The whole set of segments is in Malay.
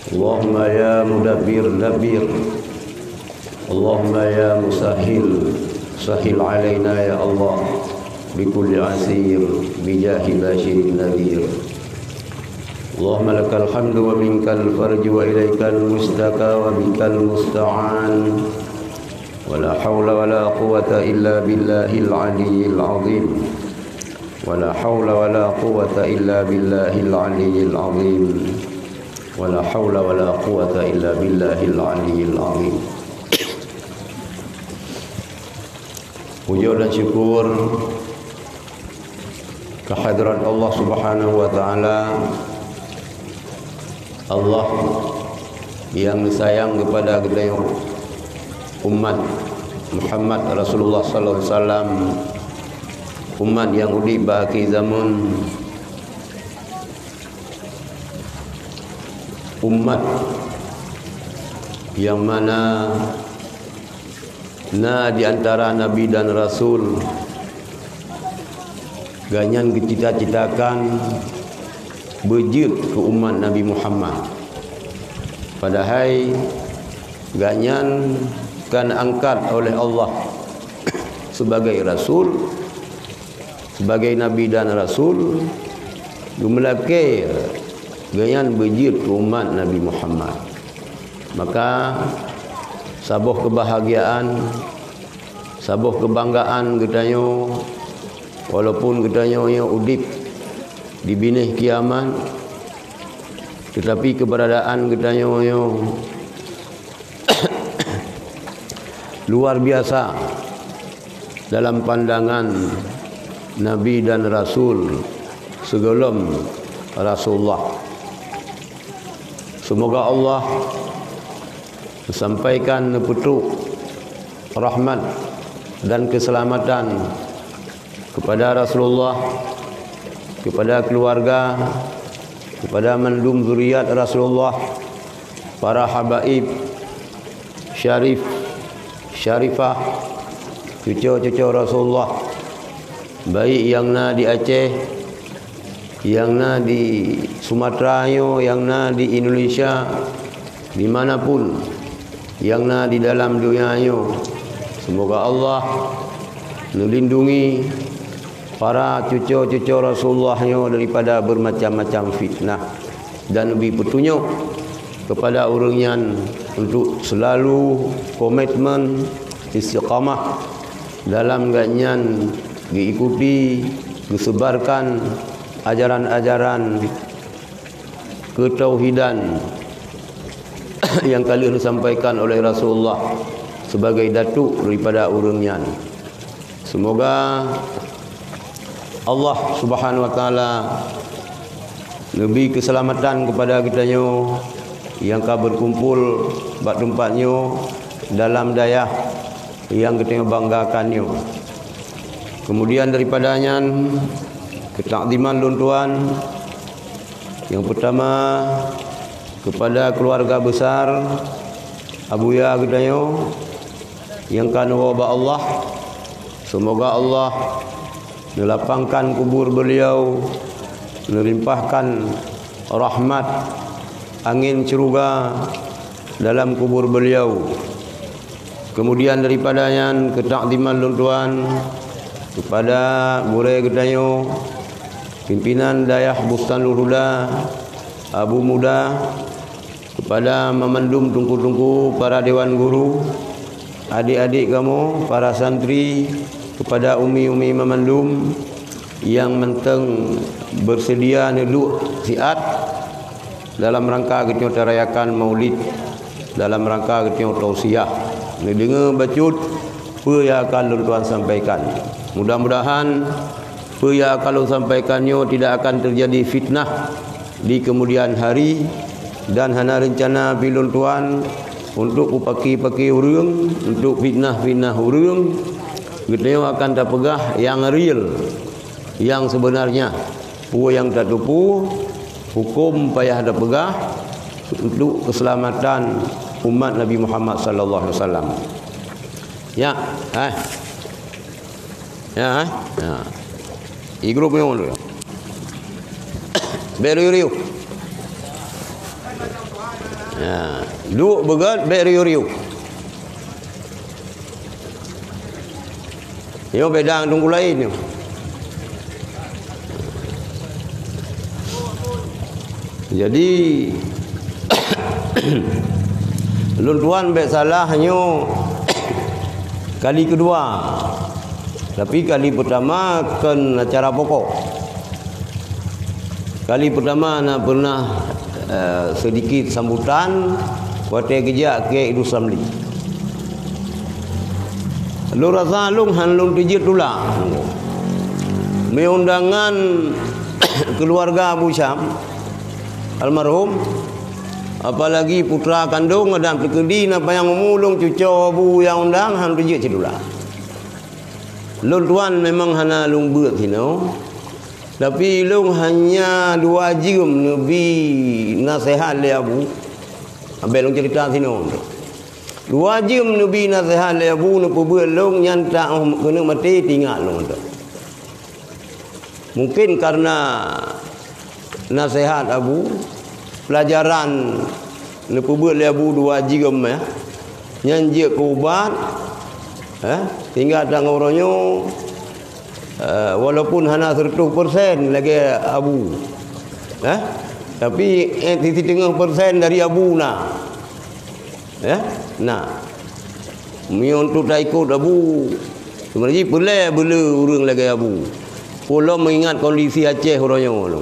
Allahumma ya mudabbir dabbir, Allahumma ya musahil sahil alaina ya Allah, bikulli asir bijahi bashirin nadhir. Allahumma lakal hamdu wa minkal farju wa ilaikal mustaka wa bikal musta'an, wa la hawla wa la quwata illa billahil aliyyil azim, wa la hawla wa la quwata illa billahil aliyyil azim, wa la hawla wa la quwata illa billahil aliyyil azim. Puja dan syukur kehadiran Allah Subhanahu wa taala, Allah yang sayang kepada kita umat Muhammad Rasulullah sallallahu alaihi wasallam, umat yang urip bagi zaman, umat yang mana di antara nabi dan rasul ganyan dicita-citakan berjit ke umat Nabi Muhammad. Padahal ganyan kan angkat oleh Allah sebagai rasul, sebagai nabi dan rasul, gemelake ganyan berjit ke umat Nabi Muhammad. Maka sabuh kebahagiaan, sabuh kebanggaan getanyo, walaupun getanyo udip di binih kiamat, tetapi keberadaan getanyo luar biasa dalam pandangan Nabi dan Rasul sebelum Rasulullah. Semoga Allah sampaikan petunjuk, rahmat dan keselamatan kepada Rasulullah, kepada keluarga, kepada mendum zuriat Rasulullah, para habaib, syarif, syarifah, cucu-cucu Rasulullah, baik yang di Aceh, yang di Sumatera, yang di Indonesia, dimanapun, yang di dalam dunia. Semoga Allah melindungi para cucu-cucu Rasulullah daripada bermacam-macam fitnah, dan lebih petunjuk kepada orangnya untuk selalu komitmen istiqamah dalam ganyan diikuti, disebarkan ajaran-ajaran ketauhidan yang kali disampaikan oleh Rasulullah sebagai datuk daripada orangnya. Semoga Allah Subhanahu wa taala lebih keselamatan kepada kita yang ka berkumpul bak tempatnya dalam daya yang kita banggakan. Kemudian daripadanya ketakdiman luntuan yang pertama kepada keluarga besar abuya kita yang kan wabah Allah. Semoga Allah melapangkan kubur beliau, melimpahkan rahmat angin ceruga dalam kubur beliau. Kemudian daripadanya ketakdiman luntuan kepada murai gedanyo, pimpinan dayah Bustanul Huda, Abu Muda, kepada memendum tungku-tungku para dewan guru, adik-adik kamu, para santri, kepada umi-umi memendum yang menteng bersedia neduk siat dalam rangka kita rayakan maulid, dalam rangka kita tausiah. Dengar bacut apa yang akan tuan sampaikan. Mudah-mudahan apa yang akan sampaikannya tidak akan terjadi fitnah di kemudian hari, dan hana rencana bilun tuan untuk upaki-paki urang, untuk fitnah-fitnah urang. Kita akan terpegah yang real, yang sebenarnya. Apa yang tak tupu, hukum payah terpegah untuk keselamatan umat Nabi Muhammad sallallahu alaihi wasallam. Ya, ya. I grup yang mana? Belu riu. Ya, duk begat bek riu-riu. Yo bedang tunggu lain yo. Jadi lun tuan bek salahnya kali kedua. Tapi kali pertama kan acara pokok. Kali pertama nak pernah sedikit sambutan watai gejak ke Idul Samli. Lu rasa lung han lung tijit tulang. Me undangan keluarga Abu Syam almarhum, apalagi putra kandung dan tekedi napa yang memulung cucu Abu yang undang han tijit cedulah. Lung tuan memang hana lung beut hino. Tapi lung hanya 2 jam Nabi nasihat le Abu. Ambil lung cerita sini. 2 jam Nabi nasihat le Abu nak buat lung nyantak kena mati tinggal lung tu. Mungkin karena nasihat Abu, pelajaran nak buat le Abu 2 jam ya. Nyanjik ke ubat. Tinggal tak ngoronyo. Walaupun hanya 100% lagi Abu, tapi 30% dari Abu nak, nak, untuk tak ikut Abu, sebenarnya boleh orang lagi Abu. Kalau mengingat kondisi Aceh orangnya,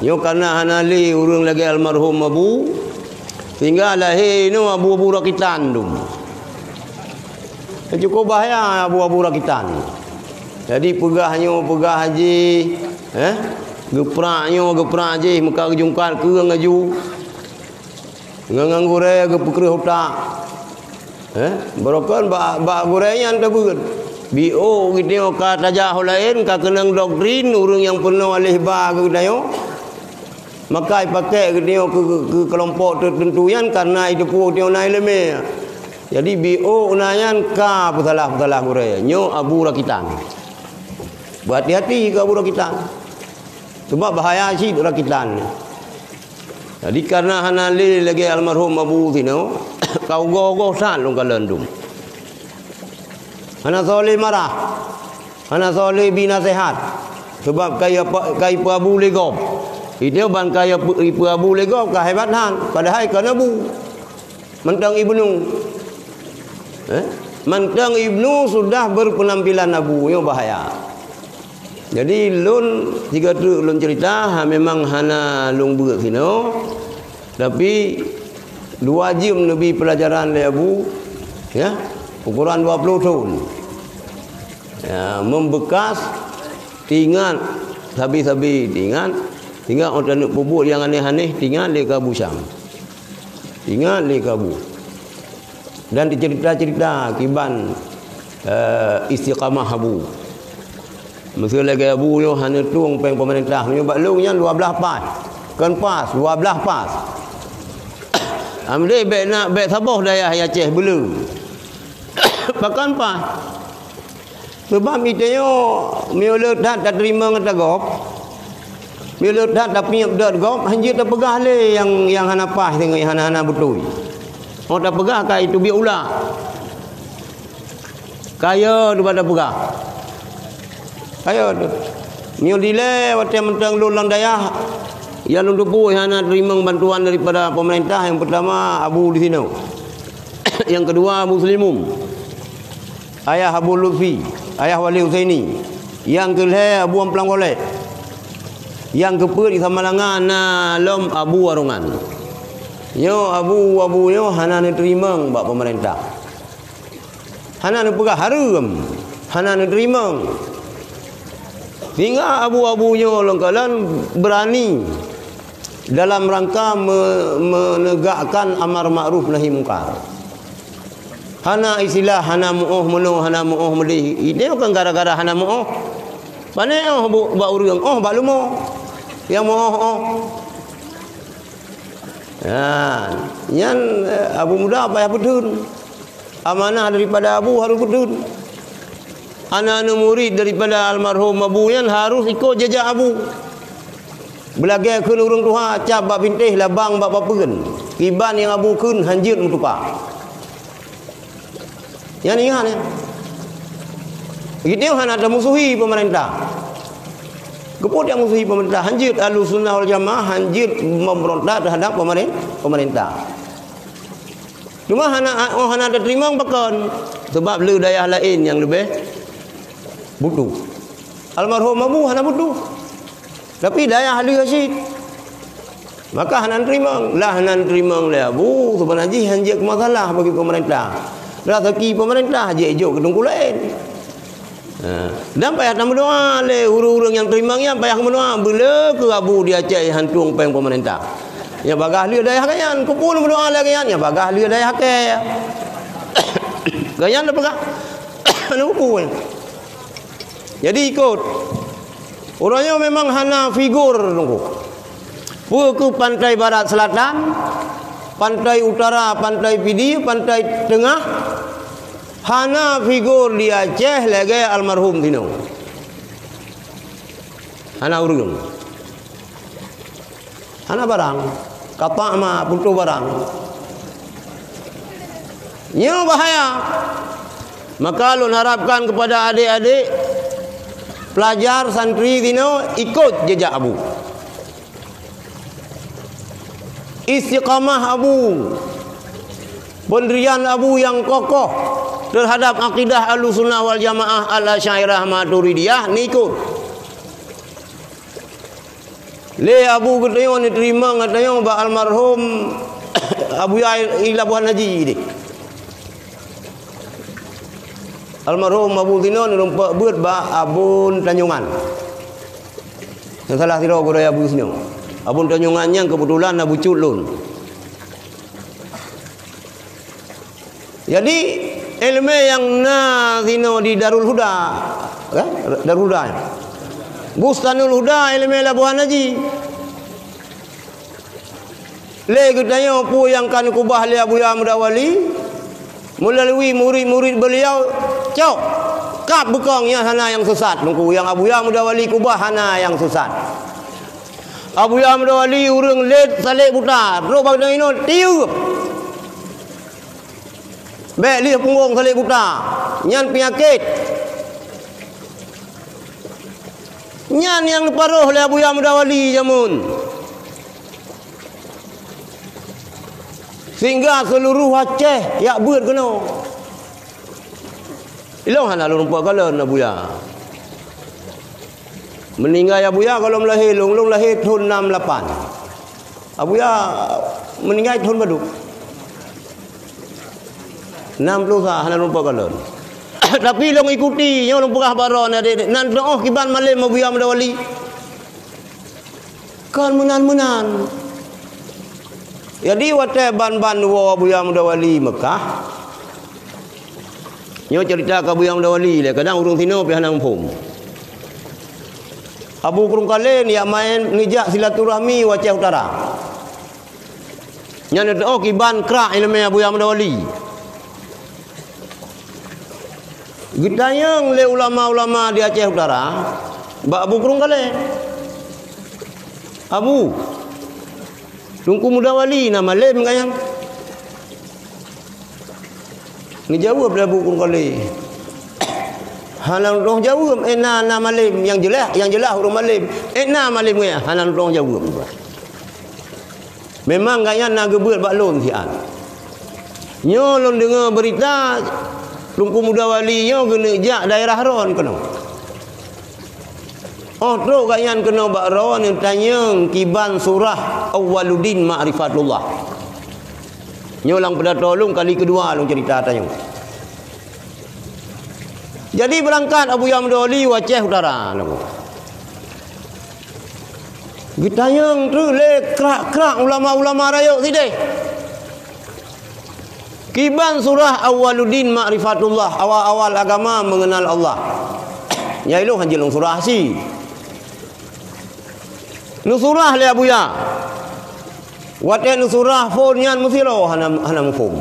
yo karena hanya li orang lagi almarhum Abu, sehingga lahir no Abu rakitan tu, cukup bahaya Abu rakitan. Jadi pegah haji, geprak haji, muka kejungkat ke ngaju, ngang goreng ke pekerja otak, barokan bak gorengnya anda bukan, bio gitu kata jauh lain, kata kenang doktrin orang yang penuh alih bah kita yo, maka pakai gitu ke kelompok tertentu yang karena itu pun dia naik lemeh. Jadi bio unayan ka putalah goreng, nyo Abu rakitan. Berhati-hati ke Abu rakitan. Sebab bahaya sih rakitan. Jadi karena hanali lagi almarhum Abu Tino, kau gogoh san long kalendum. Hana soleh marah. Hana soleh binasehat. Sebab kaya Abu legop. Itu ban kaya Abu legop kehebatan. Padahal kan Abu. Mentang Ibnu. Mentang Ibnu sudah berpenampilan Abu, yang bahaya. Jadi lun tiga tu lun cerita memang hana lung beut sino. Tapi 2 jam Nabi pelajaran le Abu, ya. Ukuran 20 tahun. Ya, membekas tinggal sabi-sabi tinggal orang nak buat yang aneh-aneh tinggal le Abu Syam. Tinggal le Abu. Dan dicerita-cerita kiban istiqamah Abu. Masa lagi Abu yo hanya tuang peng pemerintah menyebab lungnya 12 pas. Kan pas 12 pas. Ambil bek saboh daya Aceh belum. Bahkan pas. Sebab itu yo miulut dah tak terima ngata gop. Miulut dah tak piap dak gop hanya tak pegah le yang hana pas dengan hana betul. Oh tak pegah kai itu biar ulah. Kaya daripada pegah. Ayo nyo dile wate mentang lulang daya ya lung dupu hana terima bantuan daripada pemerintah. Yang pertama Abu di sini. Yang kedua Muslimum. Ayah Abu Lutfi, ayah Wali Husaini. Yang kelih Abu Amplang Golek. Yang keempat di Samalangan lom Abu Warungan. Yo Abu yo hana terima bak pemerintah. Hana pegah harum. Hana terima. Sehingga abu-abunya lengkalan berani dalam rangka menegakkan amar ma'ruf nahi mungkar. Hana istilah hana mu'oh menu hana mu'oh melih. Ini bukan gara-gara hana mu'oh. Pane ba urang ba lumo. Yang mu'oh. Ya, yang Abu Muda payah betul. Amanah daripada Abu harus betul. Anak-anak murid daripada almarhum Abu yang harus ikut jejak Abu. Belagai keun urang tuha cap bak pintih labang bak papeun. Kiban yang abu keun hanjit mutuka. Yang ni ingat ya. Gitu yang ada musuhi pemerintah. Geput yang musuhi pemerintah, hanjit Ahlussunnah wal Jamaah, hanjit memberontak terhadap pemerintah. Cuma hana ada terima bakon sebab le dayah lain yang lebih butuh. Almarhum Abu hana butuh. Tapi dayah ahli Rashid. Maka hana terima, lah hana terima le Abu sebenarnya hanjit masalah bagi pemerintah. Rezeki pemerintah je ejok kedung lain. Dan payah nak berdoa le huru-hurung yang terimangnya payah berdoa bila ke Abu dia cai hantung peng pemerintah. Ya bagah dia daya kayan kumpul berdoa le kayan ya bagah dia daya ke. Kayan dah pegah. Nuku. Jadi ikut. Orangnya memang hana figur nunggu. Ke pantai barat selatan, pantai utara, pantai Pidi, pantai tengah. Hana figur di Aceh lagi almarhum tino. Hana urung. Hana barang. Kapak ma putu barang. Nyo bahaya. Maka lun harapkan kepada adik-adik pelajar santri tino ikut jejak Abu. Istiqamah Abu. Pendirian Abu yang kokoh terhadap akidah Ahlussunnah wal Jamaah Al-Asy'ariyah Maturidiyah ni ikut. Le Abu katanya ni terima katanya ba almarhum Abu Yai Labuhan Haji ni. Almarhum Abu Tino ni rumpak beut ba Abun Tanjungan. Yang salah tiro ko Abu Tino. Abun Tanjungan yang kebetulan Abu Culun. Jadi ilmu yang nazino di Darul Huda, Darul Huda, Bustanul Huda ilmu Labuhan Haji. Le katanya pu yang kan kubah le Abu Ya Mudawali melalui murid-murid beliau cok kap bekongnya hana yang sesat nunggu yang Abu Ya Mudawali kubah hana yang sesat. Abu Ya Mudawali urang let salik putar, ro bagdang ino tiup. Baik lihat punggung salik buta. Nyan penyakit. Nyan yang paruh oleh Abu Ya Mudawali jamun. Sehingga seluruh Aceh yak beut kena. Ilang hana lumpa kala Abu Ya. Meninggal Abu Ya kalau melahir long lahir tahun 68. Abu Ya meninggal tahun badu. 60 sah hana lumpa kalon. Tapi long ikuti nyo long pegah baron adik nan oh kiban malim Abu Ya Mudawali. Kan menan-menan. Jadi wate ban-ban wo Abu Ya Mudawali Mekah. Nyo cerita ke Abu Ya Mudawali le kadang urung tino pi hana umpum. Abu kurung kalen ya main ngejak silaturahmi Aceh Utara. Nyo oh kiban krak ilmu Abu Ya Mudawali. Gitayang le ulama-ulama di Aceh Utara, bak Abu kurung kale. Abu, Tunku Mudawali nama lem kayang. Ni jawab dah Abu kurung kale. Halang roh jawab, nama lem yang jelas huruf malim. Malim ya, halang roh jawab. Memang kayang nak gebut bak lon sian. Nyo lon dengar berita Tunku Mudawali nyo kena jak daerah ron kena. Oh teruk kayan kena bak ron yang tanya kiban surah Awwaluddin Ma'rifatullah. Nyo lang pada tolong kali kedua long cerita tanya. Jadi berangkat Abu Ya Mudawali Aceh Utara. Gitayang tu le krak-krak ulama-ulama rayuk sideh. Kiban surah Awwaluddin Ma'rifatullah, awal-awal agama mengenal Allah. Ya ilu hanjilung surah si. Nusurah le Abu Ya. Wate nusurah phone nyan musiro hana mufum.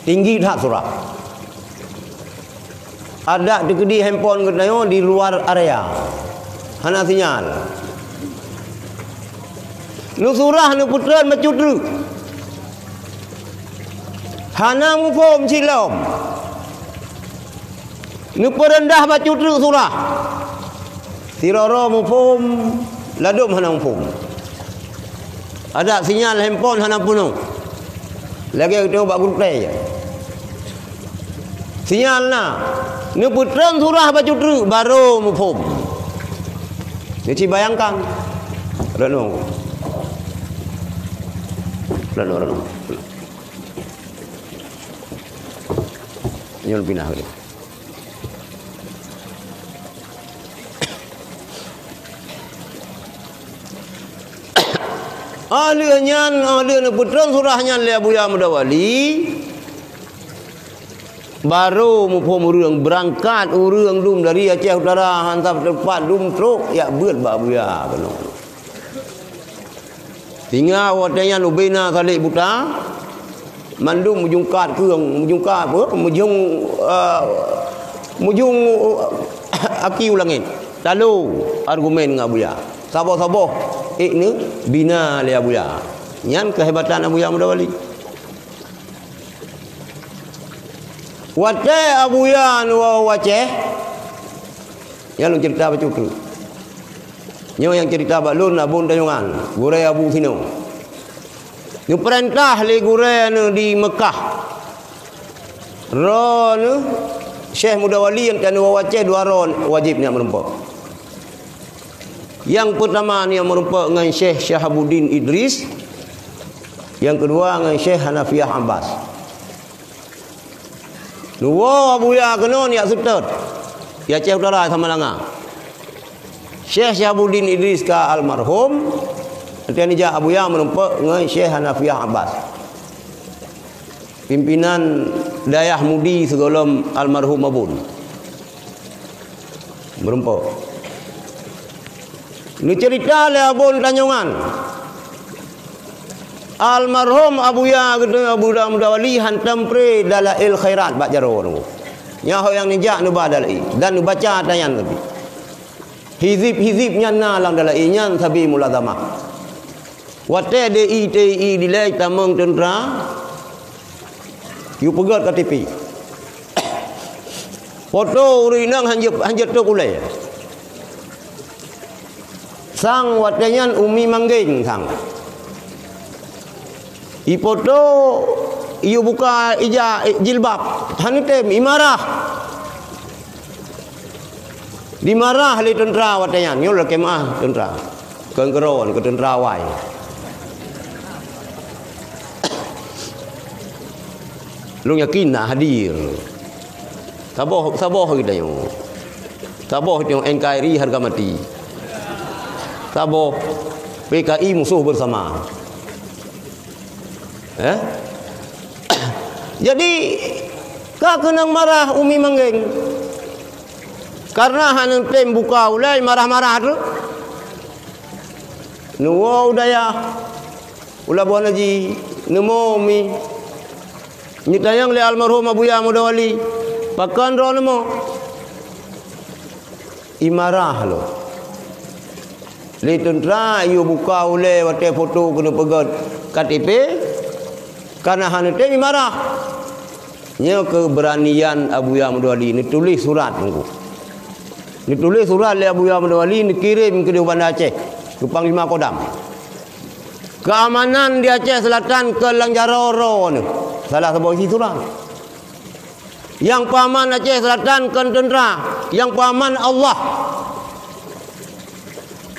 Tinggi dah surah. Ada di kedi handphone katanya di luar area. Hana sinyal. Nu surah nu putran macudru. Hanang fom silom. Nu perendah macudru surah. Tiroro mu fom ladum hanang fom. Ada sinyal handphone hanang penuh. Lagi kita buat grup play je. Sinyal na. Nu putran surah macudru baru mu fom. Jadi bayangkan. Renung. Renung. Nyol pindah ke dia. Ahlinya ahli putran surahnya le Abuya Mudawali baru mufhum urang berangkat urang dum dari Aceh Utara hantar tempat dum truk ya beut ba Abuya kena. Tinggal watanya nubina kali buta mandum mujungkat keung mujungkat apa mujung aki ulangin lalu argumen dengan Abuya sabar-sabar ni bina le Abuya nyan kehebatan Abuya Mudawali wate Abuya nu wace yang lu cerita baca tu nyo yang cerita balun abun tayungan gure Abu Fino nu perintah le gure nu di Mekah ron Syekh Mudawali yang kan wace dua ron wajibnya merempok. Yang pertama ni yang merumpak dengan Syekh Syahabuddin Idris. Yang kedua dengan Syekh Hanafiah Abbas. Dua Abuya kena ni sutut. Ya Aceh Utara sama langa. Syekh Syahabuddin Idris ke almarhum. Nanti ni jah Abuya merumpak dengan Syekh Hanafiah Abbas. Pimpinan Dayah Mudi segolom almarhum Abun. Merumpak. Ni cerita le Abun Tanjungan. Almarhum Abuya kata Abuya Mudawali hantam pre dalail khairat bak jaro tu. Nyaho yang nijak nu badalai dan nu baca tayan lebih. Hizib nyana lang dalai nyan sabi mulazamah. Wate DITI dilai tamang tentera. Yu pegat KTP. Foto urinang hanjat tu ulai. Sang watenya Umi Manggeng sang. Ipoto iu buka ija jilbab. Hanitem imarah. Dimarah li tentera watenya nyul kemah tentera. Kengkeron ke tentera wai. Lu yakin nak hadir. Saboh kita yo. Saboh yang NKRI harga mati. Saboh PKI musuh bersama. Jadi kak kenang marah Umi Manggeng. Karena hanang tem buka ulai marah-marah tu. Nuwa udaya. Ula buan haji nemo Umi. Nyitayang le almarhum Abuya Mudawali. Pakan ro nemo. Imarah lo. Li tentera you buka oleh wate foto kena pegat KTP karena hanya temi marah. Nya keberanian Abuya Mudawali ni tulis surat tunggu. Ni tulis surat le Abuya Mudawali ni kirim ke Bandar Aceh ke Panglima Kodam. Keamanan di Aceh Selatan ke Langjaroro ni. Salah sebuah isi surat. Yang paman Aceh Selatan ke tentera, yang paman Allah.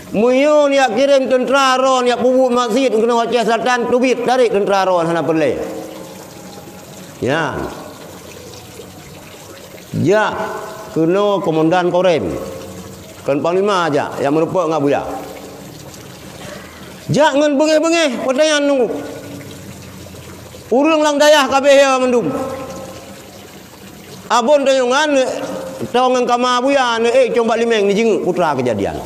Muyun ya kirim tentera ron ya pubu masjid kena Aceh Selatan tubit tarik tentera ron hana perle. Ya. Ya kena komandan Korem. Kan panglima aja yang merupa ngak Buya. Jangan bengeh-bengeh pertanyaan nunggu. Urang lang dayah kabeh ya mendum. Abon tayungan tongan kama Buya coba limeng ni jeng putra kejadian.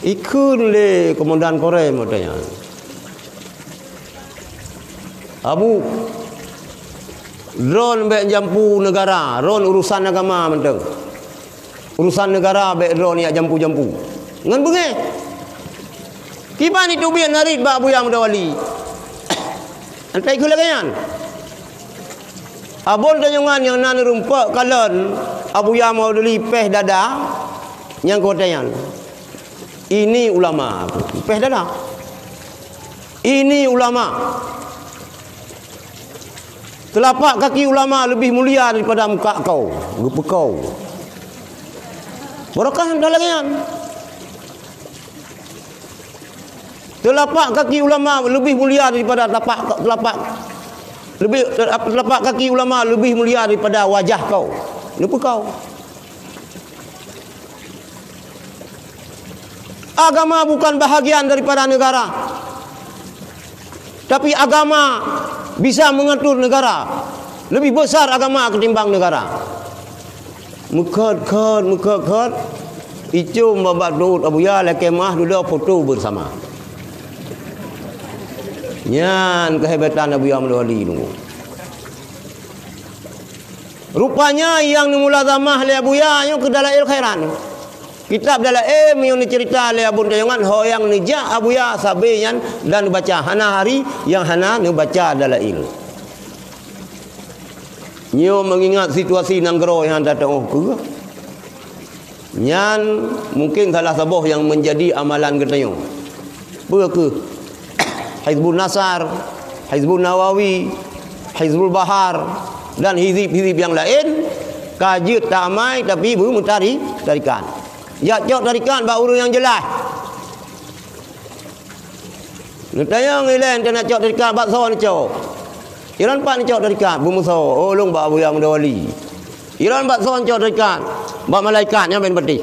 Ikun le komandan Korem katanya. Abu ron bek jampu negara, ron urusan agama menteng. Urusan negara bek ron ya jampu-jampu. ngan bengeh kiban itu bian narid ba Abu Ya Mudawali antai kulagan abon tanyongan yang nan rumpak kalan Abu Ya Mudawali peh dada yang kotayan ini ulama peh dada ini ulama telapak kaki ulama lebih mulia daripada muka kau rupa kau barakah dalagan telapak kaki ulama lebih mulia daripada telapak kaki ulama lebih mulia daripada wajah kau lupa kau agama bukan bahagian daripada negara tapi agama bisa mengatur negara lebih besar agama ketimbang negara mukat itu membuat Daud Abu Ya lekemah dulu foto bersama nyan kehebatan Abu Ya Mudawali tu rupanya yang mulazamah le Abu Ya nya ke Dalail Khairan kitab Dalail yang cerita le Abu Dayangan ho yang nijah Abu Ya sabeyan dan baca hana hari yang hana baca Dalail nyo mengingat situasi nanggro yang datang ke nyan mungkin salah sabuh yang menjadi amalan ketayong berke Hizbul Nasar Hizbul Nawawi Hizbul Bahar dan hizib-hizib yang lain kajut tamai tapi belum tarikan ya jauh tarikan baru yang jelas tayang ilen nak jauh tarikan bakso ni jauh Iran pak ni jauh tarikan bumuso olong ba Abu Ya Mudawali Iran bakso ni jauh tarikan ba malaikatnya ben peti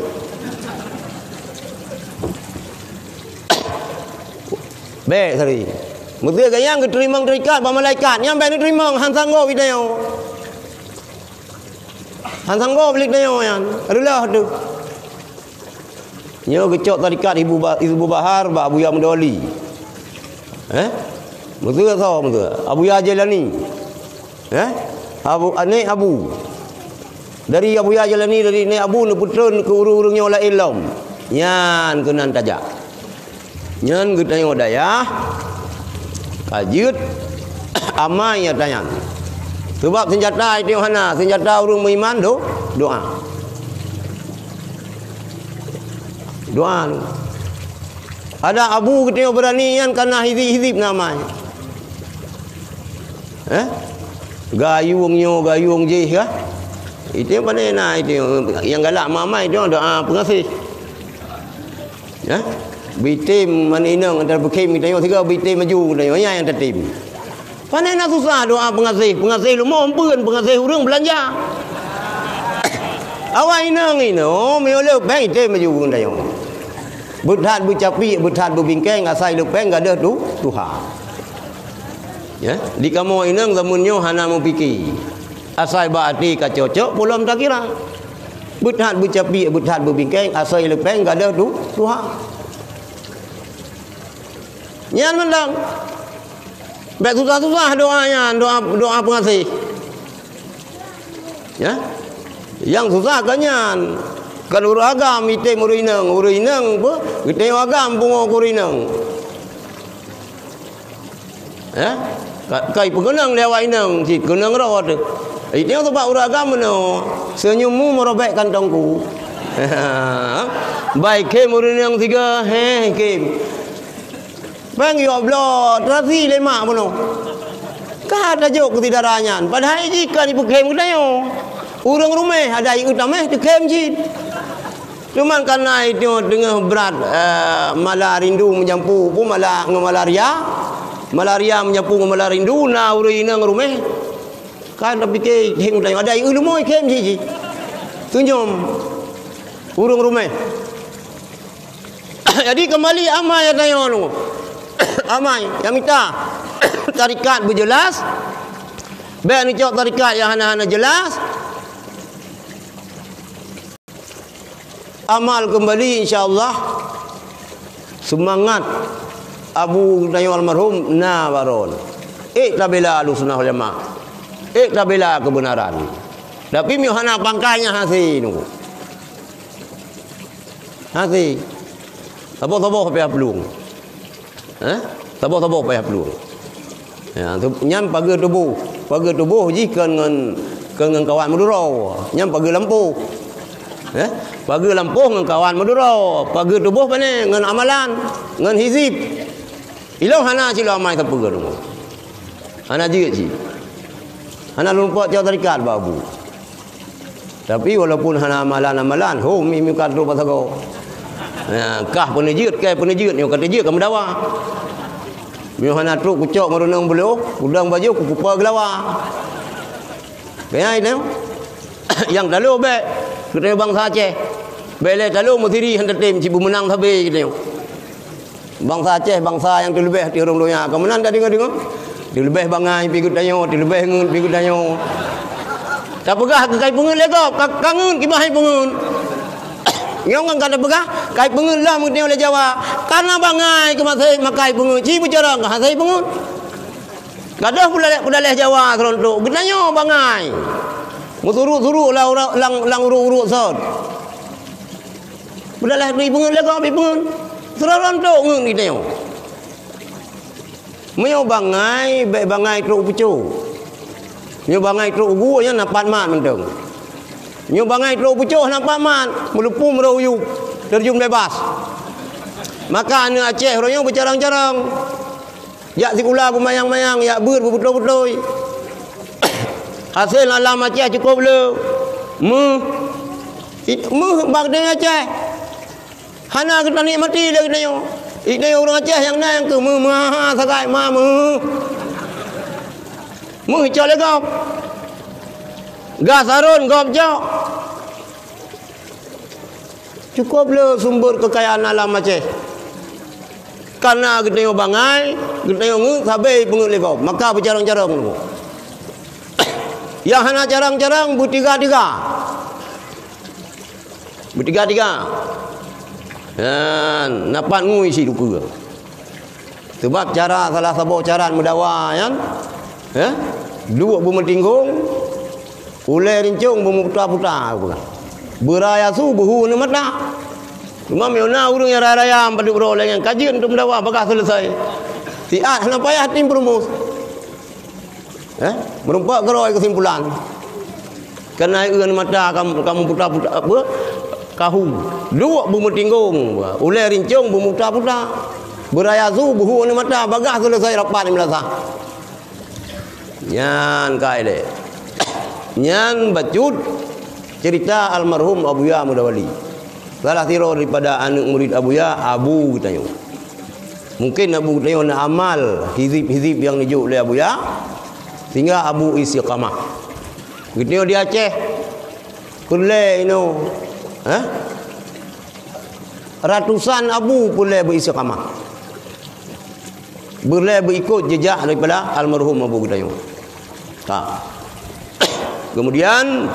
be sari mesti gayang keterima tarikat ba malaikatnya ben terima han sanggo video han sanggo balik dayo yan adalah tu nyo kecok tarikat ibu Bahar ba Abu Ya Mudawali betul tak betul Abu Ya Jalani Abu dari Abu Ya Jalani dari ni Abu ni putron ke urung-urungnya olah ilm nyan kenan tajak nyan getanya daya kajut amai ya tayan sebab senjata itu hana senjata urung beriman doa ada Abu ketengok berani yang karena hizib namanya gayung je kah itu yang pandai nak itu yang galak mamai itu doa pengasih bitim maninang antara bekim kita tiga bitim maju kita yang tertim pandai nak susah doa pengasih lu mau ampun pengasih urang belanja awak inang ino meoleh bang itu maju kita yang berhat bercapi berhat berbingkeng asai lepeng gak ada Tuhan ya di kamu inang zamunnya hana mau fikir asai baati ka cocok belum tak kira berhat bercapi berhat berbingkeng asai lepeng gak ada Tuhan nyan mendang baik susah-susah doanya doa pengasih ya yang susah kanyan kalau agam ite murinang apa ite agam bungo kurinang kai pengenang lewa inang si kenang rawat ite sebab agam no senyummu merobek kantongku baik ke murinang tiga kem bang yo blo trasi lemak bono ka ada jok ketidarannya padahal jika ibu kem kedayo urang rumah ada utama tu kem jin cuman karena itu dengan berat malah rindu menyampu pun malah malaria menyampu malah rindu na urina rumah kan tapi ke hing dah ada ilmu kem ji tunjum urang rumah jadi kembali amai ya tanya lu amai yang minta tarikat berjelas baik ni cok tarikat yang hana-hana jelas amal kembali insya-Allah semangat Abu Dayo almarhum na baron tak bela Ahlussunnah wal Jamaah tak bela kebenaran tapi mi hana pangkainya hasi nu hasi Tabah-tabah payah pelung. Tabah-tabah payah pelung. Ya, tu nyam pagar tubuh. Pagar tubuh ji dengan kawan Madura. Nyam pagar lampu. Pagar lampu dengan kawan Madura. Pagar tubuh pane dengan amalan, dengan hizib. Ilau hana cilo amai tak pagar tu. Hana jirat ji. Hana lupa jauh tarikat babu. Tapi walaupun hana amalan-amalan, mi kat tu pasal kau. Kah penejut kai penejut ni kata je kamu dawa. Biar hana truk kucok marunang belu, udang baju ku kupa gelawa. Kaya ini yang dalu be kita bangsa Aceh. Bele dalu mutiri hendak tim cibu menang sabe gitu. Bangsa Aceh bangsa yang terlebih di orang dunia. Kemenan dah dengar. Dilebih bangai pigut danyo, dilebih ngun pigut danyo. Tak pegah ke kai pengun lego, kangun kibahai pengun. Yang kata pegah kai pengun lah mungkin oleh Jawa. Karena bangai ke masai makai pengun, cibu jarang ke hasai pengun. Kadah pula leh Jawa serontok. Genanyo bangai. Musuru-suru lah lang uruk-uruk sod. Pula leh pengun lego pengun. Serontok ngun genanyo. Meo bangai, baik bangai truk pucu. Meo bangai truk guanya napat mat mendeng. Meo bangai truk pucu napat mat, melupu meruyuk, terjun bebas. Maka anu Aceh royo bercarang-carang. Yak sikula bermayang-mayang, yak ber berbetul-betul. Hasil alam Aceh cukup le. Bak dengan Aceh. Hana kita nikmati lagi nayo. Ini orang Aceh yang naik ke maha sakai mamu. Hijau legap. Gas arun gop jauh. Cukup le sumber kekayaan alam Aceh. Karena kita bangai, kita ngu sabai pengut legap. Maka berjarang-jarang tu. Yang hana jarang-jarang bertiga-tiga. Bertiga-tiga. Dan napat ngui si duka. Sebab cara salah satu cara mendawa kan. Dua bermetinggung, ulai rincung bermuta-puta bukan. Beraya su buhu ni mata. Cuma meuna urang yang raya pada urang yang kajian untuk mendawa bakal selesai. Tiat hana payah tim perumus. Merumpak geroi kesimpulan. Kena eun mata kamu puta-puta apa? Kahu dua bermetinggung, ulai rincung bermuta-puta. Beraya su buhu ni mata bagah selesai rapat ni melasa. Nyan kai le. Nyan bacut cerita almarhum Abuya Mudawali. Salah tiro daripada anak murid Abuya, Abu kita yo. Mungkin Abu kita yo nak amal hizib-hizib yang dijuk oleh Abuya sehingga Abu Istiqamah. Kita di Aceh. Kulai ino. Ratusan abu boleh beristiqamah. Boleh berikut jejak daripada almarhum Abu Gudayung. Tak. Kemudian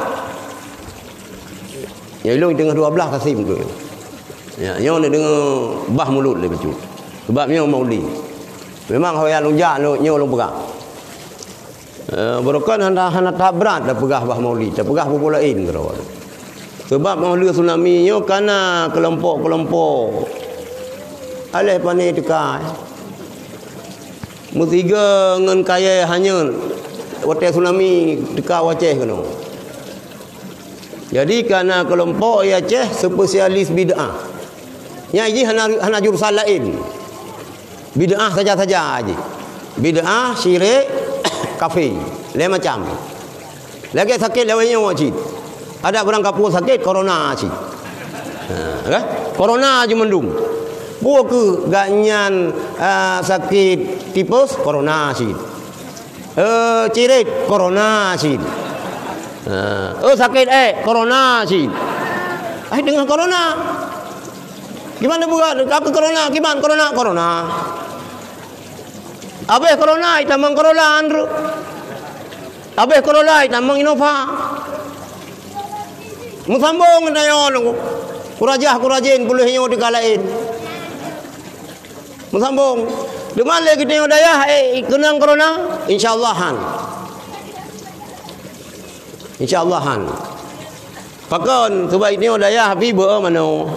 ya ilung tengah 12 Kasim tu. Ya, yang ni dengar bah mulut le becu. Sebab dia mauli. Memang hoya lunjak nyo long pegah. Berokan hana tabrat dah pegah bah mauli, dah pegah populain kerawa. Sebab maulid tsunami nyo kana kelompok-kelompok alih pani dekat. Mutiga ngan kaya hanya hotel tsunami dekat Aceh kono. Jadi kana kelompok Aceh spesialis bid'ah. Nya ini hana jurusan lain. Bid'ah saja-saja aja. Bid'ah, syirik, kafir, lain macam. Lagi sakit lewatnya wajib. Ada orang kapur sakit corona sih. Corona aja mendung. Buku ganyan sakit tipes corona sih. Cirit corona sih. Sakit corona sih. Dengan corona. Gimana buat? Apa corona? Gimana corona? Abeh corona itamang corona andru. Abeh corona itamang Innova. Musambung na yon kurajin puluhnya dikalain. Musambung dengan lagi tengok daya kenang corona insyaallah pakon sebab ini daya habi be mano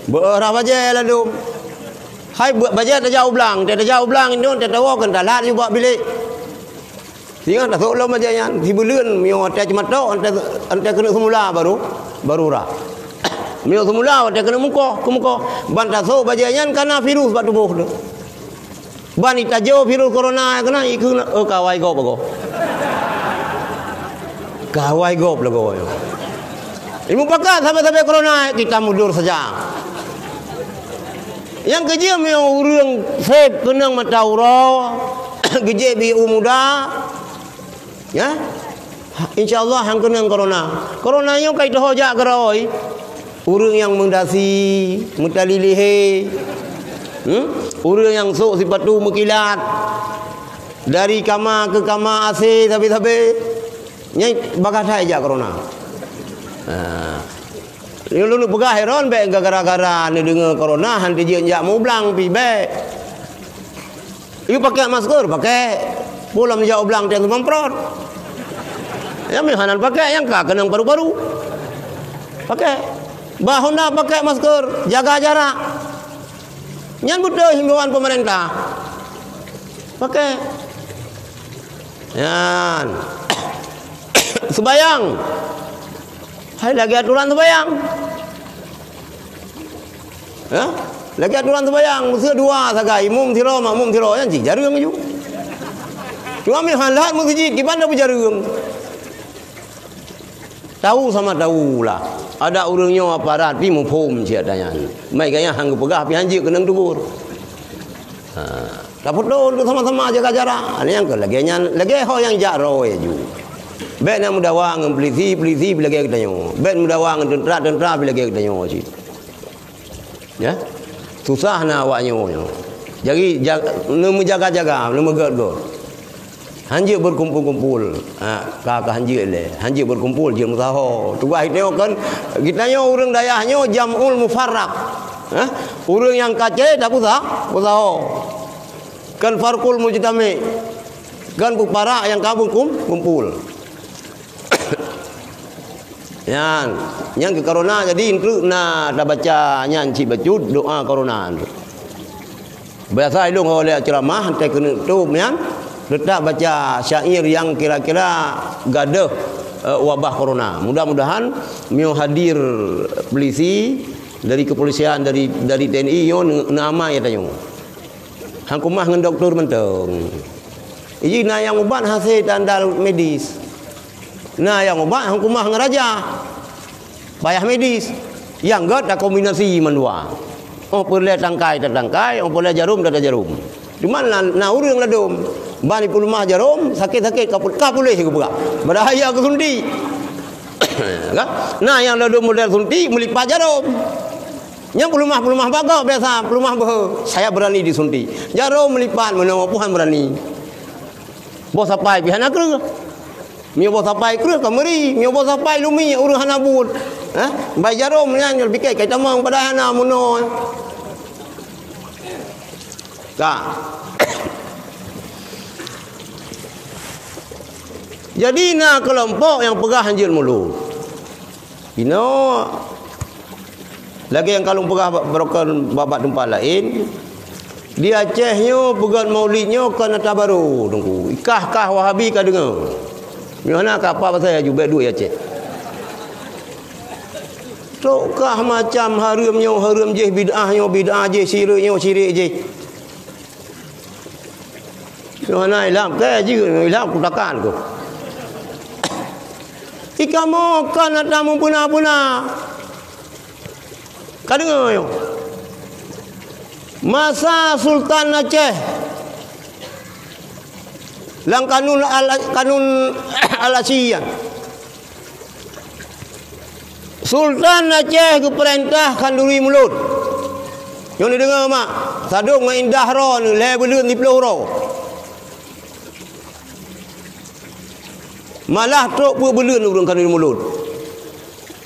Berah baje lah dum. Hai buat baje tak jauh belang, tak jauh belang itu tak tahu kan dalat you buat bilik. Sehingga tak tahu lo baje yan, si buleun mio tak cuma tok ante kena semula baru ra. Mio semula tak kena muka, ke muka. Ban tak tahu baje yan karena virus bak tubuh tu. Ban itajo virus corona kena ikut kawai gop go. Kawai gop lah go. Ibu pakat sampai corona kita mundur saja. Yang kerja memang urang sep kenang matauro kerja bi muda. Ya. Insyaallah hang kenang corona. Corona yang kai doh jak geroi. Urang yang mendasi, mutalilihe. Urang yang sok sipatu mekilat. Dari kama ke kama AC tapi nyai bagat aja corona. Lu pegah heron be gara-gara ni dengar corona hanti je jak mau blang pi be. You pakai masker, pakai. Pulang jauh blang teng semprot. Ya mi hanan pakai yang ka kenang baru-baru. Pakai. Bah Honda pakai masker, jaga jarak. Nyan betul himbauan pemerintah. Pakai. Yan. Sembayang. Hai lagi aturan sembayang. Ya? Lagi aturan sembayang, mesti dua sagai, mum tiro yan ji jareung ju. Cuma mi halat masjid di mana berjareung. Tahu sama tahu lah. Ada urangnya aparat pi mumpum cia tanya. Mai gaya hang pegah pi hanji kenang tubur. Dapat dol sama-sama jaga jarak. Ani yang ke lagi ho yang jak roe ju. Bet nak mudawa ngam polisi bila kita tanya. Bet mudawa ngam tentera bila kita tanya si. Ya. Susah nak awaknya. Jadi nu jaga-jaga, nu megat-gat. Hanji berkumpul-kumpul. Kakak hanji le. Hanji berkumpul je musaho. Tu ai tengok kan kita nyo urang dayahnya jamul mufarraq. Urang yang kace tak usah musaho. Kan farqul mujtami. Kan para yang kabung kumpul. Yang ke corona jadi intru na dah baca nyanci bacut doa corona. Biasa itu oleh ceramah tak kena tu yang letak baca syair yang kira-kira gaduh wabah corona. Mudah-mudahan mio hadir polisi dari kepolisian dari TNI yo nama ya tanya. Hang kumah dengan doktor menteng. Ini na yang ubat hasil tandal medis. Nah yang ubat hang kumah ngeraja. Payah medis. Yang gak ada kombinasi mandua. Oh perle tangkai, oh perle jarum, jarum. Cuma na urang ladum. Bani pulmah jarum, sakit-sakit kapuleh ke buka. Berbahaya ke sunti. Nah yang ladum model sunti melipat jarum. Yang pulmah bagak biasa, pulmah saya berani disunti. Jarum melipat mana puhan berani. Bos sapai pihan akreu. Mio bos sapai kreu kamari, mio bos sapai lumi urang hanabut. Bai jarum nya bikai kai tamang padahana muno. Ka. Jadi na kelompok yang pegah hanjil mulut. Ino lagi yang kalung pegah broken babat tempat lain. Di Acehnya pegang maulidnya kan tabaru tunggu. Ikah Wahabi ka dengar. Mana ka apa pasal juga duit Aceh. Tokah macam harum je bid'ah je syirik je. Mana ilam ke je ilam kutakan ko. Ikamo kan ada mumpuna-puna. Ka dengar yo. Masa Sultan Aceh lang kanun al-Asiyah Sultan Aceh keperintahkan duri mulut. Yang ni dengar mak sadung mai indah ro ni le belun 30 ro. Malah truk pu belun urang kan duri mulut.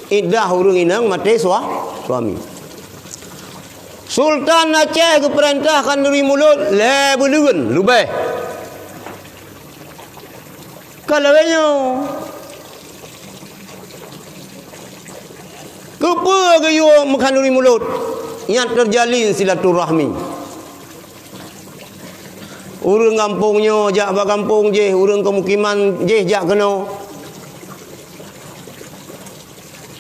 Indah urang inang mate suami. Sultan Aceh keperintahkan duri mulut le belun lubeh. Kalawanya kepa ke you makan duri mulut. yang terjalin silaturahmi. Urang kampungnya jak ba kampung je, urang kemukiman je jak kena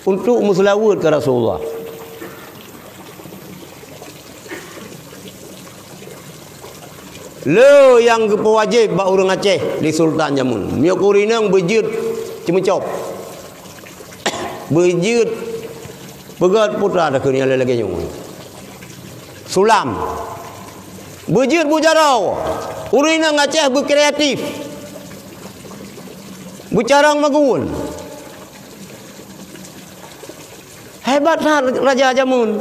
untuk muslawat ke Rasulullah. Le yang pewajib ba urang Aceh di Sultan Jamun. Mio kurinang bejut cemecop. Bejut begat putra dah kena lagi nyung. Sulam. Bejut bujarau. Urinang Aceh berkreatif. Bercarang magun. Hebat Raja Jamun.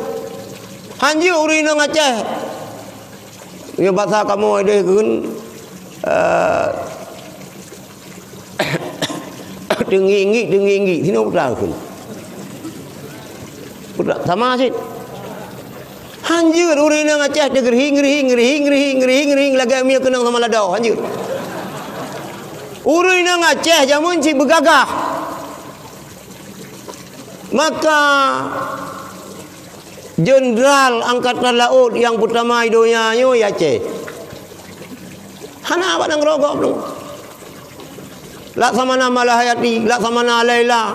Hanji urinang Aceh. Yang bahasa kamu ada kan dengi sini putra kan. Putra sama sih. Hanjir urinang Aceh de gerhing lagi mi kenang sama ladau hanjir. Urinang Aceh Jamun si bergagah. Maka Jenderal Angkatan Laut yang pertama idonya yo Aceh. Hana apa nang rogok tu. Laksamana Malahayati, Laksamana Laila,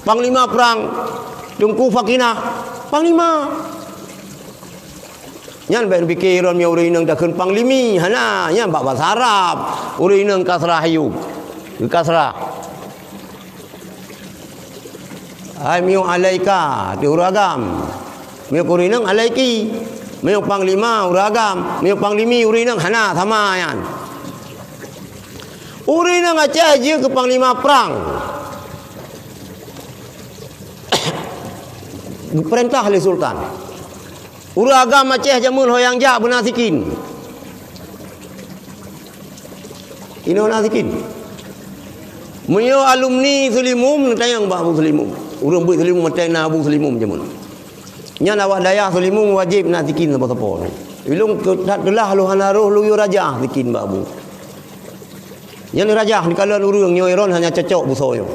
Panglima Perang Tunku Fakinah, Panglima. Nyan ben pikiran mi urinang dakun panglimi, hana nyan bak bahasa Arab. Urinang Kasrah Ayub. Kasrah. Ai miu alaika di uragam. Miu kurinang alaiki. Miu panglima uragam. Miu panglimi urinang hana sama yan. Urinang Aceh je ke panglima perang. Perintah oleh Sultan. Uragam Aceh Jamun hoyang jak benasikin. Ini benasikin. Miu alumni Sulimum tayang ba Abu Sulimum. Urang buat Sulimum matai na Abu Sulimum Jamun. Nya awak daya Sulimum wajib nak zikin apa-apa. Ilung kedah lu hanaruh lu raja zikin ba Abu. Yang raja ni kalau urang nyo iron hanya cocok busoyo.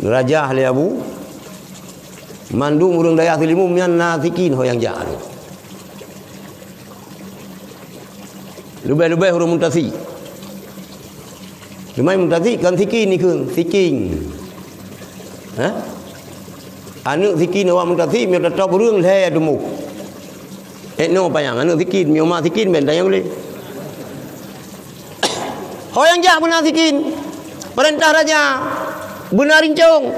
Raja le Abu. Mandung urang daya Sulimum yang na zikin hoyang ja. Lebih-lebih urang muntasi. Lumai muntasi kan zikin ni kun, zikin. Ha? Anu zikin awak muntasi mi tetap urang le demu. No payang anu zikin mi mak zikin ben tayang boleh. Hoyang jak benar zikin. Perintah raja benar rincung.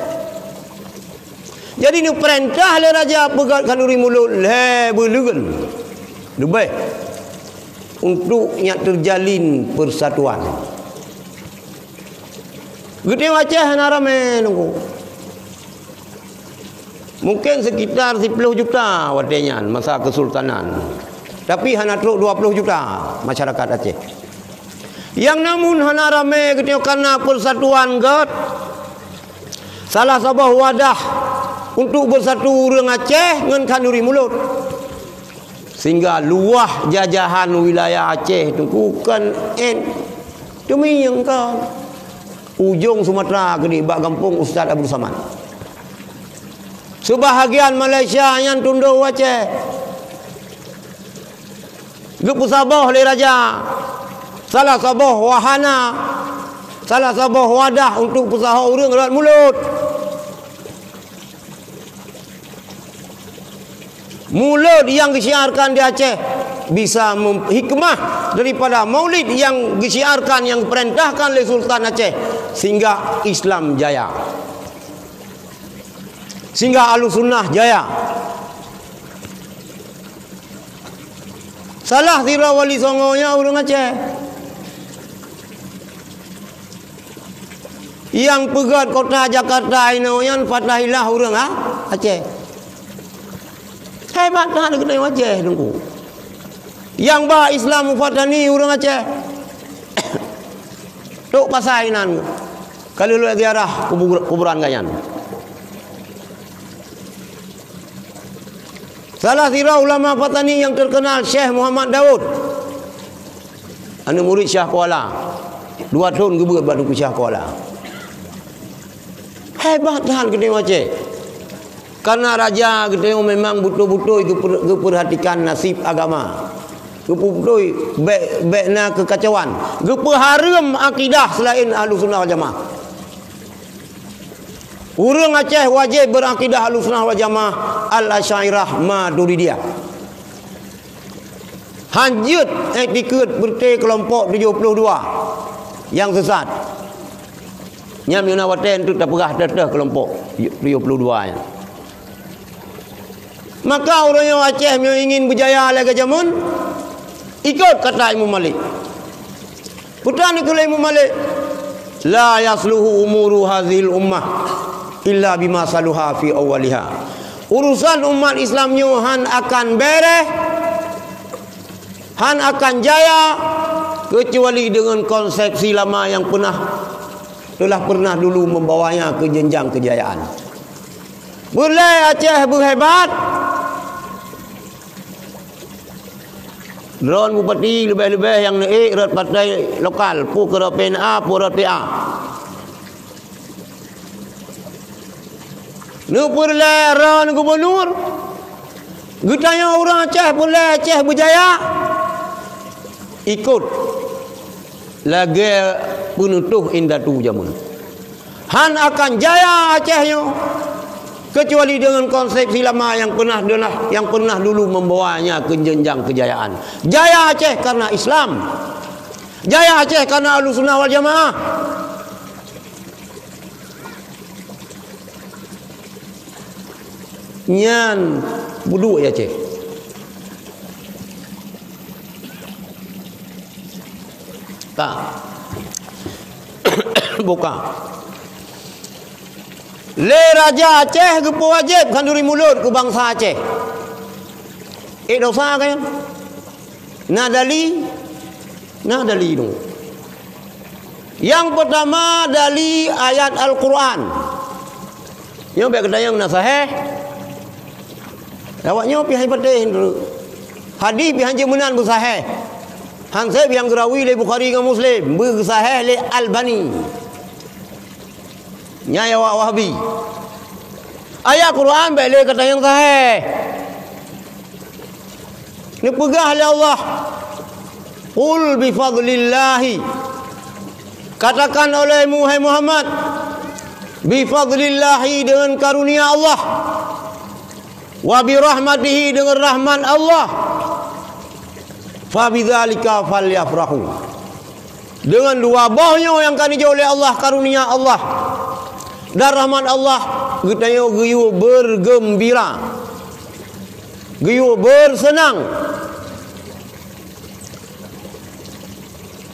Jadi ni perintah le raja pegat kanuri mulut le belugan. Lebih untuk yang terjalin persatuan. Gede Aceh narame nunggu. Mungkin sekitar 10 juta wadenya masa kesultanan. Tapi hana truk 20 juta masyarakat Aceh. Yang namun hana rame gede karena persatuan god. Salah sebuah wadah untuk bersatu urang Aceh dengan kanuri mulut. Sehingga luah jajahan wilayah Aceh itu bukan demi yang kan ujung Sumatera gini bak kampung Ustaz Abdul Samad. Sebahagian Malaysia yang tunduk Aceh. Gupu Sabah oleh raja. Salah Sabah wahana. Salah Sabah wadah untuk usaha urang lewat mulut. Mulut yang disiarkan di Aceh bisa hikmah daripada maulid yang disiarkan yang perintahkan oleh Sultan Aceh sehingga Islam jaya. Sehingga Ahlussunnah jaya. Salah tira wali songonya urang Aceh. Yang pegat kota Jakarta ini yang fatahilah urang Aceh. Hebat dah negeri Aceh tunggu. Yang bah Islam mufatani urang Aceh. Tok pasainan. Kalau lu ziarah kuburan gayan. Salah sira ulama fatani yang terkenal Syekh Muhammad Daud. Anu murid Syah Kuala. 2 tahun gebut batu Syah Kuala. Hebat dah negeri Aceh. Karena raja kita memang betul-betul perhatikan nasib agama. Betul-betul baiknya kekacauan. Haram akidah selain Ahlussunnah wal Jamaah. Orang Aceh wajib berakidah Ahlussunnah wal Jamaah Al-Asy'ariyah Maturidiyah. Hanjut etiket bertai kelompok 72 yang sesat. Nyam Yunawaten tu tak perah teteh kelompok 72 nya. Maka orang yang Aceh yang ingin berjaya lagi zaman ikut kata Imam Malik. Putan ikut Imam Malik, la yasluhu umuru hazil ummah illa bima saluha fi awwaliha. Urusan umat Islamnya han akan beres, han akan jaya kecuali dengan konsepsi lama yang telah pernah dulu membawanya ke jenjang kejayaan. Boleh Aceh berhebat, drone bupati lebih-lebih yang naik rat partai lokal, pu ke PNA, pu rat PA. Nu purle ran gubernur. Gitanya orang Aceh boleh Aceh berjaya. Ikut lagi penutuh indatu jamun. Han akan jaya Acehnya kecuali dengan konsepsi lama yang pernah dulu membawanya ke jenjang kejayaan. Jaya Aceh karena Islam. Jaya Aceh karena Ahlussunnah wal Jamaah. Nyan buduk ya Aceh. Tak. Buka. Le Raja Aceh ke wajib kanduri mulut ke bangsa Aceh. Dosa kan? Nadali tu. Yang pertama dari ayat Al-Quran. Yang biar kata yang nasaheh. Awaknya pihak patih dulu. Hadis pihak jemunan bersaheh. Hansib yang gerawi le Bukhari dengan Muslim, bersaheh le Albani. Nyai awak Wahabi. Ayat Quran baik le kata yang sahih. Ni pegah oleh Allah. Qul bi fadlillahi. Katakan olehmu hai Muhammad, bi fadlillahi dengan karunia Allah. Wa bi rahmatihi dengan rahmat Allah. Fa bidzalika falyafrahu. Dengan dua buahnya yang akan dijauh oleh Allah, karunia Allah dan rahmat Allah, kita geyu bergembira, geyu bersenang.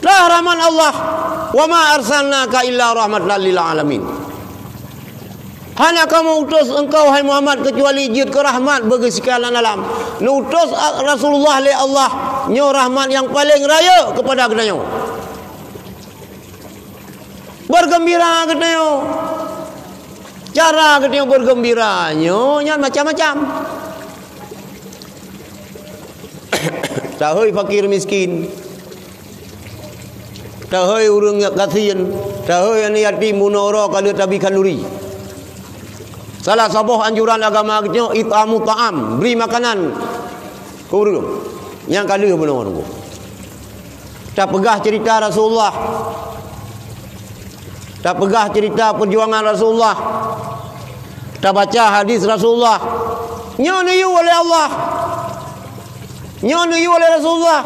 Dah rahmat Allah, wa ma arsalnaka illa rahmatan lil alamin. Hanya kamu utus engkau hai Muhammad kecuali jid ke rahmat bagi sekalian alam. Nutus Rasulullah li Allah nyo rahmat yang paling raya kepada kita. Bergembira kita. Cara kita bergembiranya nya macam-macam. Tahoi fakir miskin. Tahoi urang kasihan. Tahoi ani yatim munara kalau tabi kanuri. Salah satu anjuran agama kita itamu ta'am, beri makanan ke urang. Yang kali benar-benar. Tak pegah cerita Rasulullah. Tak pegah cerita perjuangan Rasulullah. Tak baca hadis Rasulullah. Nyoniyu oleh Allah. Nyoniyu oleh Rasulullah.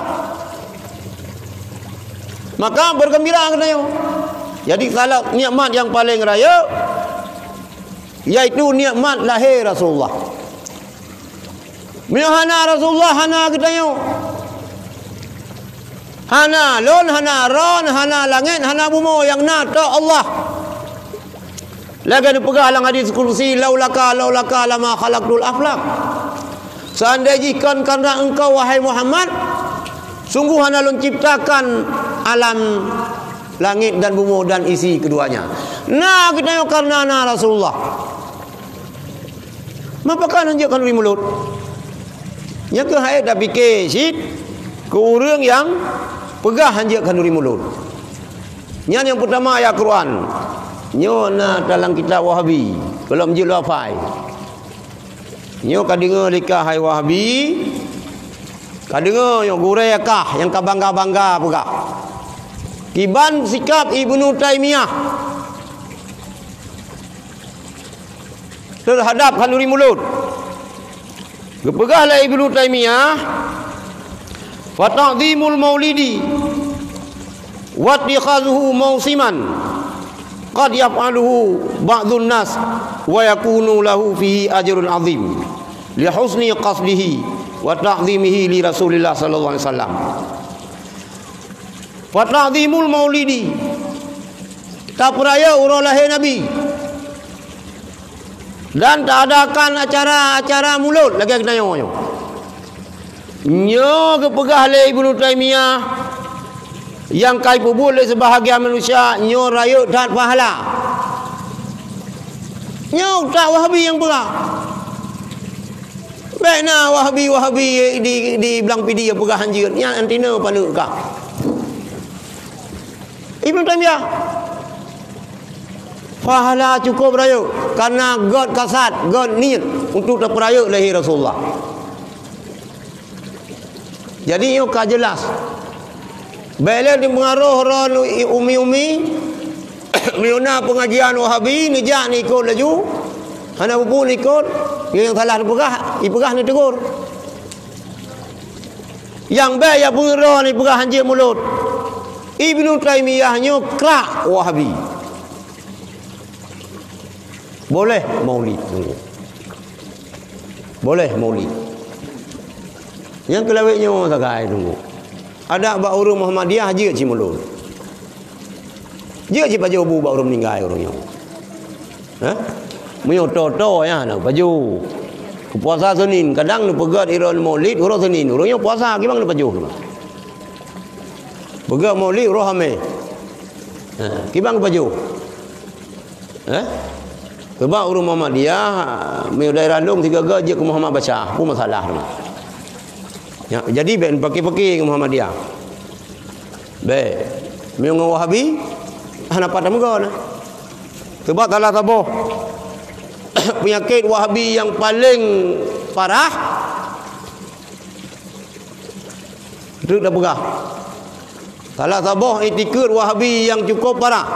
Maka bergembira katanya. Jadi salah nikmat yang paling raya yaitu nikmat lahir Rasulullah. Hana Rasulullah, hana katanya. Hana lon, hana ron, hana langit, hana bumi yang nata Allah. Lagi dipegah dalam hadis kursi, laulaka lama khalaqtul aflaq. Seandainya jika karena engkau wahai Muhammad, sungguh hana lon ciptakan alam langit dan bumi dan isi keduanya. Nah kita karena na Rasulullah. Mapakan anjakan di mulut. Nya ke hai dah fikir syid ke urang yang pegah anjakan di mulut. Nya yang pertama ayat Quran. Nya na dalam kitab Wahabi belum jil wafai. Nyo kadengar likah hai Wahabi. Kadengar yo gurekah yang kabangga-bangga pula. Kiban sikap Ibnu Taimiyah terhadap Hanuri Mulut. Kepegahlah Ibnu Taimiyah wa ta'zimul maulidi wa ittikhadhuhu mausiman qad yaf'aluhu ba'dun nas wa yakunu lahu fihi ajrun 'azim li husni qasdihi wa ta'zimihi li Rasulillah sallallahu alaihi wasallam. Wa ta'zimul maulidi, tak peraya urang lahir Nabi, dan tak adakan acara-acara mulut lagi kena nyo. Nyo kepegah le Ibnu Taimiyah yang kai pubul le sebahagian manusia nyo raya tak pahala. Nyo tak Wahabi yang pegah. Baiklah Wahabi di belang pidi yang pegah anjir. Yang antina pada kah? Ibnu Taimiyah pahala cukup raya karena God kasat, God niat untuk terperaya lahir Rasulullah. Jadi yo ka jelas. Bila di pengaruh ron umi miuna pengajian Wahabi nejak ni ikut laju. Hana pun ikut yang salah dipegah ni tegur. Yang baik ya pengaruh ni pegah anjir mulut. Ibnu Taimiyah nyo kerak Wahabi. Boleh maulid tunggu. Boleh maulid. Yang kelawetnya sakai tunggu. Ada bak urang Muhammadiyah je ci mulut. Je ci baju bu bak urang meninggal orangnya. Ha? Munyo toto ya nak baju. Puasa Senin kadang nu pegat iron maulid urang Senin. Orangnya puasa gimana baju. Begat maulid rohame. Ha, kibang baju. Ha? Sebab urang Muhammadiyah meu daerah Long 3 je ke Muhammad baca, pun masalah tu. Ya, jadi ben pakai-pakai ke Muhammadiyah. Baik. Meu ngau Wahabi hana patah muka nah. Sebab salah taboh. Penyakit Wahabi yang paling parah itu dah pegah. Salah taboh itikad Wahabi yang cukup parah.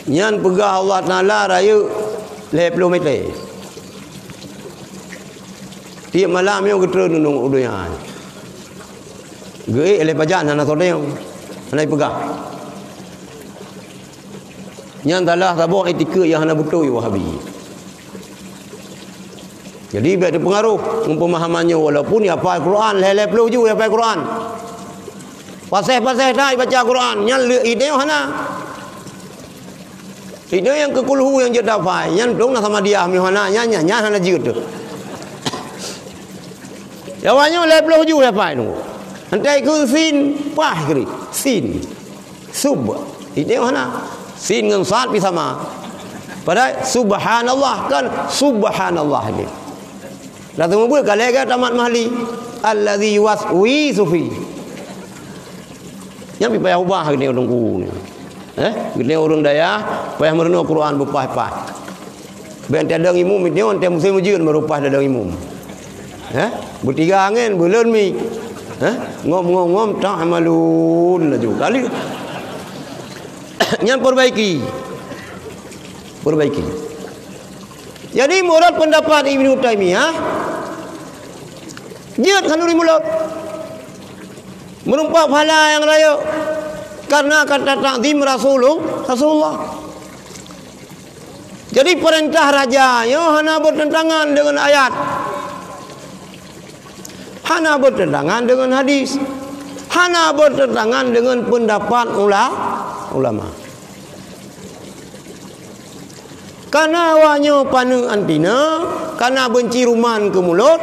Nyan pegah Allah Ta'ala raya 20 meter. Tiap malam yang kita nunung udunya. Gei oleh pajak nana sodeng. Nana pegah. Nyan talah tabuh etika yang hana betul Wahabi. Jadi biar ada pengaruh pemahamannya walaupun ya hafal Quran, leleh perlu juga hafal Quran. Pasal-pasal dah baca Quran, nyan ide hana. Ide yang kekulhu yang jadi hafal, nyan dong nak sama dia mihana nyan hana jiut tu. Jawannya leleh perlu juga hafal tu. Nanti ku sin pah kiri, sin sub. Ide hana. Sin dengan sad sama. Padahal subhanallah kan subhanallah ni. Dah temu pun kalau ke tamat mahli allazi waswisu fi. Yang payah ubah ni orang ku ni. Gini orang daya payah merenung Quran berpah-pah. Ben tiada imum ni on tem musim ujian merupah tiada imum. Bertiga angin bulan mi. Ngom ta'malun laju kali. Yang perbaiki. Jadi murad pendapat Ibnu Taimiyah jihad Hanuri Mulut merumpak pahala yang raya karena kata takzim Rasulullah. Jadi perintah raja hana bertentangan dengan ayat, hana bertentangan dengan hadis, hana bertentangan dengan pendapat ulama. Karena awaknya panu antina, karena benci ruman ke mulut,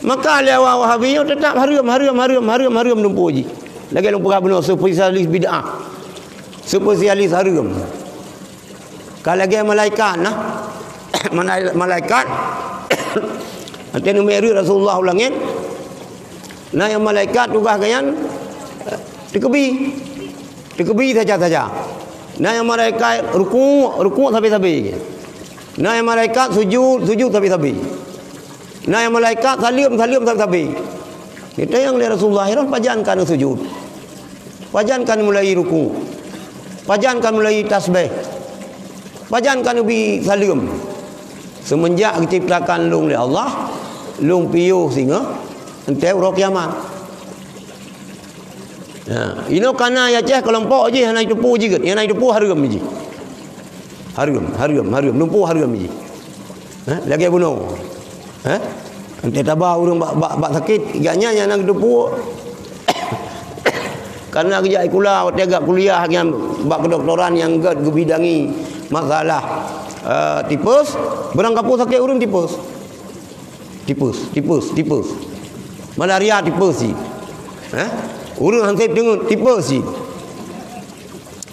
maka awak Wahabi tetap harum lumpuh ji. Lagi lumpuh benar spesialis bid'ah. Spesialis harum. Kalau lagi malaikat nah. Malaikat antina meri Rasulullah ulangin. Nah yang malaikat tugas kayan Dikebi saja. Nah yang mereka ruku sampai-sampai. Nah yang malaikat sujud tapi. Nah yang malaikat salim tapi. Kita yang lihat Rasulullah heran pajankan sujud. Pajankan mulai ruku. Pajankan mulai tasbih. Pajankan ubi salim. Semenjak diciptakan lung oleh Allah, lung piuh singa ente ro kiamat. Nah, ino kana ya ceh kelompok je hanai tepu je ket. Yang naik tepu hargam je. Hargam. Lumpuh hargam je. Ha? Lagi bunuh. Ha? Ente tabah urang bak sakit, igaknya yang nak tepu. Karena kerja kula tiga kuliah yang bak kedoktoran yang gad gebidangi masalah tipus, berang kapur sakit urang tipus. Malaria tipus sih. Urang hansip dengung tipus sih.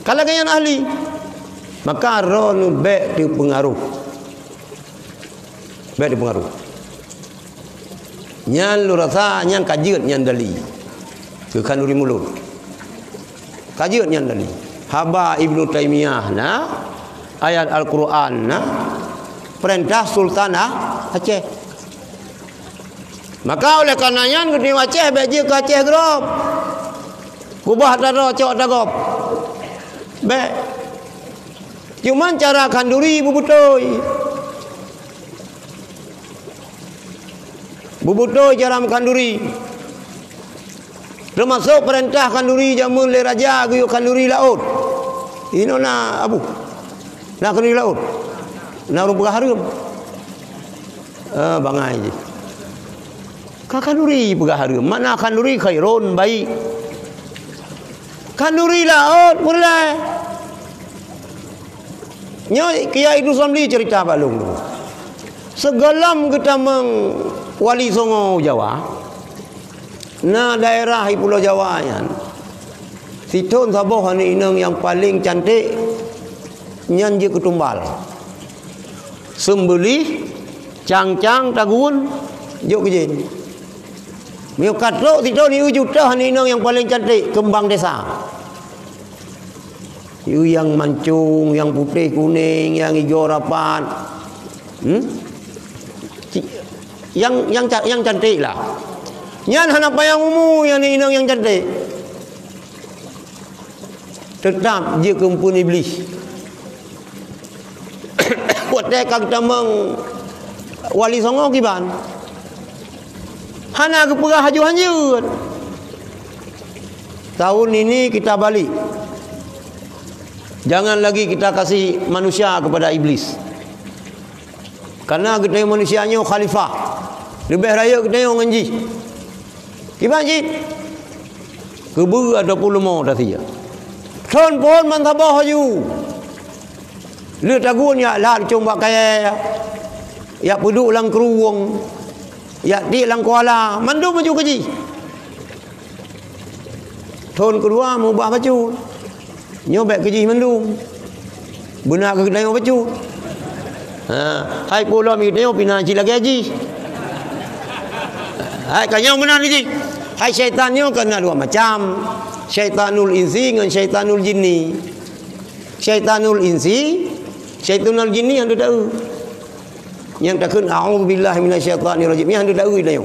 Kalau kaya ahli, maka ron baik di pengaruh. Nyan lu rasa nyan kajiat nyan dali. Ke kanuri mulut. Kajiat nyan dali. Haba Ibnu Taimiyah na ayat Al-Quran na perintah Sultanah Aceh. Maka oleh karenanya di Aceh beje ke Aceh grop. Kubah taro cok dagop. Baik. Cuman cara kanduri bubutoi cara kanduri. Termasuk perintah kanduri jamun le raja guyu kanduri laut. Ino na abu. Na kanduri laut. Na rupa harum. Bangai je. Kanduri buka harum. Mana kanduri khairun baik. Kanduri laut boleh. Nya Kiai itu Samli cerita balung. Segalam kita wali Songo Jawa. Nah daerah Pulau Jawa yan. Situn saboh ni inang yang paling cantik nyan je ketumbal. Sembelih cang-cang tagun jok kejin. Mio katro situn ni juta ni inang yang paling cantik kembang desa. Yang mancung, yang putih kuning, yang hijau rapat. Yang cantik lah. Nyan hana payang umum yang ni inang yang cantik. Tetap dia kumpul iblis. Buat dekat kita wali Songo kiban. Hana keperah haju hanjut. Tahun ini kita balik. Jangan lagi kita kasih manusia kepada iblis. Karena kita manusianya khalifah. Lebih raya kita yang nganji. Gimana ji? Kebu ada puluh dah saja. Son pun mantabah haju. Lu tagun ya lah cuma kaya ya puduk lang keruang. Ya di lang kuala. Mandu maju keji. Ton kedua mubah baju. Nyobek keji mendung. Benar ke kena baju. Hai pula mi tengok pina ci lagi haji. Hai kanya benar ni ji. Hai syaitan ni kena dua macam. Syaitanul insi dengan syaitanul jinni. Syaitanul insi, syaitanul jinni yang tahu. Yang takun a'udzubillahi minasyaitanirrajim. Yang tahu dia.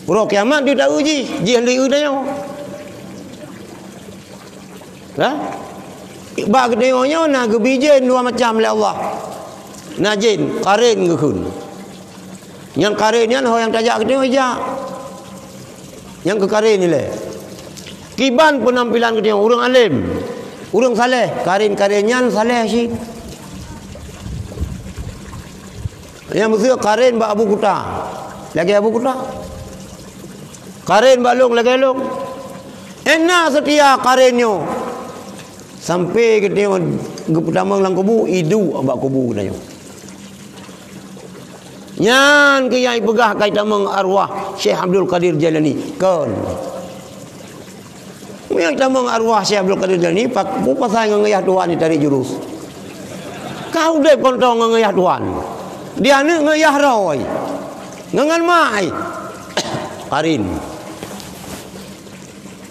Pro kiamat dia tahu ji. Ji hendak dia. Ha? Ba kedeonya na gebijin dua macam oleh Allah. Najin karin gekun. Yang karin ni yang tajak kedeo ejak. Yang ke karin ni le. Kiban penampilan kedeo urang alim. Urang saleh, karin-karinnya saleh sih. Yang mesti karin ba Abu Kuta. Lagi Abu Kuta. Karin balung lagi long. Enak setia karinnya. Sampai ke dia pertama lang kubu idu abak kubu nayo. Nyan ke yai pegah kaitan arwah Syekh Abdul Qadir Jalani kon. Yang tamang arwah Syekh Abdul Qadir Jalani pak bu pasal ngayah tuan ni tarik jurus. Kau dep kontong ngayah tuan. Dia ni ngayah roy. Ngangan mai. Karin.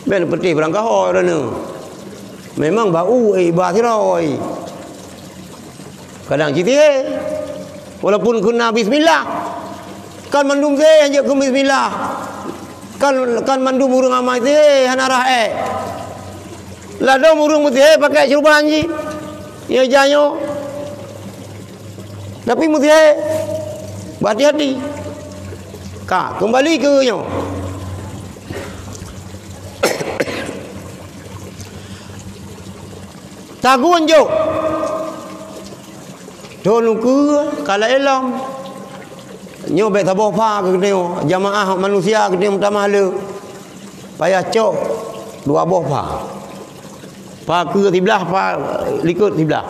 Ben peti berangkah hoy rene. Memang bau bah tiroi. Kadang cerita walaupun kena bismillah. Kan mandum saya je ke bismillah. Kan mandum urang amai teh hanarah lah dong urang mesti pakai cerubahan ji. Ya janyo. Tapi mesti berhati-hati. Kak, kembali ke nyo. Taguan jo. Tolong ke kalau elam. Nyo bet tabah pa ke nyo jamaah manusia ke nyo mahala. Payah cok dua boh pa. Pa ke tiblah pa likut tiblah.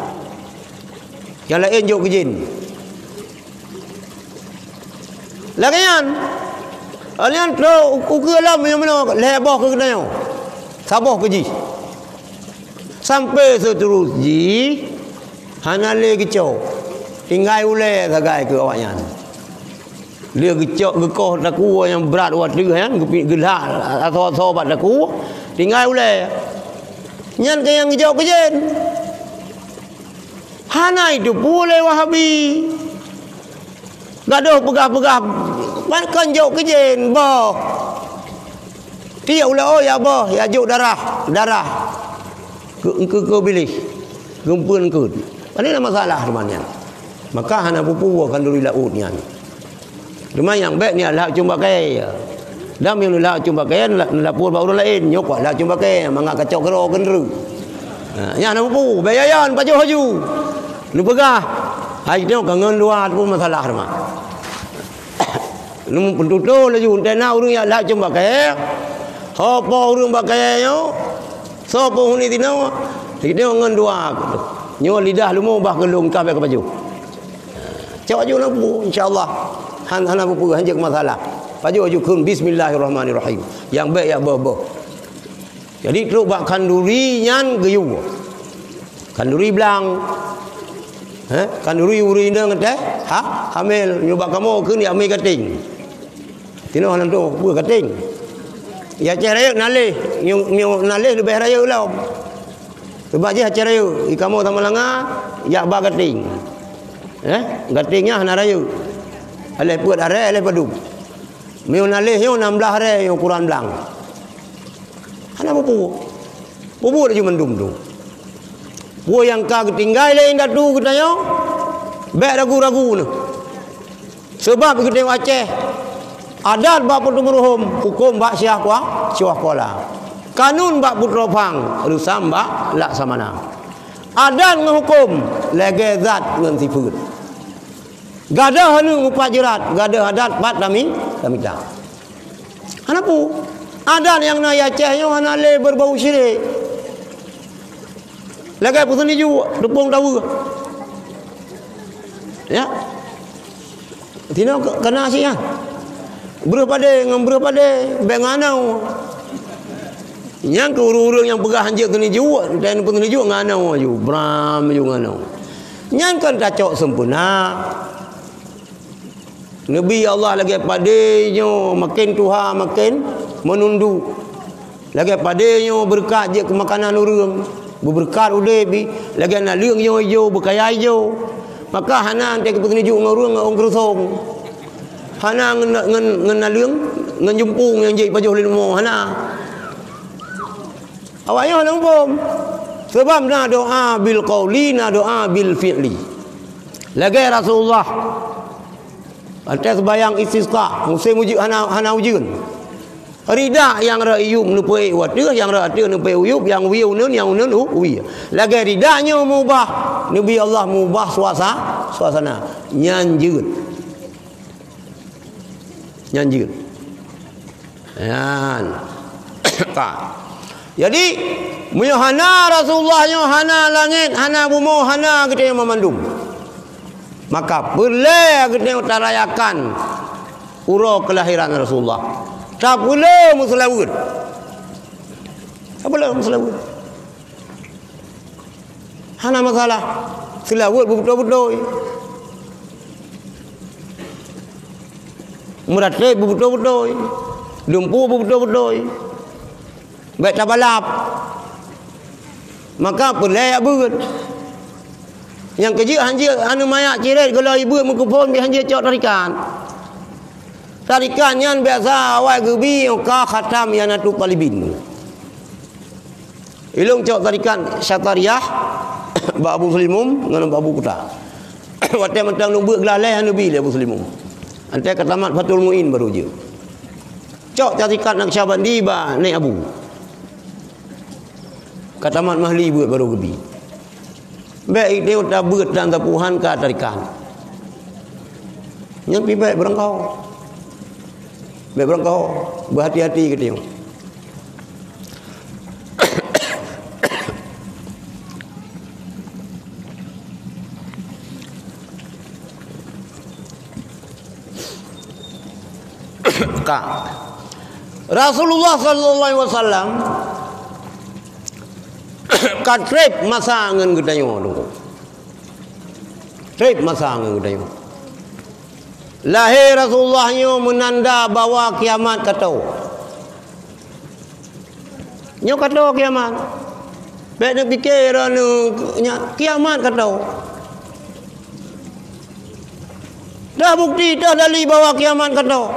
Yang lain jo ke jin. Lagian alian tro ukur alam yang mana lebah ke nyo. Sabah ke ji. Sampai seterusnya hanale kecau tinggal ulai sagai ke awaknya dia kecau gekoh daku yang berat buat dia kan gelak atau sobat daku tinggal ulai nyan ke yang kecau kejen hana itu boleh wahabi gaduh pegah-pegah kan jauh kejen boh dia ulai oh ya boh ya jauh darah ke pilih gempun ke ini lah masalah temannya maka hana pupu akan dulu lautnya cuma yang baik ni lah cuma pakai dam yang lah cuma pakai lah pun baru lain nyok lah cuma pakai mangga kacau kero kendru nya hana pupu bayayan baju haju lu pegah hai tengok kangen luar pun masalah teman lu pentutu laju tena urang ya lah cuma pakai apa urang pakai yo so po huni tino dia ngan dua nyo lidah lu mau bah gelung kabeh ke baju cak baju lampu insyaallah hana pupu hanjak masalah baju kun bismillahirrahmanirrahim yang baik ya boh jadi teruk bak kanduri nyan geyu kanduri blang kanduri uri ndang teh hamil nyoba kamu keun ya amil kating tino hanan tu bu kating ya ceraya nalih nyo nalih lebih raya lah sebab je ceraya ikamu sama langa ya ba gating gatingnya hana raya aleh puat are aleh padu meu nalih yo 16 are yo Quran blang hana pupu dia mendum tu bu yang ka ketinggal lain datu ketayo bek ragu-ragu nu sebab kita tengok Aceh adat bak putu meruhum hukum bak syah kuala kanun bak putu pang rusam bak laksamana adat ngehukum lege zat ngan sifut gadah hanu upat jerat gadah adat pat damita hanapu adat yang na Aceh yo hana le berbau syirik lege putu ni ju depung tahu ya tino kena sih ya berapa de benganau yang ke urang yang pegah hanjak tu ni juga dan pun ni juga nganau ju bram ju nganau yang kan kacok sempurna Nabi Allah lagi padanya makin tuha makin menundu lagi padanya berkat je ke makanan urang berberkat udebi lagi nak liang yo hijau berkaya hijau maka hana antek pun ni juga urang orang kerusong hana ngen naliung ngen jumpung yang jadi pajuh limo hana awaknya hana umpam sebab na doa bil qauli na doa bil fi'li lagi Rasulullah atas bayang istisqa musim uji hana ujun rida yang rayum nupai wadah yang rada nupai uyup yang wiu nun yang nun uwi lagi ridanya mubah Nabi Allah mubah suasana nyanjut nyanjir jadi hana Rasulullah hana langit hana bumi hana kita yang memandung maka boleh kita tarayakan urau kelahiran Rasulullah tak boleh muslawud hana masalah selawud betul-betul Muratib betul-betul lumpuh betul-betul baik tabalap maka pelai abun Yang kerja hanja anu mayak ciret kalau ibu mengkupon bi hanja cok tarikan. Tarikan yang biasa awal gebi ka khatam yang atu talibin. Ilung cok tarikan syatariyah ba Abu Sulimum dengan Abu Kuta. Waktu mentang nunggu gelalai anu bi Abu Sulimum. Ante katamat Fatul Muin baru je. Cok tarikan Naqsyabandi ba naik Abu. Katamat Mahli buat baru gebi. Baik dia udah buat dan tapuhan ke tarikan. Yang lebih baik berengkau. Baik berengkau. Berhati-hati ke dia. Rasulullah sallallahu alaihi wasallam ka trip masa ngan gedayo tu. Trip masa ngan gedayo. Lahir Rasulullah nyo menanda bahawa kiamat katau. Nyo katau kiamat. Baik nak fikir anu kiamat katau. Dah bukti dah dalil bahawa kiamat katau.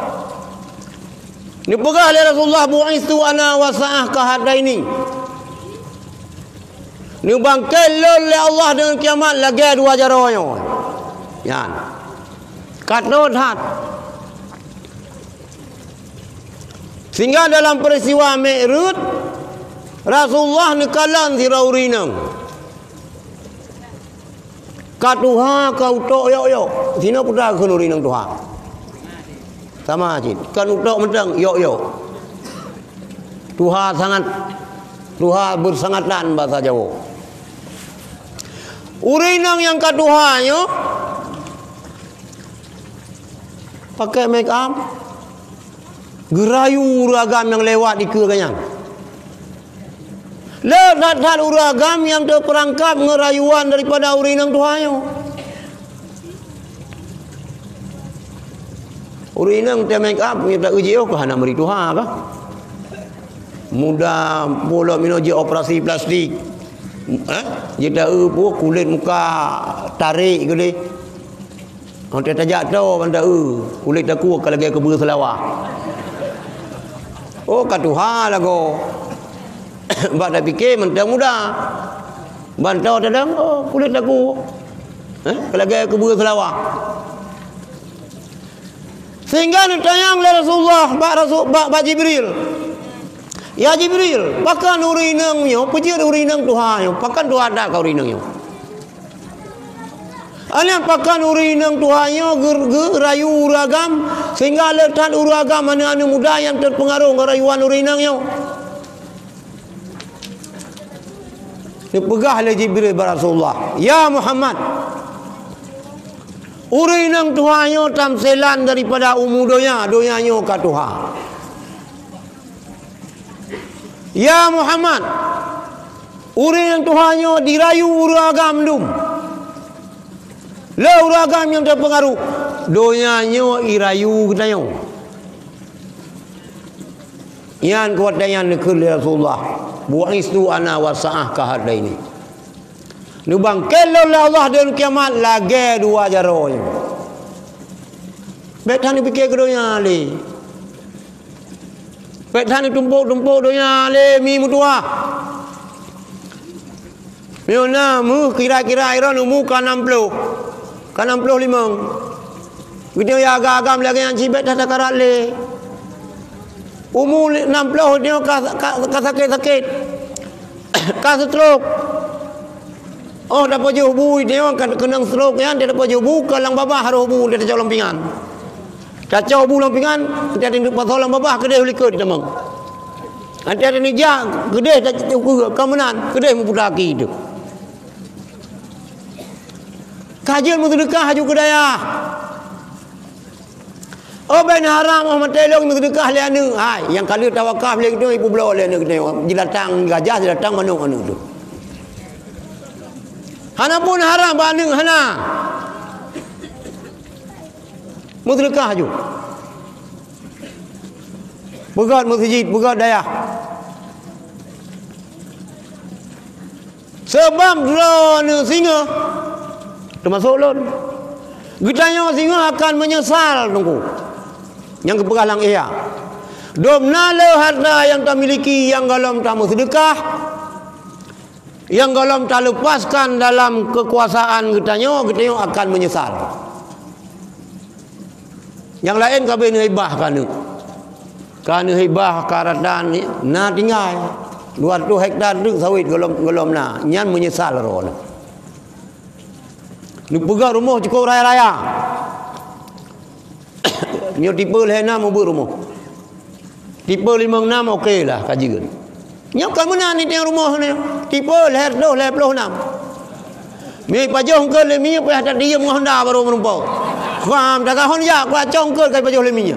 Ni pegah oleh Rasulullah bu'istu ana wa sa'ah kahadaini. Ni bangkai oleh Allah dengan kiamat lagi dua jaronya. Yan. Katut hat. Sehingga dalam peristiwa Mi'raj Rasulullah nekalan ziraurinang. Katuha kau tok yo. Sino putra kenurinang Tuhan. Sama cik. Kan utok mentang yo. Tuhan sangat bersangatan bahasa Jawa. Urinang yang katuhanyo pakai make up, gerayu uragam yang lewat di keganyang. Ledat uragam yang terperangkap ngerayuan daripada urinang tuhanyo. Urinang dia make up kita uji ke hana meri tuha apa? Mudah pula minoji operasi plastik. Dia tahu kulit muka tarik gini. Orang tak tajak tahu benda kulit aku kalau lagi ke berselawah. Oh katuha lagu. Bak dah fikir mentang mudah. Bantau tadang kulit aku. Kalau lagi ke berselawah. Sehingga ditayang oleh Rasulullah bak Jibril. Ya Jibril, pakan urinang yo, pejir urinang Tuhan yo, pakan Tuhan ada kau urinang yo. Anak pakan urinang Tuhan yo rayu uragam sehingga letak uragam mana muda yang terpengaruh rayuan urinang yo. Dipegah oleh Jibril bar Rasulullah. Ya Muhammad, urinang Tuhan yo tamselan daripada donya yo ka Tuhan. Ya Muhammad, urinang Tuhannya dirayu uragam dum. Le uragam yang terpengaruh donyanya irayu katanya. Yan kuat dayan nekul Rasulullah. Bu'istu ana wa sa'ah kahadaini. Ni bangkel oleh Allah dan kiamat lagi dua jaronya. Betan dipikir ke donya ni. Betan tumpuk-tumpuk donya le mi mutua. Miona mu kira-kira iron mu ka 60. Ka 65. Video ya agam lagi yang cibet dah takarat le. Umur 60 dia ka sakit-sakit. Ka stroke. Oh dapat jubu dia kan kena stroke kan dia dapat jubu kalang babah haru bu dia jauh lampingan. Kacau bu lampingan dia ada pasal lang babah kedai likut demang. Nanti ada ni jak kedai tak cukup kemenan kedai memputaki itu. Kajian sedekah haju kedaya. Oh ben haram Muhammad telong sedekah le anu. Hai yang kali tawakal le itu ibu belo le anu jilatang gajah jilatang manuk anu tu. Hana pun haram banding hana. Sedekah haju. Begat masjid, begat daya. Sebab drone singa termasuk lon. Getanya singa akan menyesal tunggu. Yang kepegalang ia. Domna le harta yang tak miliki yang galom tamu sedekah. Yang galom tak lepaskan dalam kekuasaan getanya akan menyesal. Yang lain kabeh hibah kan hibah karadan na tinggal 200 hektar tu sawit golom na nyan menyesal ro na. Ni pegang rumah cukup raya-raya. Nyo tipe le na mau rumah. Tipe 56 okeylah kajian. Nyo kan mana ni teng rumah ni. Tipe le 26. Mi pajong ke le mi pa tak diam ngah Honda baru menumpau. Faham tak kahon ya kwa chong ke kai pajong le mi.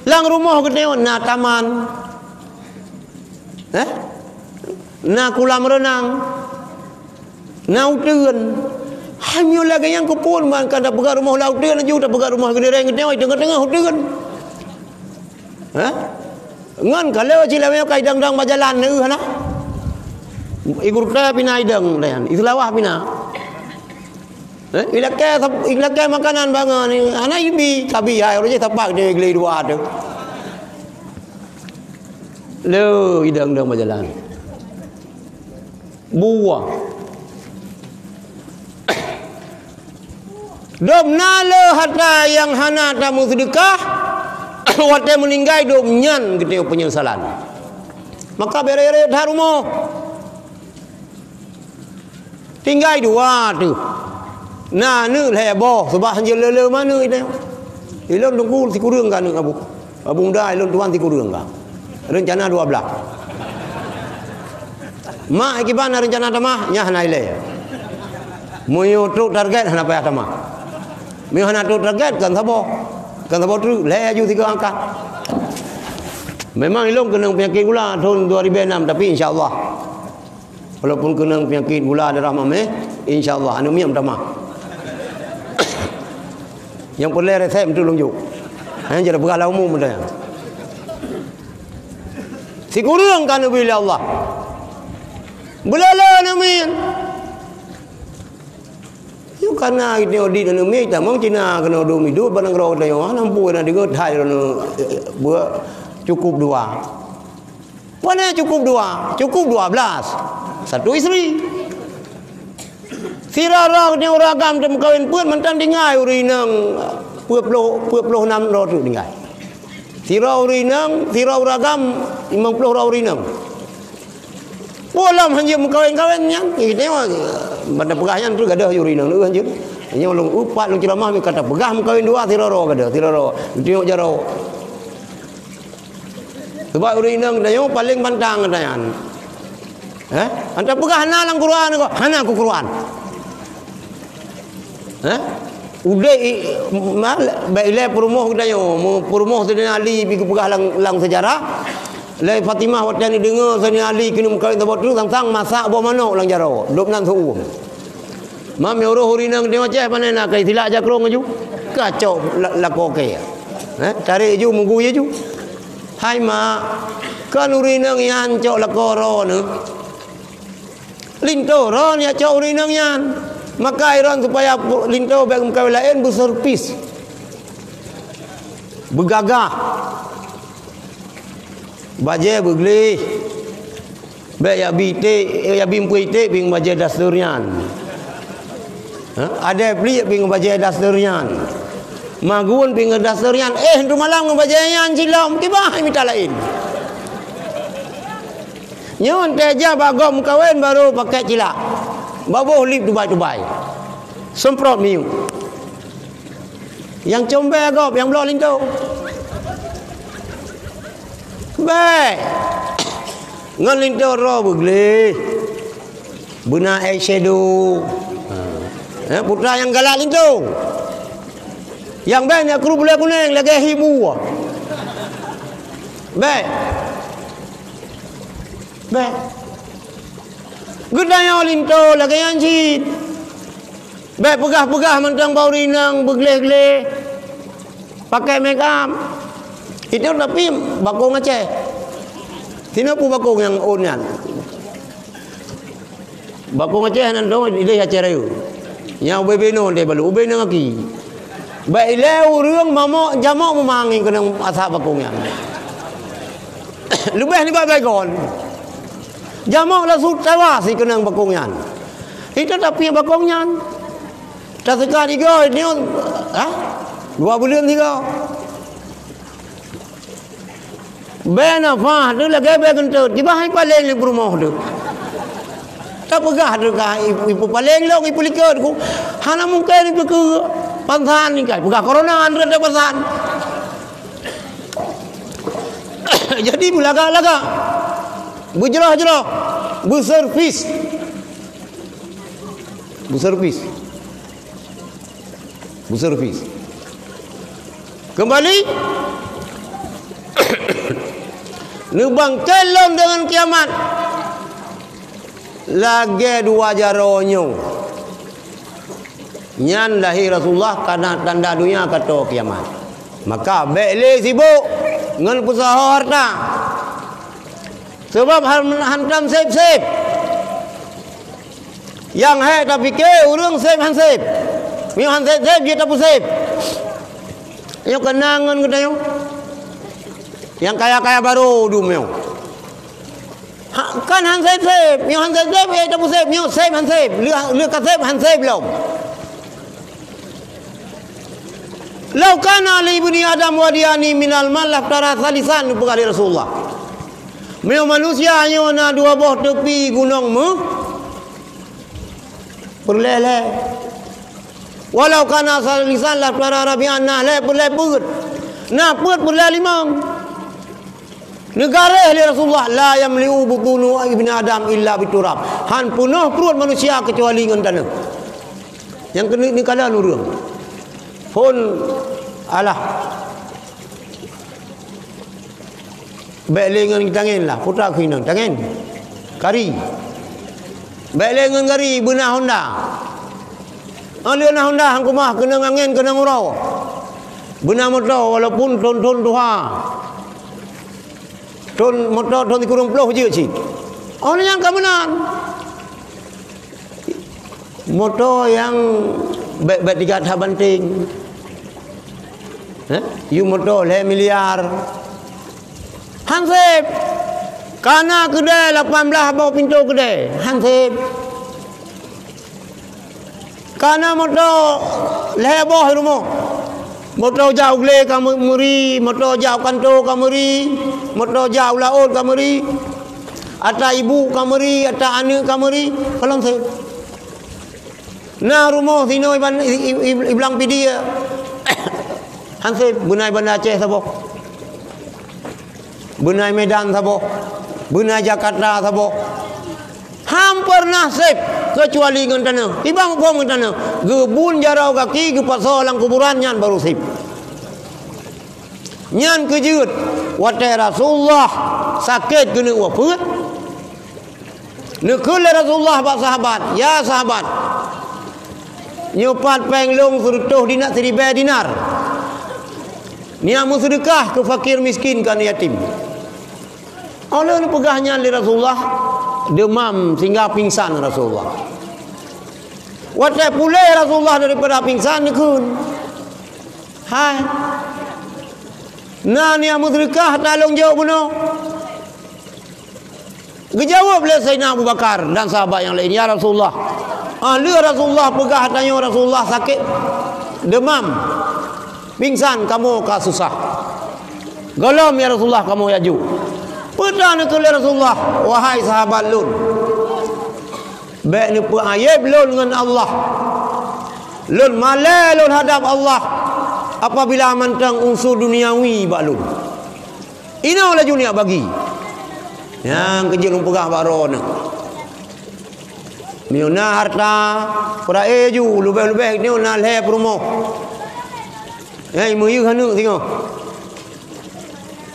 Lang rumah gede na taman. Na kolam renang. Na uteuan. Hamil lagi yang kupun man kan dak pegang rumah laut dia ju tak pegang rumah gede reng gede tengah-tengah uteuan. Ngan kalau cilawai kai dang-dang bajalan ni hana. Igur ta pina idang dan islawah pina. Ilake makanan bangan ni ana ibi tabi hai orang je tapak dia geli dua tu. Lo idang-dang bajalan. Buah. Domna le harta yang hana tamu sedekah. Wate meninggai dom nyan gede penyesalan. Maka bere-bere dah rumah. Tinggal dua tu. Nah nu heboh sebab hanya lele mana itu. Ilon tunggu si kurang kan abu. Abu dah ilon tuan si kurang kan. Rencana 12. Mak gimana rencana tamah nya hana ile. Moyo tu target hana payah tamah. Mi hana tu target kan sabo. Kan sabo tu le aju 3 angka. Memang ilon kena penyakit gula tahun 2006 tapi insya-Allah walaupun kena penyakit gula darah mameh, insya-Allah anu miam tamah. Yang boleh resep tu lonjuk. Hanya jadi begalah umum dah. Si kurang kan bila Allah. Belala namin. Yo kana ini odi dan mi ta mong Cina kena do mi do barang ro da yo nampu na dengar thai ro buat cukup 2. Mana cukup 2? Cukup 12. Satu isteri. Sirara ni uragam dem kawin pun mantan dingai urinang 26 ro tu dingai. Sira urinang, sira uragam 50 ro urinang. Polam hanya kawin-kawin nya. Kita pada pegahnya tu gadah urinang tu hanya. Hanya ulung upat ulung ceramah kata pegah kawin 2 sira ro gadah, sira ro. Tengok jaro. Sebab urinang dayo paling pantang katayan. Anta pegah hana lang Quran ko. Hana ku Quran. Udah baiklah perumuh dayo, perumuh Sayyidina Ali pi pegah lang sejarah. Lai Fatimah waktu ni dengar Sayyidina Ali kena kawin tabak tu sang masak bawa manok lang jaro. Dop nan suum. Mam yo roh urinang dia macam mana nak kai silak jakrong aju. Kacau lako ke. Tarik ju munggu je ju. Hai mak, kan urinang yan cok lako ro ne. Linto ron ya cok urinang yan. Maka iron supaya linto bagi muka lain berserpis. Bergagah. Baje begli. Baik ya bite ya bimpuite bing baje dasturnian. Ada pli bing baje dasturnian. Magun bing dasturnian tu malam baje yan silam kibah minta lain. Nyon teja bagom kawin baru pakai cilak. Baboh lip Dubai. Semprot miu. Yang combe agop, yang blok linto. Baik. Ngan linto ro begle. Bena eyeshadow. Putra yang galak linto. Yang baik ni kru boleh kuning lagi hibu. Baik. Baik. Gedanya linto lagi anjit. Baik pegah-pegah mentang bau rinang begle-gle. Pakai make up. Itu tapi bakong Aceh. Sini pu bakong yang onyan. Bakong Aceh nan dong ile Aceh rayu. Yang bebeno dia balu ubay nang aki. Baik leu reung mamak jamak memangin kena ashab bakong yang. Lebih ni baik gon. Jamak la sut tawasi kena bakong yang. Itu tapi bakong yang. Tak sekali go ni ha? 2 bulan 3. Bena fah tu lagi kentut. Tiba hai paling di rumah tu. Tak pegah tu kah ibu paling long ibu likur ku. Hana mungkin ibu ke pansan ni kai. Pegah corona andre pansan. Jadi bulaga-laga. Berjerah-jerah. Berservis. Kembali Nubang kelon dengan kiamat. Lagi 2 jaronyo. Nyan lahir Rasulullah karena tanda dunia kata kiamat. Maka bekle sibuk ngan usaha harta. Sebab hantam sip-sip. Yang hai tak fikir urang sip han sip. Mi han sip dia tak sip. Yo kenangan kedayo. Yang kaya-kaya baru dumeo. Kan han sip, mi han sip tak sip, mi sip han sip. Lu ka sip han sip belum. Lau kana li ibni Adam wadiani minal mal laftara salisan pegari Rasulullah. Meu manusia hanya na 2 buah tepi gunung mu. Perlele. Walau kana salisan laftara rabian nah le perleput. Nah put perle 5. Negara ahli Rasulullah la yamliu butunu ibni Adam illa biturab. Han penuh perut manusia kecuali dengan tanah. Yang kena ni kala nurung. Pun alah baik lengan tangan lah putra aku inang tangan kari baik lengan kari benah Honda alina Honda hang kumah kena angin kena ngurau benah motor walaupun ton tuha ton motor ton dikurung peluh je cik orang yang kemenan motor yang baik 3 tahap banting. You motor le miliar. Hansip. Kana kedai 18 bawa pintu kedai. Hansip. Kana motor le boh rumah. Motor jauh le kamuri, motor jauh kantor kamuri, motor jauh laut kamuri. Ata ibu kamuri, ata anak kamuri, kalau saya. Nah rumah sini iblang pidi. Hansip bunai Bandar Aceh sabo. Bunai Medan sabo. Bunai Jakarta sabo. Hampir nasib kecuali dengan tanah. Tiba bom dengan tanah. Gebun jarau kaki ke pasal lang kuburan nyan baru sip. Nyan kejut. Watai Rasulullah sakit kena wafat. Nekul Rasulullah pak sahabat. Ya sahabat. Nyopat penglong surutuh dinak 1000 dinar. Niamu sedekah ke fakir miskin kan yatim. Allah ni pegahnya li Rasulullah demam sehingga pingsan Rasulullah. Watai pulai Rasulullah daripada pingsan ni kun. Hai. Nah niamu sedekah tolong jawab benar. Gejawab oleh Sayyidina Abu Bakar dan sahabat yang lain, ya Rasulullah. Ahli Rasulullah pegah tanya Rasulullah sakit demam. Pingsan kamu ka susah. Golom ya Rasulullah kamu yaju. Petana ke Rasulullah, wahai sahabat lun. Baik ni ayib lun dengan Allah. Lun malai lun hadap Allah. Apabila mantang unsur duniawi bak lun. Ina lah dunia bagi. Yang kerja lun pegah bak ron. Miuna harta, pura ju lubeh-lubeh ni una le promo. Mu yu hanu tengok.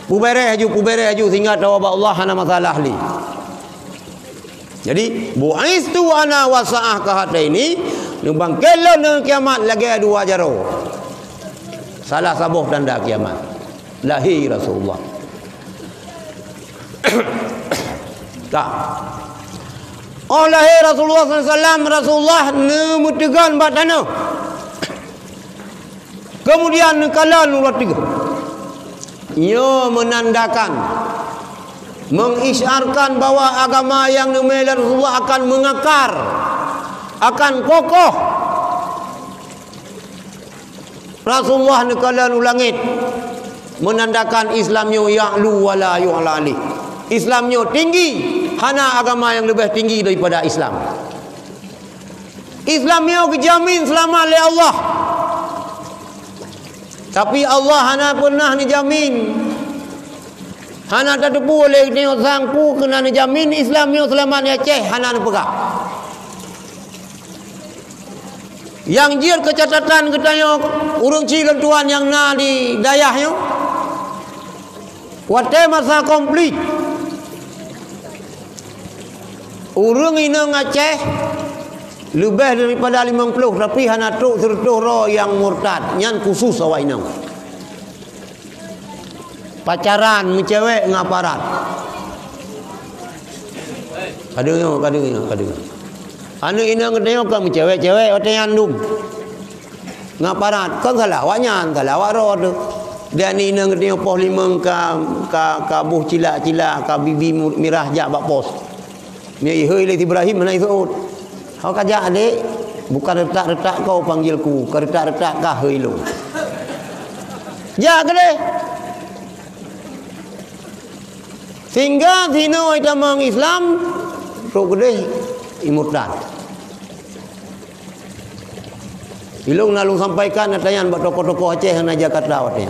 Pubere haju sehingga tahu bahwa Allah hana masalah li. Jadi buaistu ana wasaah kahata ini nubang kelon dengan kiamat lagi 2 jaro. Salah sabuh tanda kiamat. Lahir Rasulullah. Tak. Oh lahir Rasulullah SAW, Rasulullah nemutegan batana. Kemudian kala nurat tiga. Ia menandakan, mengisyarkan bahawa agama yang dimiliki Rasulullah akan mengakar, akan kokoh. Rasulullah nekala nu langit menandakan Islamnya ya'lu wala yu'la alih. Islamnya tinggi, hana agama yang lebih tinggi daripada Islam. Islamnya dijamin selamat oleh Allah. Tapi Allah hana pernah dijamin. Hana tak tepu oleh tengok sangku kena dijamin Islamnya selamat ni Aceh, hana ni pegang. Yang jir kecatatan katanya urang cilen tuan yang na di dayahnya. Watai masa komplit. Urang inang Aceh lebih daripada 50 tapi hana truk sertuh roh yang murtad nyan khusus awak inang. Pacaran mencewek ngaparat. Kadang. Anu inang tengok kan mencewek-cewek otean dum. Ngaparat kan salah awak nyan, salah awak roh tu. Dan inang tengok pos 5 ka buh cilak-cilak ka bibi mirah jak bak pos. Ni hei le Ibrahim mana Saud. Kau kajak adik, bukan retak-retak kau panggilku, kau retak-retak kah hei lu. Ja ke deh. Sehingga sino ita mang Islam ro gede imurtad. Ilung nalung sampaikan natayan buat tokoh-tokoh Aceh yang naja kata watnya.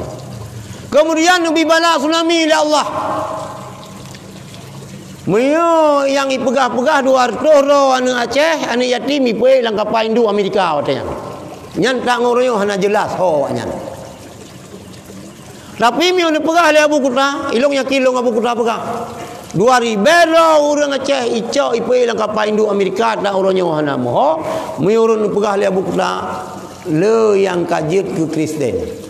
Kemudian Nabi bala tsunami oleh Allah. Mio yang ipegah-pegah 200 ro anu Aceh, anu yatim ipe langkap Indo Amerika watnya. Nyan tak ngoroyo hana jelas ho nyan. Tapi mio ni pegah le Abu Kuta, ilung yakilung Abu Kuta pegah. 2000 ro urang Aceh icok ipe langkap Indo Amerika tak oronyo hana moho. Mio urang pegah le Abu Kuta le yang kajit ke Kristen.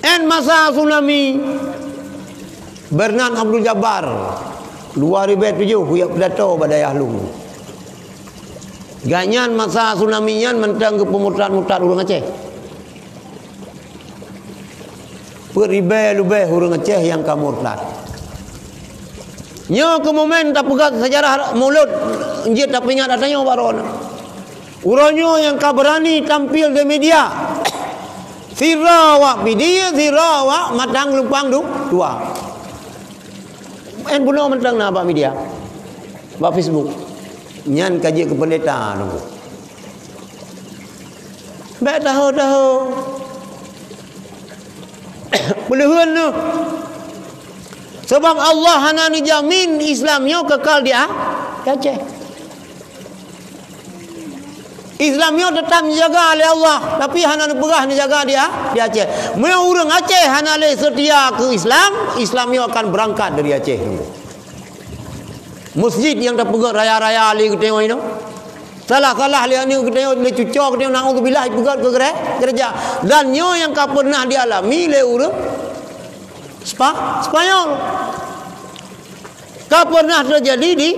En masa tsunami Bernard Abdul Jabbar 2007 huyak pidato pada Yahlung. Ganyan masa tsunami nyan mentang ke pemurtad-murtad urang Aceh. Peribe-lube urang Aceh yang kamurtad. Nyo ke momen tak pegat sejarah mulut njit tak ingat datanya baron. Uronyo yang kaberani tampil di media. Sirawak video, sirawak matang lumpang dua. En bunuh matang na ba media. Ba Facebook. Nyan kaji ke pendeta nunggu. Baik tahu. Belehan tu. Sebab Allah hana dijamin Islamnya kekal dia Aceh. Islamnya tetap dijaga oleh Allah, tapi hana berah dijaga dia di Aceh. Mereka orang Aceh hana le setia ke Islam, Islamnya akan berangkat dari Aceh. Masjid yang tak pegat raya-raya ali ke tengok ini. Salah le ni ke tengok le cucok ke tengok naudzubillah pegat ke gereja. Dan nyo yang ka pernah dialami le orang Spanyol. Ka pernah terjadi di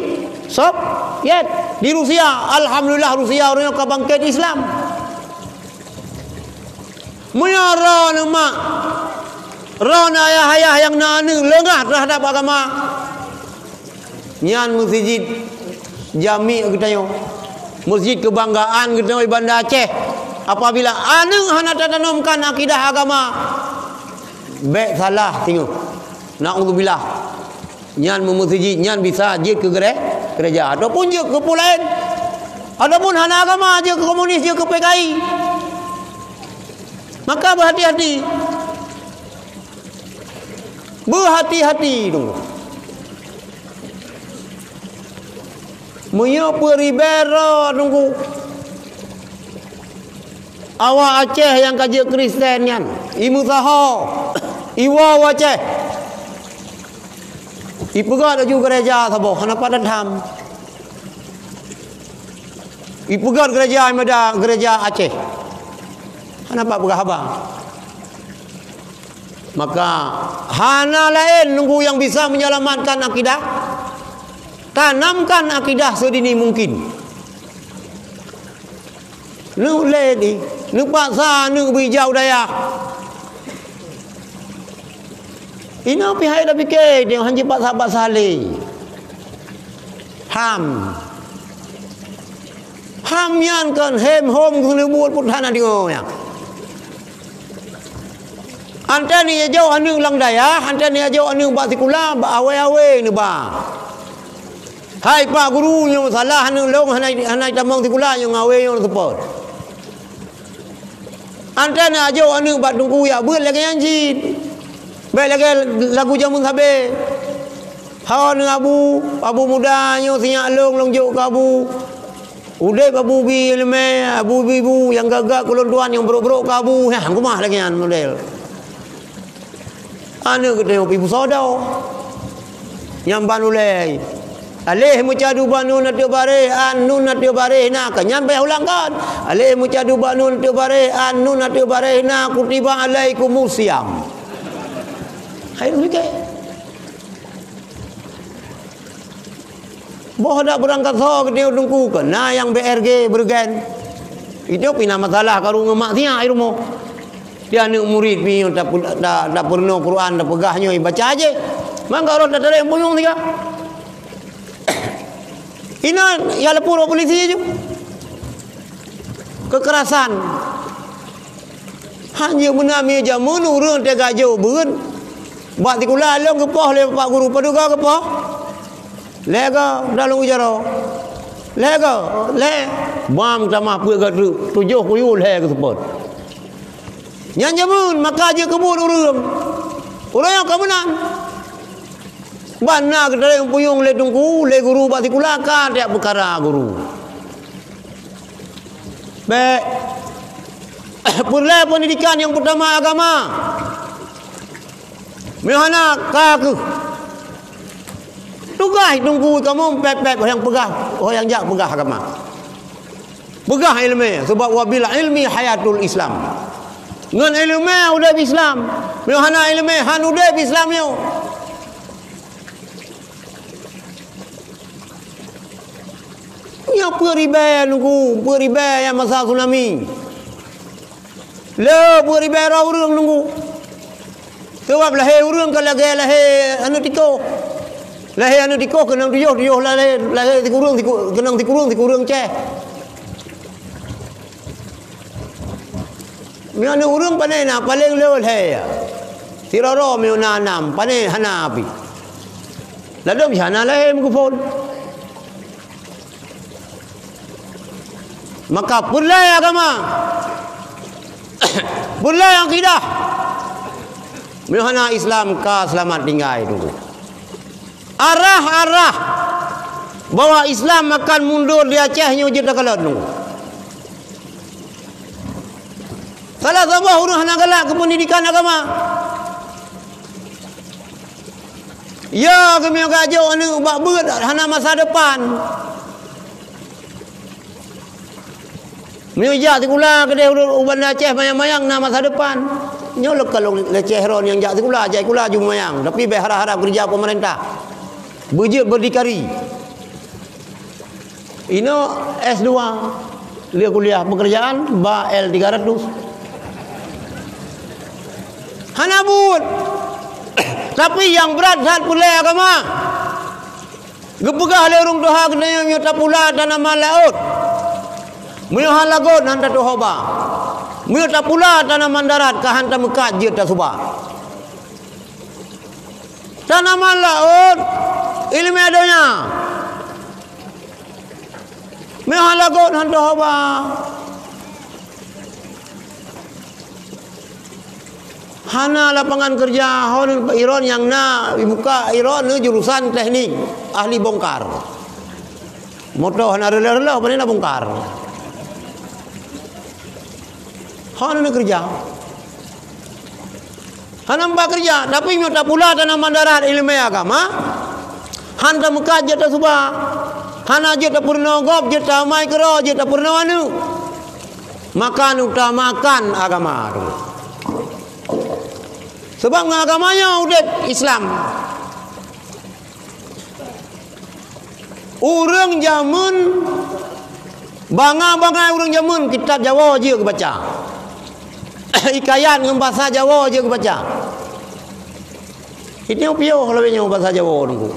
Soviet. Di Rusia, alhamdulillah Rusia orangnya kabangkit Islam. Menyara nama rona ayah-ayah yang nanu lengah terhadap agama. Nyan masjid jami kita yo. Masjid kebanggaan kita di Banda Aceh. Apabila anu hana tanamkan akidah agama, baik salah tengok. Naudzubillah. Nyan masjid nyan bisa je ke gereja ataupun je ke lain, ataupun hana agama je ke komunis je ke PKI. Maka berhati-hati. Berhati-hati tu. Munyo peribera tunggu. Awak Aceh yang kaji Kristen kan. Imu saho. Iwa Aceh. Ipegat aju gereja sabo kenapa datang? Ipegat gereja ada gereja Aceh. Kenapa pegah abang? Maka hana lain nunggu yang bisa menyelamatkan akidah. Tanamkan akidah sedini mungkin. Nu ledi, nu paksa, nu bijau daya. Ina pihai dah fikir dia hanya pak sahabat saleh. Ham yan kan hem hom kulubut puthana dingo ya. Anta ni jauh anu lang daya, anta ni jauh anu ba sikula ba awe ni ba. Hai pak guru yang salah anu long hanai tamang sikula yang awe yang support. Anta ni jauh anu ba tunggu ya beul lagi anjit. Baik lagi lagu jamun sabe. Hawa ni abu muda nyo sinyak long juk ke abu. Udai abu bi leme, abu ibu yang gagak kulon tuan yang berok-berok ke abu. Ha kumah lagi an model. Anu ke tengok ibu sodau. Yang banulai. Alih mucadu banu na teu bare anu na teu bare na kanyan bayah ulangkan. Alih mucadu banu na teu bare anu na teu bare na kutiba alaikumus siam. Hai mikir. Boh dak berangkat so ke dia tunggu ke na yang BRG bergen. Itu pina masalah karu ngemak sia ai rumo. Dia ni murid pi tak pernah Quran dah pegahnya baca aja. Mangga orang dah ada yang buyung tiga. Ina ya lepur polisi je. Kekerasan. Hanya menami jamun urang tega jauh beun. Bak tikula long kepoh le pak guru paduga kepoh. Lega dalam ujaro. Lega le bam tamah pu ga tujuh kuyul he ke sepot. Nyanjamun maka je kebun urang. Urang yang kemenang. Bana ke dalam puyung le tungku le guru bak tikula ka tiap perkara guru. Baik. Purle pendidikan yang pertama agama. Mihana kaku. Tugas tunggu kamu pep-pep yang pegah, yang jak pegah agama. Pegah ilmu sebab wabil ilmi hayatul Islam. Ngan ilmu udah Islam. Mihana ilmu han udah Islam yo. Ya peribai nunggu, peribai yang masa tsunami. Le peribai ra urang nunggu. Sebab lahir urang kalau lahir anu tiko. Lahir anu tiko kena tuyuh lahir tikurung kena tikurung ceh. Mi anu urang panai na paling leul he. Tiroro mi nanam panai hana api. Ladom hana lahir mukufon. Maka pulai agama. Pulai akidah. Mihana Islam ka selamat tinggal itu. Arah bahwa Islam akan mundur di Acehnya wujud kalah tu. Salah sama huruf hana galak ke pendidikan agama. Ya kami gajo anu bak beut hana masa depan. Miujak tikula ke dia uban Aceh mayang-mayang na masa depan. Nyolok kalau leceh ron yang jak tikula jai kula jum mayang tapi berharap kerja pemerintah. Bujut berdikari. Ino S2 dia kuliah pekerjaan ba L300. Hana but. Tapi yang berat saat pulai agama. Gepegah le urung doha kena nyota pula tanaman laut. Muyuh lagot hanta tohoba. Muyuh tak pula tanaman darat ka hanta mekat je tak subah. Tanaman laut ilmu adanya. Muyuh lagot hanta tohoba. Hana lapangan kerja hon Iron yang na buka Iron ni jurusan teknik ahli bongkar. Moto hana rela-rela panina bongkar. Hana nak kerja. Hana mbak kerja, tapi tak pula tanaman darat ilmu agama. Hana muka je tak subah. Hana je tak purna gop je tak mai kero je tak purna anu. Makan utamakan agama tu. Sebab agamanya udah Islam. Orang zaman bangga-bangga orang zaman kitab Jawa je ke baca. Hikayat dengan bahasa Jawa je ke baca. Itu piuh lebihnya bahasa Jawa tu.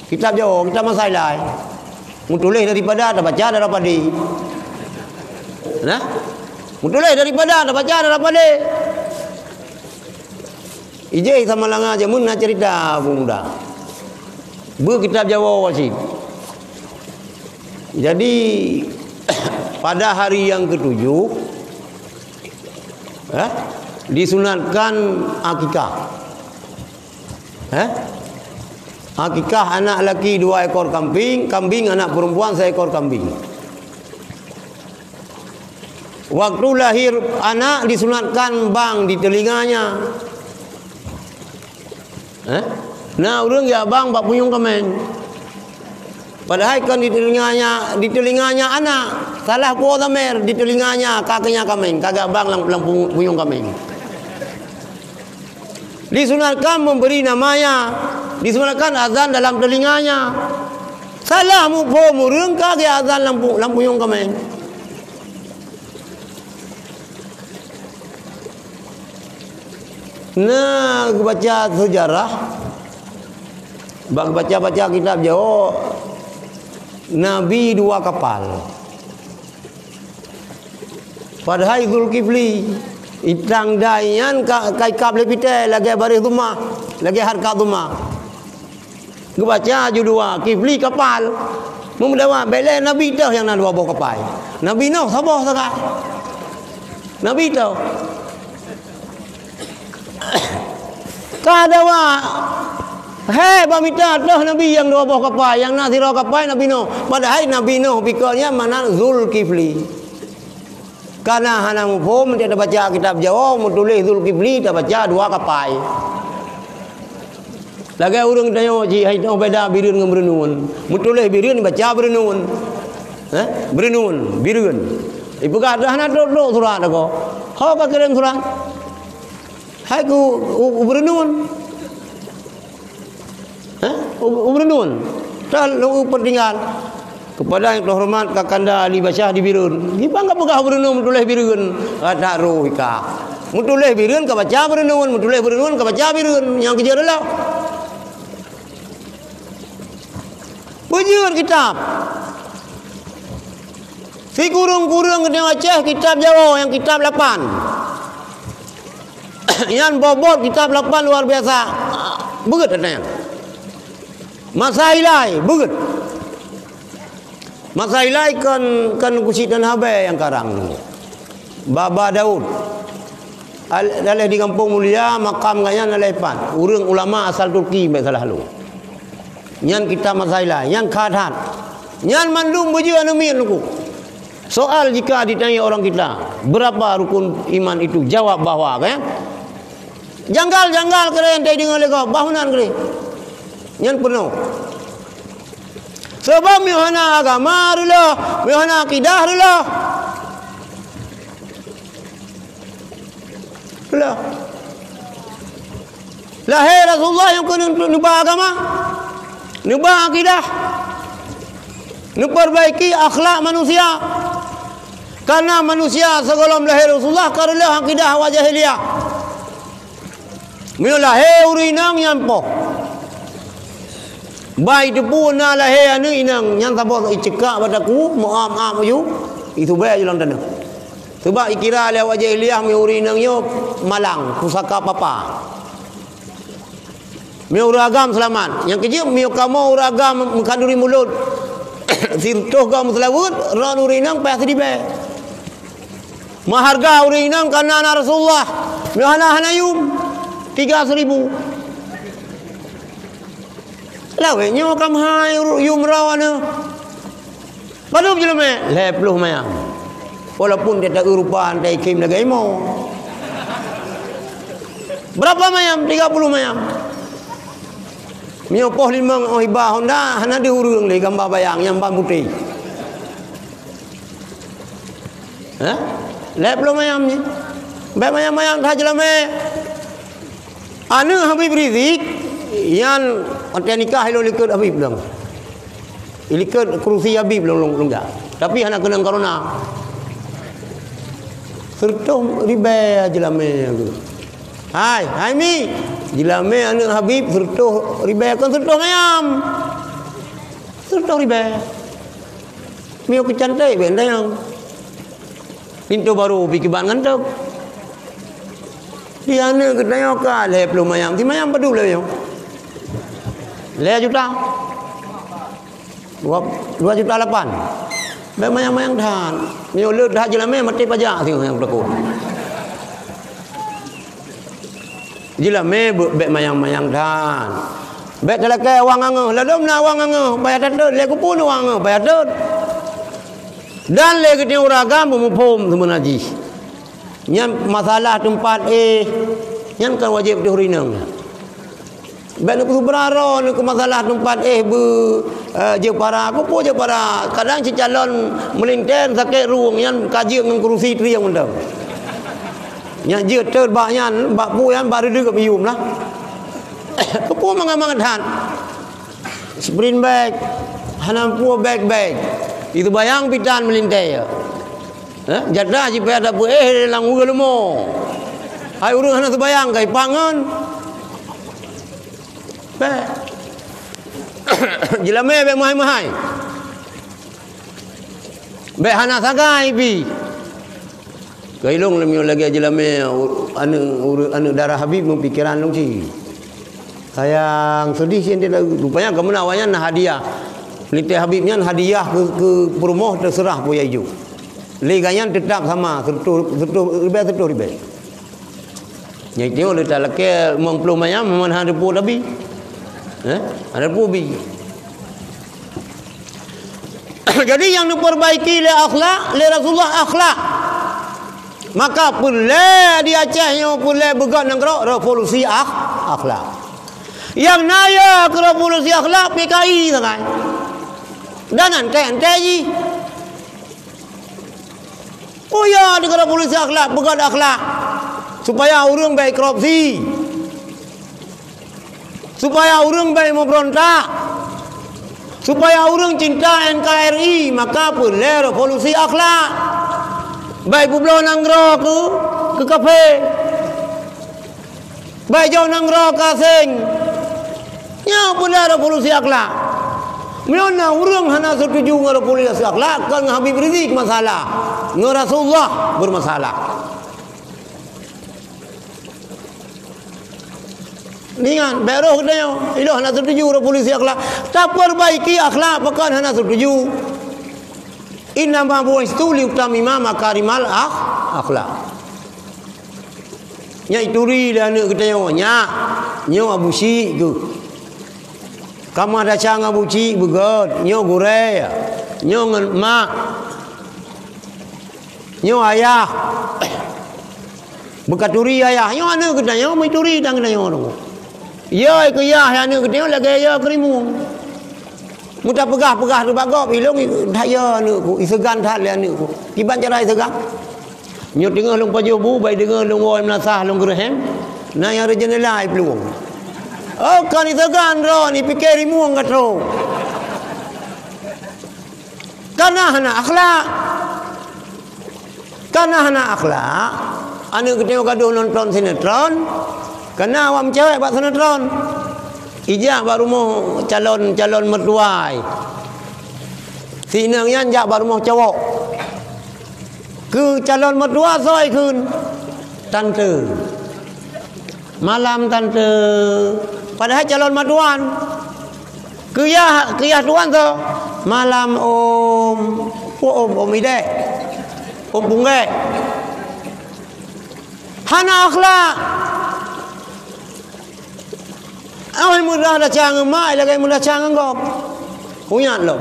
Kitab Jawa, kitab masalah. Mutulis daripada ada baca daripada. Nah? Mutulis daripada ada baca daripada. Ije sama langa jamun nak cerita bunda. Kitab Jawa wajib. Jadi pada hari yang ke-7 disunatkan akikah. Akikah anak laki 2 ekor kambing, kambing anak perempuan 1 ekor kambing. Waktu lahir anak disunatkan bang di telinganya. Nah, orang ya bang bak puyung kemen. Padahal kan di telinganya anak. Salah ku tamer di telinganya kakinya kambing, kagak bang lang puyung kambing. Disunatkan memberi namanya, disunatkan azan dalam telinganya. Salah mu po murung kagak azan lang puyung kambing. Nah, baca sejarah, baca kitab Jawa, Nabi 2 kapal. Padahal Zulkifli itang dayan kai kap lepite lagi baris rumah, lagi harkat rumah. Baca ju 2 Kifli kapal. Memudawa bele Nabi dah yang nak 2 bawa kapal. Nabi noh sabar sangat. Nabi tahu. Kadawa bamita dah Nabi yang 2 buah kapal, yang nak 0 kapal Nabi Nuh. Padahal Nabi Nuh pikirnya mana Zulkifli. Karena hana mufhum dia dah baca kitab Jawa, tulis Zulkifli dah baca 2 kapal. Lagi orang tanya ji hai tahu beda birun dengan berenun. Tulis birun baca berenun. Berenun, birun. Ibu kata hana dok surat aku. Kau ka kirim surat. Hai ku berenun. Berenun. Tak lu pertinggal kepada yang terhormat Kakanda Ali Basyah di Birun. Gipa enggak pegah berenun tulis Birun. Ada ruhika. Tulis Birun ka baca berenun, tulis berenun ka baca Birun. Yang kejar lah. Bujur kitab. Si kurung-kurung kena baca kitab Jawa yang kitab 8. Yang bobot kitab 8 luar biasa. Begut katanya. Masailai begut. Masailai kan Kusit dan Habe yang karang. Baba Daud. Dalam di Kampung Mulia makam gaya nalepan. Urang ulama asal Turki baik salah lu. Nyan kitab Masailai, yang khadat. Nyan mandum baju anumi luku. Soal jika ditanya orang kita, berapa rukun iman itu? Jawab bahwa kan? Janggal keren tadi dengan lego bahunan keren. Yang penuh. Sebab mihana agama rela, mihana akidah rela. Lahir Rasulullah yang kena nubah agama, nubah akidah, memperbaiki akhlak manusia. Karena manusia sebelum lahir Rasulullah karena akidah wa jahiliyah. Mula urinang nyampo. Baik depu na lahir anu inang yang sabo icekak padaku maaf you itu bae jalan tanah. Sebab ikira le wajah Iliyah mi urinang yo malang pusaka papa. Mi uragam selamat. Yang kecil mi kamu uragam mengkanduri mulut. Sirtuh kamu selawut ran urinang pas di bae. Maharga urinang karena Rasulullah. Mi hanayum 3.000. Lawe nyo kam hai yum rawana. Padum jeleme lepluh mayang. Walaupun dia tak urupan tak ikim lagi mau. Berapa mayam? 30 mayam. Mio poh 5 ohibah Honda hana diurung le gambar bayang yang bang putih. Lepluh mayam ni. Baik mayam dah jeleme. Anak Habib Rizik yang antai nikah lo likut Habib lang. Likut kerusi Habib long enggak. Tapi anak kena corona. Serta riba jelame tu. Hai mi. Jelame anak Habib serta riba kan serta ayam. Serta riba. Mio kecantik benda yang pintu baru bikiban ngantuk. Dia ni katanya ka le belum mayam. Ti mayam padu le yo. Le juta. 2 juta 8. Be mayang than. Ni le dah jelame mati pajak tengok yang berlaku. Jelame be mayang than. Be telake wang angeuh, ladom na wang angeuh, bayar tadut le kupun wang angeuh, bayar tadut. Dan le ketemu ragam mempom teman haji. Yang masalah tempat yang kan wajib dihurinang. Baik nak beraro nak masalah tempat je para aku pun je para kadang si calon melinten sakit ruang yang kaji dengan kerusi tri yang mendam. Yang je terbaknya bak pu yang baru dia ke bium lah. Aku pun mengamankan sprint bag hanam pu bag itu bayang pitan melintai ya. Jadah si pada pu lang ugelmo. Ai urang hana terbayang kai pangan. Be. Jelame be mahai. Be hana sagai bi. Kailong lemio lagi jelame anu darah Habib mempikiran long si. Sayang sedih sih dia rupanya kamu awalnya nah hadiah. Pelita Habibnya hadiah ke rumah terserah pu yaju. Liganya tetap sama, sertu riba. Yang itu oleh tak laki mengpelumayam mana ada pu tapi, ada pu bi. Jadi yang diperbaiki le akhlak, le Rasulullah akhlak. Maka pula di Aceh yang pula begat negara revolusi akhlak. Yang naya ke revolusi akhlak PKI sangat. Dan antai ji. Oh ya, negara polisi akhlak, begat akhlak. Supaya orang baik korupsi. Supaya orang baik memberontak. Supaya orang cinta NKRI, maka boleh revolusi akhlak. Baik pulau nanggro ke kafe. Baik jauh nanggro ke asing. Ya boleh revolusi akhlak. Mana orang hana setuju dengan revolusi akhlak kan Habib Rizik masalah. Dengan Rasulullah bermasalah. Dengan beroh katanya, ilah hana setuju revolusi akhlak. Tak perbaiki akhlak bukan hana setuju. Inna ma bu'istu liutamima makarimal akhlak. Nya ituri dah nak katanya nya Abu Syik tu. Kamu ada cang Abu Syik begot, nya gurei. Nya ngan mak. Nyo ayah bekaturi ayah nyo anu katanya mai turi dang katanya orang ya ke ya anu katanya lagi ya kerimu mudah pegah tu bagop ilung daya anu ku isegan that le anu ku tiban cara isegan nyo dengar long pajobu bai dengar long oi menasah long gerhem na yang rejenelai peluang oh kan isegan ro ni pikir rimu ngatro kana hana akhlak karena anak akhlak, anu kita gaduh nonton sinetron, karena awam cewek buat sinetron, ijak baru mau calon mertuai, sinangnya jak baru mau cowok, ke calon mertua soi kun, tante, malam tante, padahal calon mertuan, kiyah tuan tu, malam om ide. Bunga hana akhlak awal mudah dah canggih mai lagi mudah canggih kau punya lo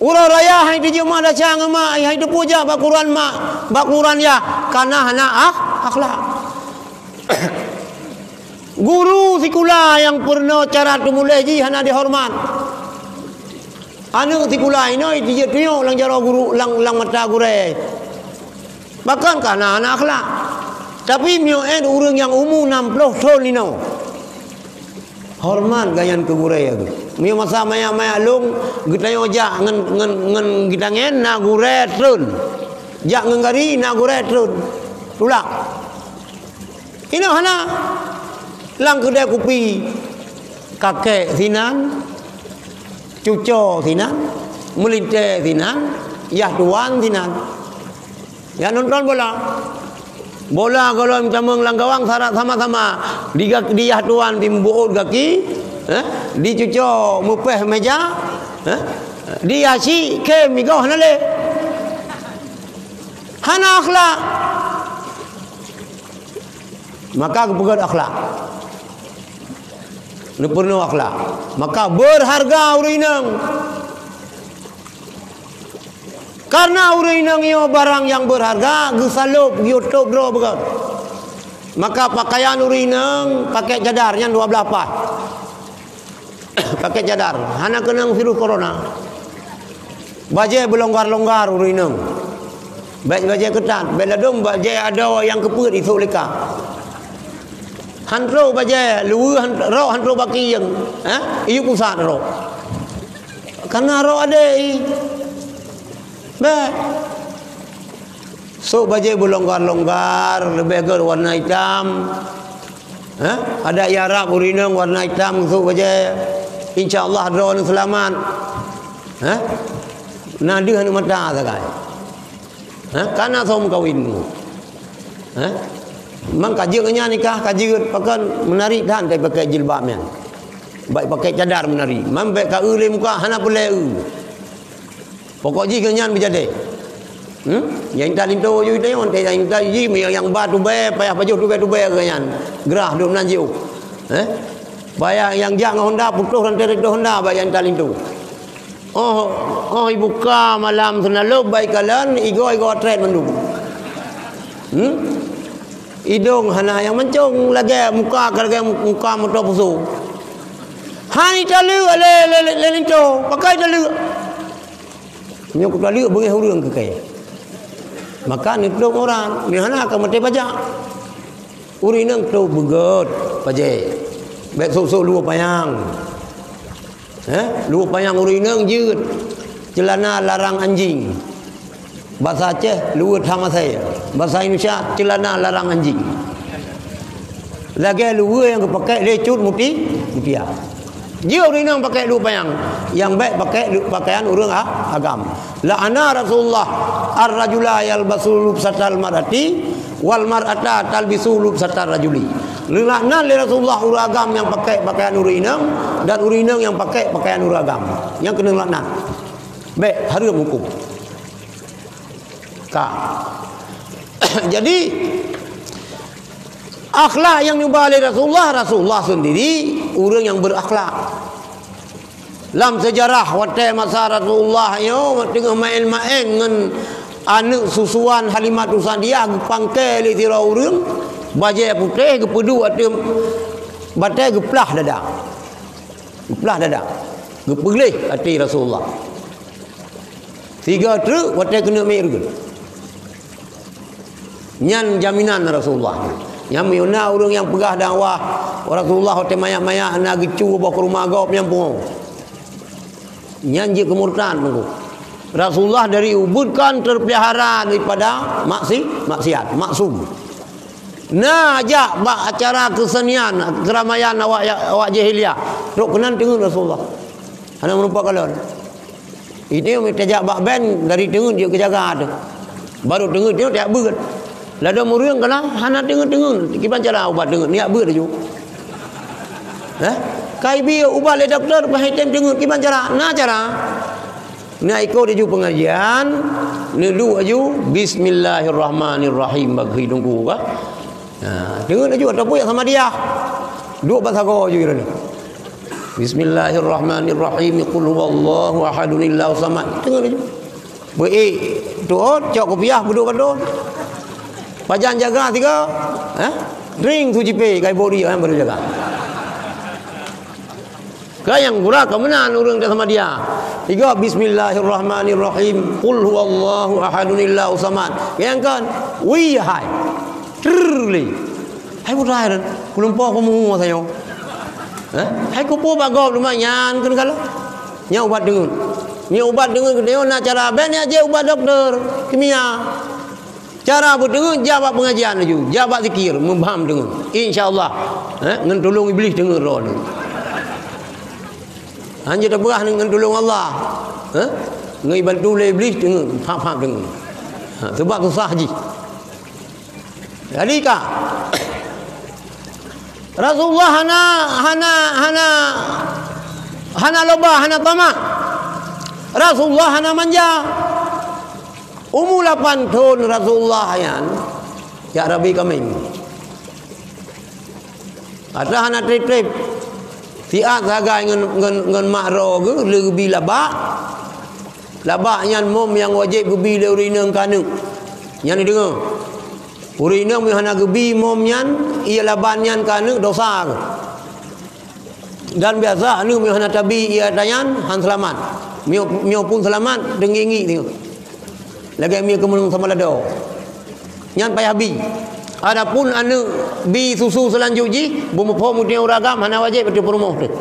urang raya hai di jemaah dah canggih mai hai tu puja bakuran mak bakuran ya karena hana akhlak guru sekolah yang pernah cara tu mulai ji hana dihormat anu tikula ini dia tio lang jaro guru lang mata gure bahkan karena anak akhlak Tapi mioen orang yang umur 60 tahun ni no. Hormat gayan ke gurai aku. Mio masa maya long kita ojak ngen kita ngen na gurai trun. Jak ngengari na gurai trun. Tulak. Ini hana lang kedai kopi kakek sinan, cucu sinan, melinte sinan, yah tuan sinan. Ya nonton bola. Bola kalau macam lang gawang sama-sama di yah tuan di buut kaki, di cucu mupeh meja, di asyik ke migah nale. Hana akhlak. Maka kepegat akhlak. Ni penuh akhlak. Maka berharga urinang. Karena urinang iyo barang yang berharga, gesalup YouTube bro begat. Maka pakaian urinang pakai cadarnya 12 pat. Pakai cadar. Hana kenang virus corona. Bajai berlonggar-longgar urinang. Bajai ketat, beladung bajai ada yang keput itu leka. Hantro bajai, lu ro hantro baki yang, iu pusat ro. Karena ro ada Baik. So baju berlonggar-longgar, lebih ke warna hitam. Ada Arab urinang warna hitam so baju. Insya-Allah drone selamat. Nadi hanu mata sakai. Karena som kawinmu. Mang kajengnya nikah kajeng pakai menari dan pakai jilbabnya. Baik pakai cadar menari. Mambe ka ule muka hana boleh. Pokok ji kenyan berjadi. Yang tak lintu ju dia on yang tak ji yang batu be payah baju tu be kenyan. Gerah duk nanjiu. Payah yang jang Honda putus dan terik Honda bayang tak lintu. Oh ibu ka malam senalu baik kalian igo trade mendung. Hidung hana yang mencung lagi muka lagi muka motor pusu. Hai talu le lintu pakai talu. Nyo ku tali bagi hurung ke kaya. Maka ni tu orang, ni hana akan mati pajak. Uri nang tu begot pajak. Bek so luar payang. Luar payang uri nang jeut. Celana larang anjing. Bahasa Aceh luar sama saya. Bahasa Indonesia celana larang anjing. Lagi luar yang pakai lecut mutiara. Dia orang yang pakai luar payang, yang baik pakai pakaian orang agam. La'ana Rasulullah ar-rajula yalbasu lubsatal mar'ati wal mar'ata talbisu lubsatal rajuli. La'ana li Rasulullah orang agam yang pakai pakaian urinang dan urinang yang pakai pakaian orang agam. Yang kena laknat. Baik, haram hukum. Jadi akhlak yang diubah oleh Rasulullah sendiri orang yang berakhlak. Dalam sejarah waktu masa Rasulullah yo tengah main-main dengan anak susuan Halimatus Sa'diyah pangkel di tira urang baju putih kepedu ada batai geplah dada. Geplah dada. Gepelih hati Rasulullah. 3 truk waktu kena mai urang. Nyan jaminan Rasulullah. Yang miuna orang yang pegah dakwah Rasulullah hotel mayak-mayak nak gecu bawa ke rumah gop yang pun. Nyanji kemurtaan mengko. Rasulullah dari Ubud kan terpelihara daripada maksiat, maksum. Nah, ajak bak acara kesenian, keramaian awak jahiliyah. Tok kenan tengun Rasulullah. Ana merupakan kalon. Ini yang tajak bak ben dari tengun dia kejaga tu. Baru tengun dia tak beut. Lada muriang kena hana tengun. Kiban cara ubat tengun ni beut ju. Kai bi ubat le doktor pai tem tengun kiban cara? Na cara. Nak ikut dia pengajian, ni lu aju bismillahirrahmanirrahim bagi hidungku ka. Dengar aju ataupun sama dia. Dua bahasa kau aju kira ni. Bismillahirrahmanirrahim. Qul huwallahu ahadun illahu samad. Dengar aju. Baik, doa cak kopiah buduk badon. Pajan jaga 3. Drink tu jipe kai body yang baru jaga. Kau yang gura kemenan orang sama dia. 3 bismillahirrahmanirrahim. Qul huwallahu ahadun illahu samad. Yang kan wihai. Trrli. Hai purai dan kulumpo ko mu sayo. Hai ko po bagop lumayan kan kala. Nya ubat dengan. Nya ubat dengan dia nak cara ben ni aje ubat doktor kimia. Cara buat dengan jabat pengajianaju, jabat zikir, membaham dengan. Insya-Allah. Ngan tolong iblis dengan roh. Hanya dah berah dengan tolong Allah. Ngai bantu iblis dengan faham dengan. Sebab susah haji. Jadi kak Rasulullah hana loba hana tamak. Rasulullah hana manja. Umur 8 tahun Rasulullah yan. Ya Rabbi kami. Ada hana trip-trip. Tiak sagai ngan makro ke lebih labak. Labak yan mom yang wajib gebi le urina kana. Yang ni dengar. Urina mi hana gebi mom yan ia laban yan kana dosa ke. Dan biasa anu mi hana tabi ia dayan han selamat. Mio pun selamat dengingi tengok. Lagi mi kemenung sama lado. Nyan payah bi. Adapun anu bi susu selanjutnya bumpo mudnya uragam hana wajib betul perumah tu.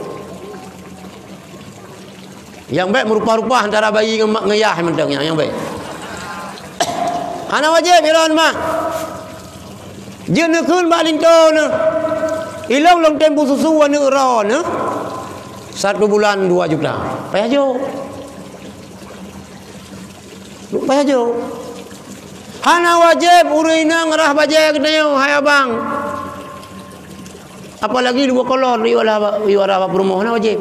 Yang baik merupa-rupa antara bayi dengan mak ngayah mentang yang baik. Hana wajib iran mak. Jeun keun ba linto ne. Ilong long tempo susu anu ro ne. 1 bulan 2 juta. Payah jo. Payah jo. Hana wajib urina ngerah baje kedeu hai abang. Apalagi 2 kolor iwara perumah hana wajib.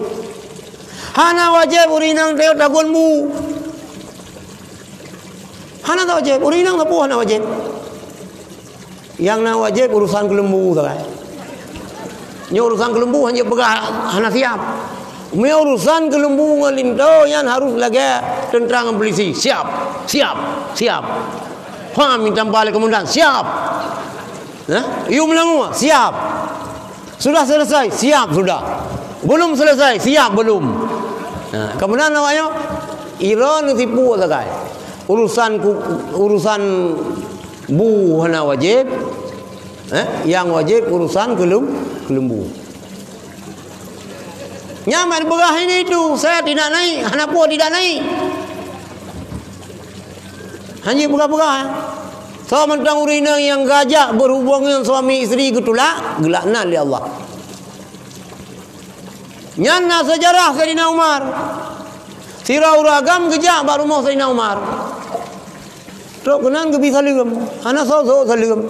Hana wajib urina teu dagun bu. Hana tak wajib urina tak hana wajib. Yang na wajib urusan kelembu tak. Nya urusan kelembu hanya pegah hana siap. Me urusan kelembu ngalinto yang harus lagi tentang polisi. Siap. Faham minta balik kemudian siap. You melangu siap. Sudah selesai siap sudah. Belum selesai siap belum. Kemudian awaknya Iran tipu sagai. Urusan bu hana wajib. Yang wajib urusan kelembu. Nyaman berah ini itu saya tidak naik, hana puas tidak naik. Hanya berah-berah. So mentang urina yang gajah berhubungan dengan suami isteri getulak, gelakna oleh Allah. Nyana sejarah Sayyidina Umar. Sirah uragam gejak baru mau Sayyidina Umar. Tok kenan ke bisa legam. Hana so salegam.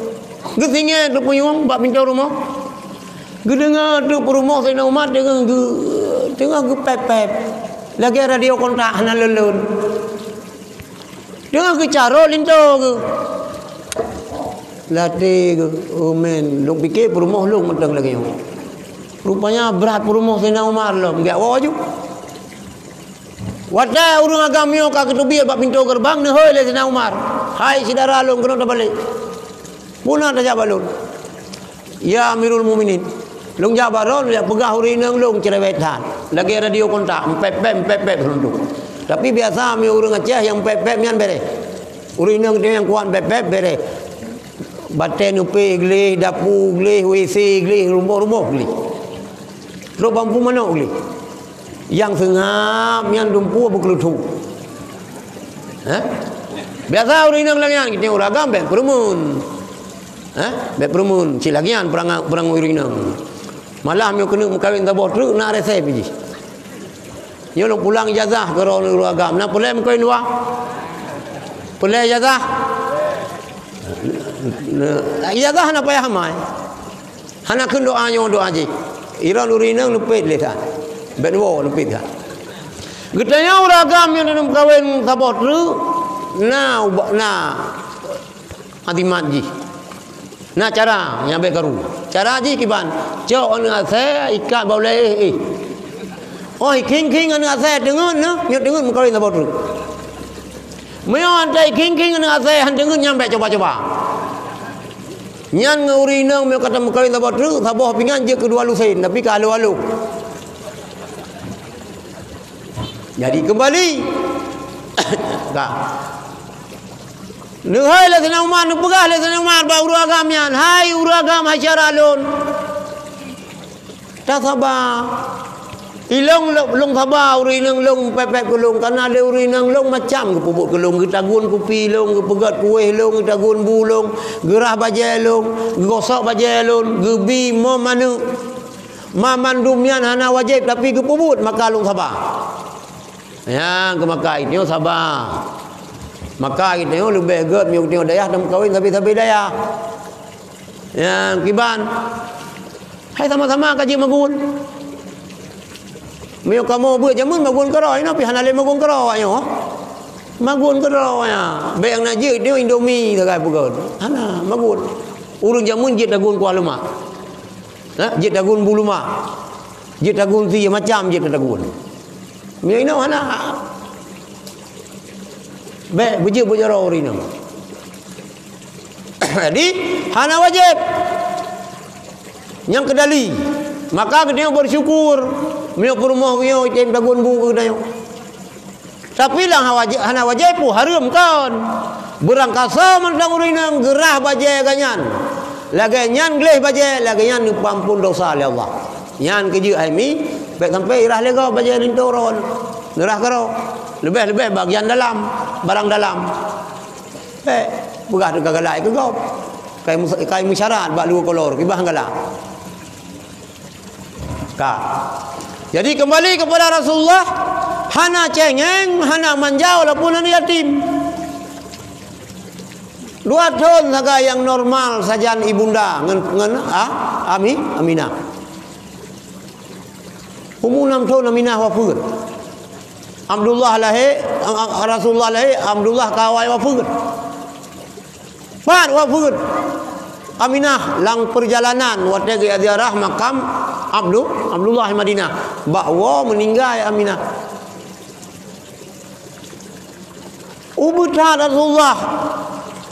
Gesingnya tu puyung bab pintu rumah. Gedengar tu rumah Sayyidina Umar dengan tengah ke pep-pep. Lagi radio kontak hana lelun. Tengah ke caro linto ke. Latih ke. Oh men, lu fikir rumah lu mentang lagi. Rupanya berat rumah Sayyidina Umar lu. Enggak waju. Wadah urang agamio ka ketubi bab pintu gerbang ne hoi le Sayyidina Umar. Hai saudara lu kena balik. Punah dah balun. Ya Amirul Mukminin. Long jabaron dia pegah urinang long cerewetan. Lagi radio kontak pep runtuk. Tapi biasa mi urang Aceh yang pep nyan bere. Urinang dia yang kuat pep bere. Baten upe gleh, dapu gleh, WC gleh, rumah gleh. Ro bambu mana gleh? Yang sengap yang dumpu berkelutu. Biasa urinang langian kita uragam be perumun. Be perumun cilagian perang urinang. Malah mio kena kawin tabor tu nak resep je. Yo lo pulang ijazah ke orang agam. Nak pulai kawin luar. Pulai ijazah. Ijazah nak payah mai. Hana kun doa je. Iran urinang lupit le kan. Benwo lupit kan. Getanya orang agam yang nak kawin tabor tu na adimat je. Nah cara yang baik karu. Cara ji kiban. Cok anu saya ikat boleh. Oh king anu saya dengar nah, nyut dengar mengkawin tabor tu. Meo antai king anu saya han dengar nyampe coba-coba. Nyan ngurina meo kata mengkawin tabor tu, tabor pingan je kedua lusin tapi ka alu-alu. Jadi kembali. Tak. Hai lah Sayyidina Umar, pegah lah Sayyidina Umar ba uru agam yan. Hai uru agam hasyaralun. Tak sabar. Ilong long sabar uri nang long pepek kelong karena ada uri nang long macam ke pupuk kelong ke tagun kupi long ke pegat kuih long ke tagun bulong gerah bajai long gosok bajai long gebi mo manu mamandumian hana wajib tapi ke puput maka long sabar. Ya ke maka itu sabar. Maka kita lebih get miu tengok dayah dan kawin tapi dayah. Ya kiban. Hai sama-sama kaji magun. Miu kamu buat jamun magun keroi no pi hanale magun keroi yo. Magun keroi ya. Be yang nak je dia Indomie tak bukan. Hana magun. Urung jamun je dagun kuah lemak. Ha je dagun bulu mak. Je dagun si macam je dagun. Miu ino hana. Be bujur ro rino. Jadi hana wajib. Yang kedali. Maka kita bersyukur. Miok rumah yo cem dagun bu ke dayo. Tapi lang hana wajib pu haram kan. Berangkasa mentang urinang gerah baje ganyan. Lagi nyan gleh baje lagi nyan pampun dosa oleh Allah. Nyan keju aimi baik sampai irah lega baje lintoron. Gerah karo. Lebih bagian dalam, barang dalam. Begah dekat galai ke kau. Kai musyarat bak dua kolor kibah galak. Ka. Jadi kembali kepada Rasulullah, hana cengeng, hana manja walaupun hana yatim. 2 tahun saja yang normal saja ibunda ngen Aminah. Umur 6 tahun Aminah wafat. Abdullah lahir, Rasulullah lahir, Abdullah kawai wafat. Wafat. Aminah lang perjalanan waktu ke ziarah makam Abdullah di Madinah. Bakwa meninggal Aminah. Ubutah Rasulullah.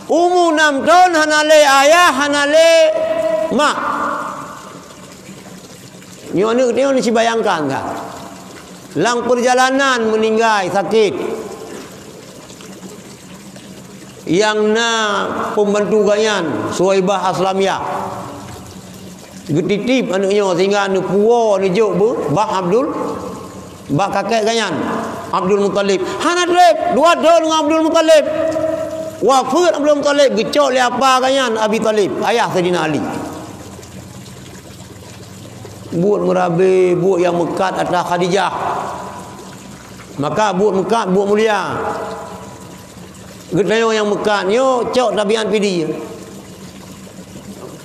Umur 6 tahun hanale ayah, hanale mak. Ni ni si bayangkan kan. Lang perjalanan meninggal sakit. Yang na pembantu ganyan Suhaibah Aslamiyah getitip anaknya sehingga anu puo ni jok bu bah Abdul bah kakek ganyan Abdul Muttalib hana drep 2 tahun dengan Abdul Muttalib wafat Abdul Muttalib gecok le apa ganyan Abi Talib ayah Sayyidina Ali buat merabe buat yang mekat atas Khadijah maka buat mekat buat mulia Getayo yang mekat nyo cok tabian pidi.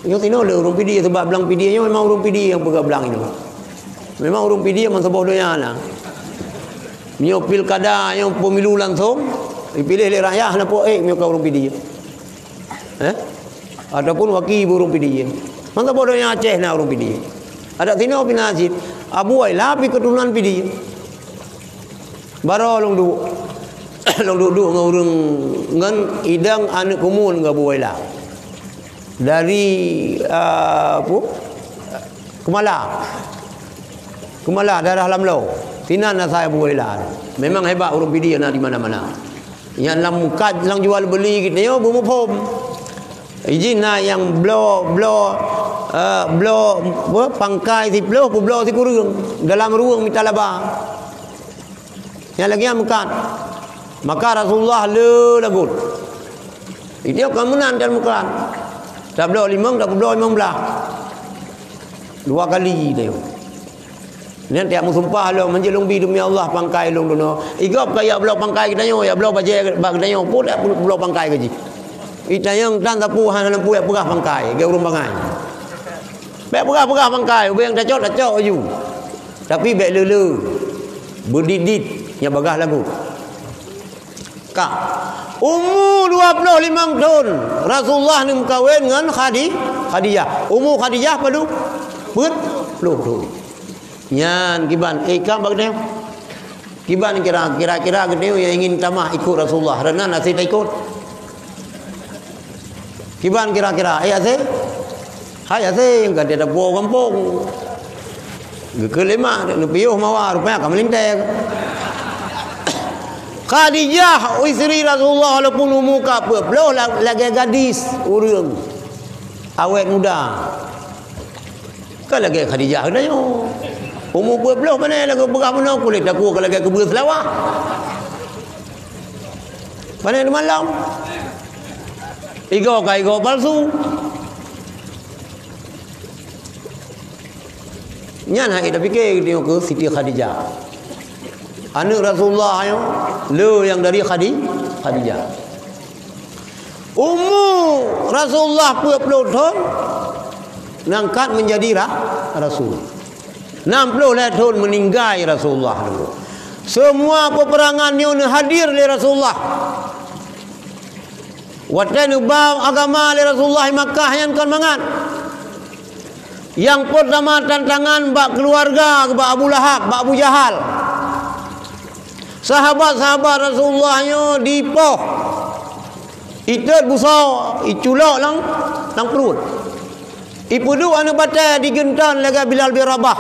Nyo tino le urung pidi sebab belang pidi nyo memang urung pidi yang pegang belang itu. Memang urung pidi yang sebab donya lah. Nyo pilkada nyo pemilu langsung dipilih oleh rakyat na po nyo ka urung pidi. Ataupun wakil urung pidi. Masa bodoh yang Aceh na urung pidi. Ada tino pinajit Abu Ailah pi keturunan pidi. Baro long du long duduk dengan orang ngan idang anak kumun ke buailah dari Kemala darah Lamlau tinan saya buailah memang hebat orang pidi nak di mana-mana yang lam mukat lang jual beli gitu yo bumu pom izin na yang blow pangkai si blow si kurung dalam ruang minta laba yang lagi yang mukat. Maka Rasulullah le lagut. Itu kemenan dan mukan. Tak belah 5, tak belah 15. 2 kali dia. Ni tiap musumpah lo menjelung bi demi Allah pangkai long dono. Igop kaya belah pangkai kita yo ya belah baje bag kita yo pun tak belah pangkai gaji. Ita yang tan tapu han lampu ya pegah pangkai, ge urung bangai. Bek pegah pangkai, ubeng dacok aju. Tapi bek lele. Berdidit yang bagah lagu. Umur 25 tahun Rasulullah ni kawin dengan Khadijah. Umur Khadijah padu 40 tahun. Nyan kiban ikam bagde. Kiban kira-kira gede yang ingin tamah ikut Rasulullah. Rena nasi tak ikut. Kiban kira-kira ayat se. Hai se enggak ada buah kampung. Kelima, piuh mawar rupanya kamu lintai. Khadijah isteri Rasulullah walaupun umur ke apa, belum lagi gadis urang. Awet muda. Kan lagi Khadijah dah yo. Umur belum mana lagi berah mana kulit aku kalau lagi kebur selawah. Mana di malam? Igo palsu. Nyan hai dah fikir dia ke Siti Khadijah. Anak Rasulullah yo, le yang dari Khadijah. Umur Rasulullah 40 tahun ngangkat menjadi Rasul. 60 tahun meninggal Rasulullah dulu. Semua peperangan yang hadir oleh Rasulullah. Waktu ubah agama oleh Rasulullah Makkah yang kan mangat. Yang pertama tantangan bak keluarga, bak Abu Lahab, bak Abu Jahal. Sahabat-sahabat Rasulullah yo dipoh. Itet busau, iculak lang perut. Ipudu anu batai digentan laga Bilal bin Rabah.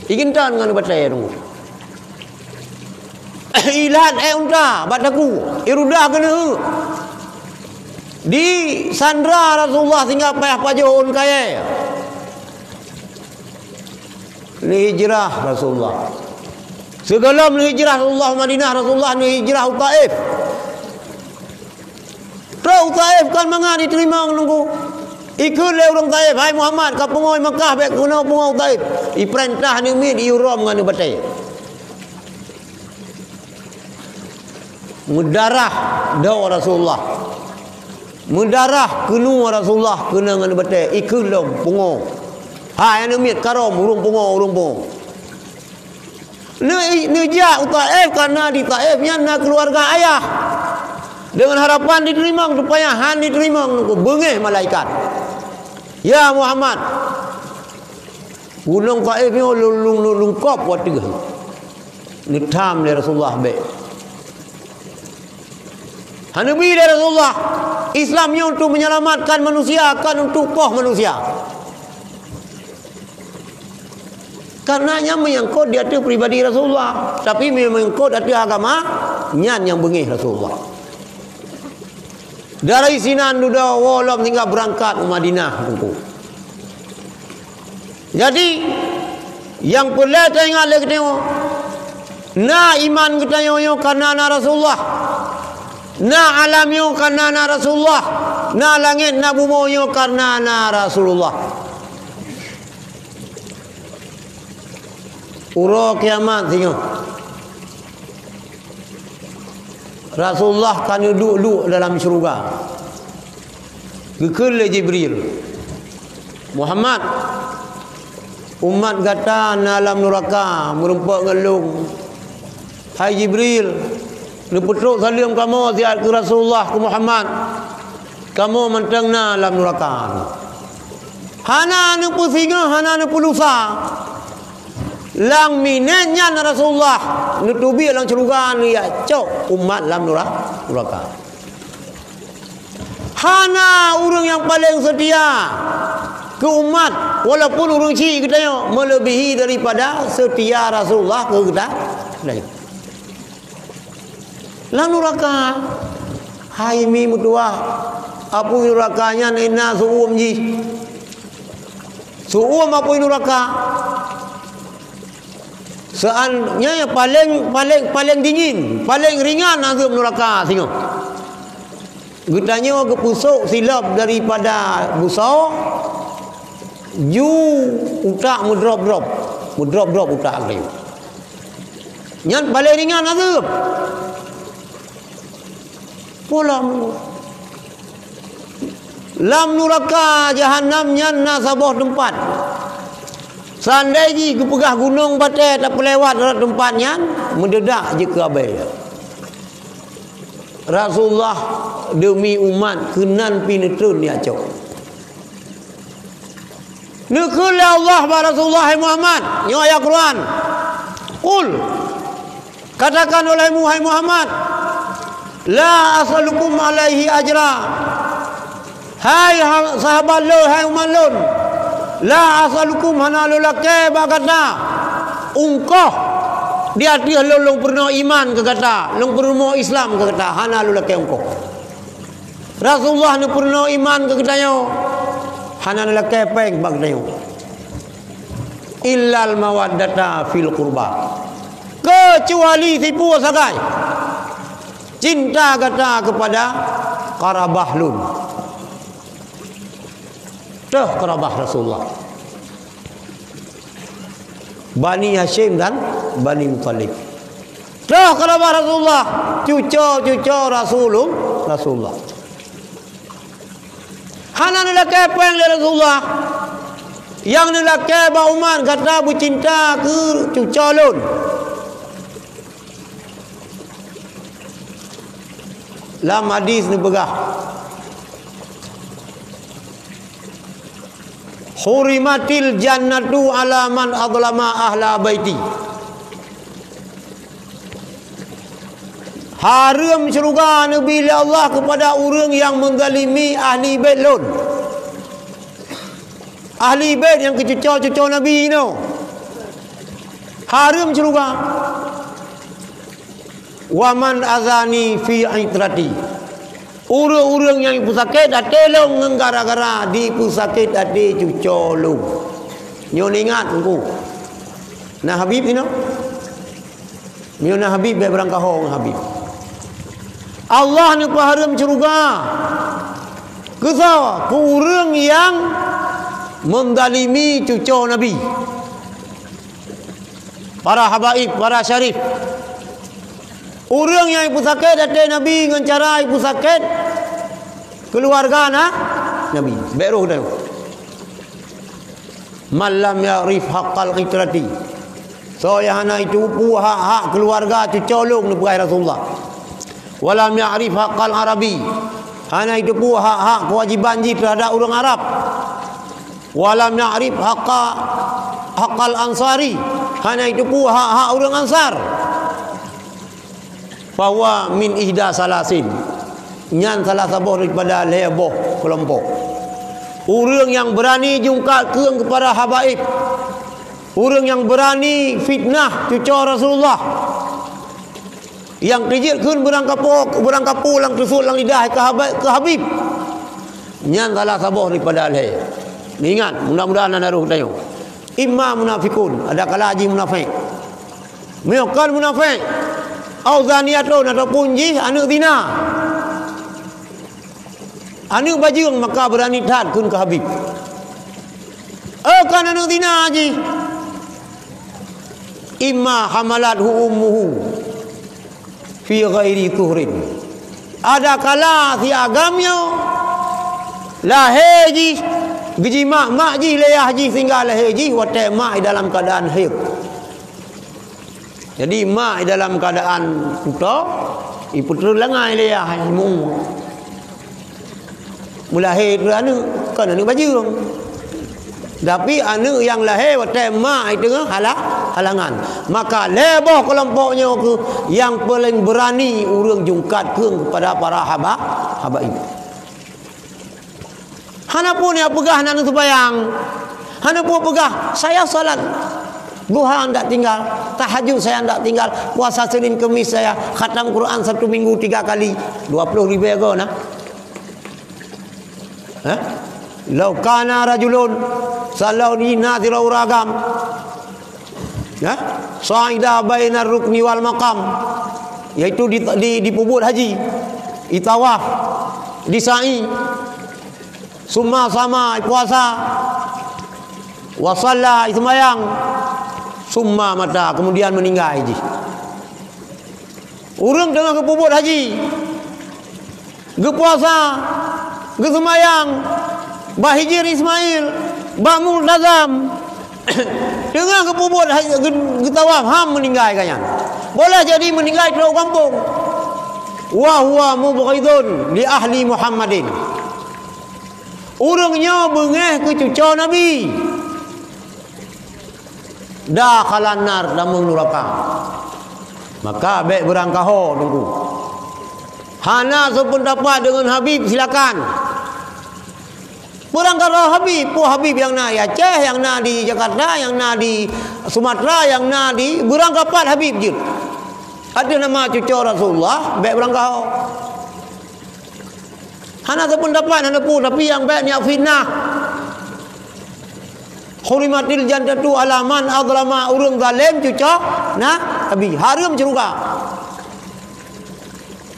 Digentan anu batai tu. Ilat unta bataku, irudah kena. Di sandra Rasulullah tinggal payah pajohun kaya. Ni hijrah Rasulullah. Segala hijrah Rasulullah Madinah, Rasulullah ni hijrah Taif. Taif kan manga diterima nunggu. Ikut le orang Taif, hai Muhammad ka pengoi Makkah baik guna pengoi Taif. Iperintah ni mi diuram nganu batai. Mudarah daw Rasulullah. Mudarah kenu Rasulullah kena nganu batai ikut le pengoi. Hai anu mi karom urung pengoi. Ni ja Taif karena di Taif nya keluarga ayah. Dengan harapan diterima supaya han diterima bengeh malaikat. Ya Muhammad. Gunung Taif ni lungkop waktu tu. Ni tham dari Rasulullah baik. Nabi dari Rasulullah. Islamnya untuk menyelamatkan manusia, kan untuk poh manusia. Karenanya menyangkut di hati pribadi Rasulullah, tapi menyangkut hati agama nyan yang bengih Rasulullah. Dari Sinan sudah walam tinggal berangkat ke Madinah tentu. Jadi yang perlu tengok lagi tengok. Na iman kita yo karena Rasulullah. Na alam yo karena Rasulullah. Na langit na bumi yo karena Rasulullah. Uro kiamat tengok. Rasulullah kan duduk dalam syurga. Gekul Jibril. Muhammad umat kata dalam neraka merempak ngelung. Hai Jibril, lu petruk salam kamu ziarah ke Rasulullah ke Muhammad. Kamu mentang dalam neraka. Hana nu pusinga, hana nu pulusa. Lang minenya Rasulullah nutubi lang syurga ni ya cok umat dalam neraka. Hana orang yang paling setia ke umat walaupun orang Syiah kita melebihi daripada setia Rasulullah ke kita. Lang neraka. Hai mi mutua. Apa nerakanya nena suum ji. Suum apa neraka? Seandainya yang paling dingin, paling ringan azab neraka tengok. Gutanya ke pusuk silap daripada busau. Ju utak mudrop-drop utak dia. Yang paling ringan azab. Pulang. Lam neraka jahannam nyan sabah tempat. Seandainya kepegah gunung batai tak pelewat tempatnya, mendedak je ke abai. Rasulullah demi umat kenan pinetun dia cok. Nekul Allah ba Rasulullah Muhammad, nyo ayat Quran. Qul katakan oleh Muhammad, la asalukum alaihi ajra. Hai sahabat lo, hai umat lo. La asalukum hanalulake bagata ungkoh Dia long pernah iman ke kata, long pernah Islam ke kata, hana lu laki engkau. Rasulullah ni pernah iman ke katanya, hana lu laki peng bag katanya. Illal mawaddata fil qurba. Kecuali tipu sagai. Cinta kata kepada karabahlun. Tuh karabah Rasulullah. Bani Hashim dan Bani Muttalib. Tuh karabah Rasulullah. Cucu Rasulullah. Hana nilai peng le Rasulullah. Yang nilai ba Umar kata bercinta ke cucu lun. Lam hadis ni begah. Hurimatil jannatu ala man adlama ahla baiti. Haram syurga Nabi Allah kepada orang yang menzalimi ahli bait lun. Ahli bait yang kecucu-cucu Nabi ni. Haram syurga. Waman azani fi itrati. Orang-orang yang pusakit ada long gara-gara di pusakit ada cucu lu. Nyo ingat engko. Nah Habib ni no. Nyo nah Habib be berang kahong Habib. Allah ni haram syurga. Kesal ke orang yang mendalimi cucu Nabi. Para habaib, para syarif. Orang yang ibu sakit ada Nabi dengan cara ibu sakit keluarga Nabi. Beruh dah. Malam ya'rif haqqal itrati. So yang hana itu pu hak keluarga cucolong ni buai Rasulullah. Walam ya'rif haqqal arabi. Hana itu pu hak kewajiban ji terhadap orang Arab. Walam ya'rif haqqal ansari. Hana itu pu hak orang Ansar. Bahwa min ihda salasin. Nyan salah sabuh daripada leboh kelompok. Orang yang berani jungkat kepada habaib. Orang yang berani fitnah cucu Rasulullah. Yang kejirkan berangkapu lang tusuk lang lidah ke Habib. Nyan salah sabuh daripada leh. Ingat, mudah-mudahan anda ruh tayo. Imma munafikun, ada kala haji munafik. Meyakal munafik. Au zaniatun ataupun jih anak zina. Anak bajing maka berani taat kun ke Habib. Kan anak zina haji. Imma hamalathu ummuhu fi ghairi tuhrin. Ada kala si agamnya lahir ji gaji mak ji leah ji sehingga lahir ji wate mak dalam keadaan haid. Jadi mak dalam keadaan putra, putra lengai leah mu. Mulahir tu anak kan anak bajing. Tapi anak yang lahir waktu mak itu halangan. Maka leboh kelompoknya ke yang paling berani urang jungkat kepada para habaib. Hana pun yang pegah nak sembahyang. Hana pun pegah saya salat. Duha tidak tinggal, tahajud saya tidak tinggal, puasa Senin Kemis saya, khatam Quran 1 minggu 3 kali, 20 ribu ago nah. Lau kana rajulun salau di nadhira uragam. Sa'ida bainar rukni wal maqam. Yaitu di pubut haji, di tawaf, di sa'i. Summa sama puasa. Wa shalla sembahyang. Summa mata kemudian meninggal haji. Urang tengah ke pubut haji. Ge puasa, ge sembahyang, bahijir Ismail, bah multazam. Tengah ke pubut haji ge tawaf ham meninggal kanyan. Boleh jadi meninggal di kampung. Wa huwa mubghidun li ahli Muhammadin. Urangnya bengeh ke cucu Nabi. Dah kalanar dalam neraka. Maka baik berangkaho tunggu. Hana sependapat dengan Habib silakan. Perangkara Habib, Habib yang nak di Aceh, yang nak di Jakarta, yang nak di Sumatera, yang nak di berangkapat Habib je. Ada nama cucu Rasulullah, baik berangkau. Hana sependapat, hana pun, tapi yang baik niat fitnah. Hurimatil jannatu alaman adlama urang zalim cucu nah Habib. Haram juga.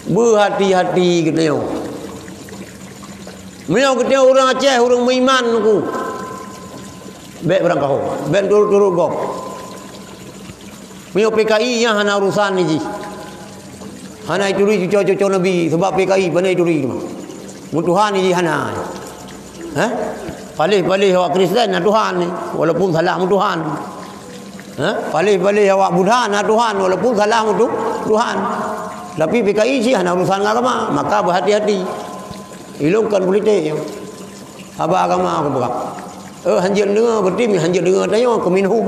Berhati-hati kita. Melihat kita orang Aceh, orang beriman aku. Baik berangkau, baik turut-turut gop. Melihat PKI yang hana urusan ni ji. Hana itu ri cucu-cucu Nabi sebab PKI pandai itu ri. Tuhan ni ji hana. Palih-palih awak Kristen na Tuhan ni walaupun salah mu Tuhan. Palih-palih awak Buddha na Tuhan walaupun salah mu Tuhan. Tapi PKI sih hana urusan agama, maka berhati-hati. Ilungkan politik yang abah agama aku berak. Hanjir dengar bertim, hanjir dengar tanya ke minhum.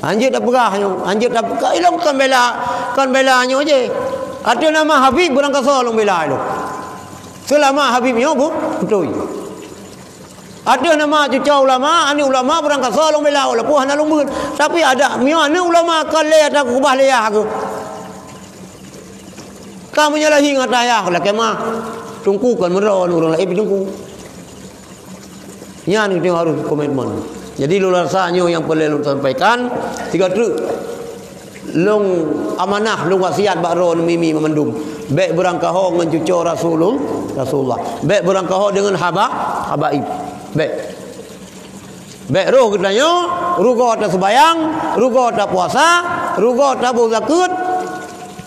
Hanjir tak pegah, hanjir tak pegah. Ilungkan belanya je. Ada nama Habib berangkat solong bela itu. Selama Habibnya betul. Ada nama cucu ulama, ani ulama berangkat solong bela walaupun hana lumbun. Tapi ada miana ulama kale ada kubah leah aku. Kamu nyalahi ngata ayah lah kemah. Tungkukan meron orang lain tungku. Yang itu harus komitmen. Jadi lu rasanya yang perlu lu sampaikan 3 truk. Long amanah long wasiat bakro mimi memendum. Baik berangkah dengan cucu Rasulullah. Baik berangkah dengan habaib. Baik roh katanya, rugo tak sembayang, rugo tak puasa, rugo tak zakat.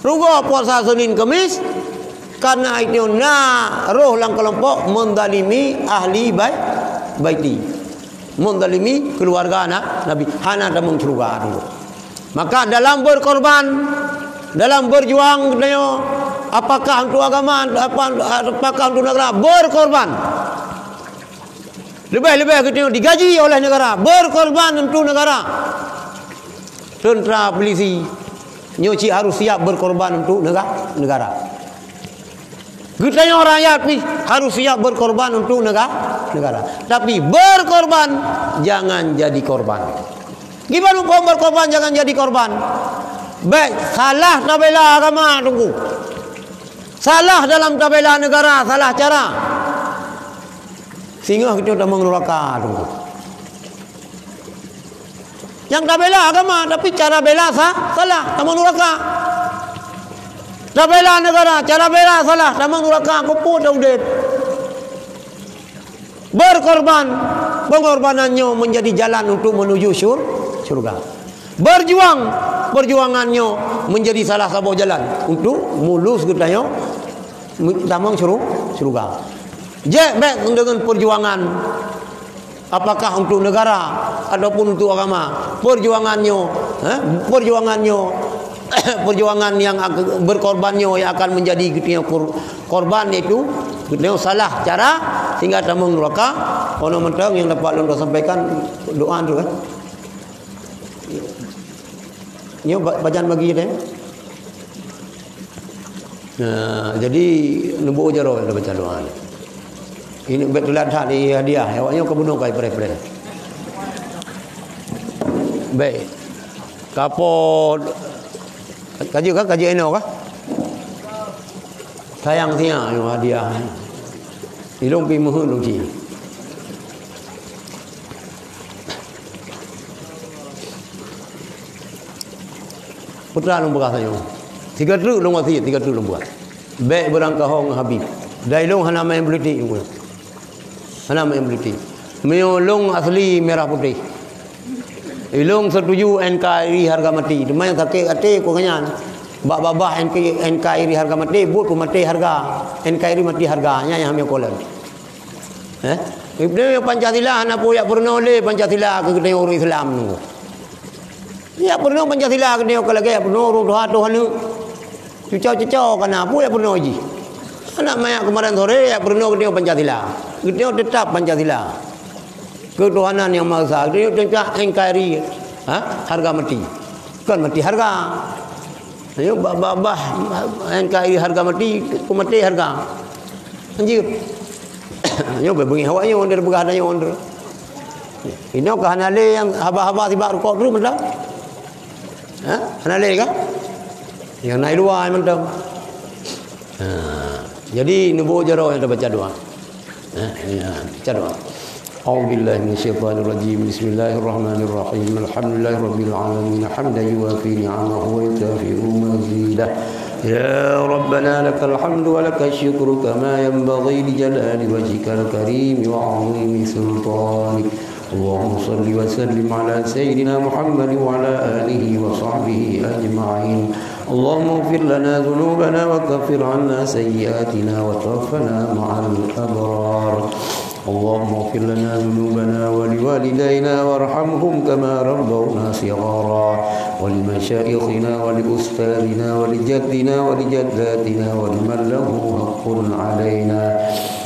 Rugo puasa Senin Kamis karena itu roh lang kelompok mendalimi ahli baiti, mendalimi keluarga Nabi hana dan mencuriga dulu. Maka dalam berkorban, dalam berjuang apakah untuk agama, apakah untuk negara, berkorban. Lebih-lebih kita digaji oleh negara, berkorban untuk negara. Tentera polisi Nyoci harus siap berkorban untuk negara. Kita rakyat harus siap berkorban untuk negara. Tapi berkorban jangan jadi korban. Gimana kau berkorban jangan jadi korban? Baik salah tabela agama tunggu. Salah dalam tabela negara, salah cara. Sehingga kita dah mengeluraka tunggu. Yang tak bela agama tapi cara bela salah, tak menuraka. Tak bela negara, cara bela salah, tak menuraka. Kuput daudet. Berkorban, pengorbanannya menjadi jalan untuk menuju surga. Berjuang, perjuangannya menjadi salah satu jalan untuk mulus katanya damang surga. Baik dengan perjuangan apakah untuk negara ataupun untuk agama, perjuangan yang berkorbannya yang akan menjadi korban itu salah cara sehingga tamang neraka. Ono mentang yang dapat anda sampaikan doa tu kan. Nyo bacaan bagi dia. Nah, jadi nubu jaro ada baca doa. Ini betulan tak di hadiah. Awaknya kebunuh kai pere-pere. Baik. Kapo kaji eno kah? Sayang sia yo hadiah. Ilung pi muhun lu ji. Putra lu bekas yo. 3 truk lu wasi 3 truk lu buat. Baik berangkah hong Habib. Dailung hana main politik lu. Hana main politik. Meolong asli merah putih. Ilung setuju NKRI harga mati. Demai sakit ate ko kanyan. Babah NKRI harga mati, but ko mati harga. NKRI mati harganya yang kami kolam. Ibnu Pancasila hana puya purno le Pancasila ke gede orang Islam nu. Ya purno Pancasila ke dia kalage purno roha Tuhan nu. Cucau-cucau kana puya purno ji. Anak maya kemarin sore ya purno ke dia Pancasila. Gede tetap Pancasila. Ketuhanan yang Maha Esa. Dia tentang NKRI harga mati. Kan mati harga. Ayo babah NKRI harga mati, ku mati harga. Anjir. Nyo bengi awaknya onder begadanya onder. Ini kah hanale yang haba-haba tiba rukuk dulu mendak? Ha? Hanale kah? Yang naik luar mendak. Jadi nubuh jaro yang baca doa. Baca doa. أعوذ بالله من الشيطان الرجيم بسم الله الرحمن الرحيم الحمد لله رب العالمين حمدا يوافي نعمه ويكافئ مزيده يا ربنا لك الحمد ولك الشكر كما ينبغي لجلال وجهك الكريم وعظيم سلطانك اللهم صل وسلم على سيدنا محمد وعلى آله وصحبه أجمعين اللهم اغفر لنا ذنوبنا وكفر عنا سيئاتنا وتوفنا مع الأبرار اللهم اغفر لنا ذنوبنا ولوالدينا وارحمهم كما ربونا صغارا ولمشايخنا ولأستاذنا ولجدنا ولجداتنا ولمن له حق علينا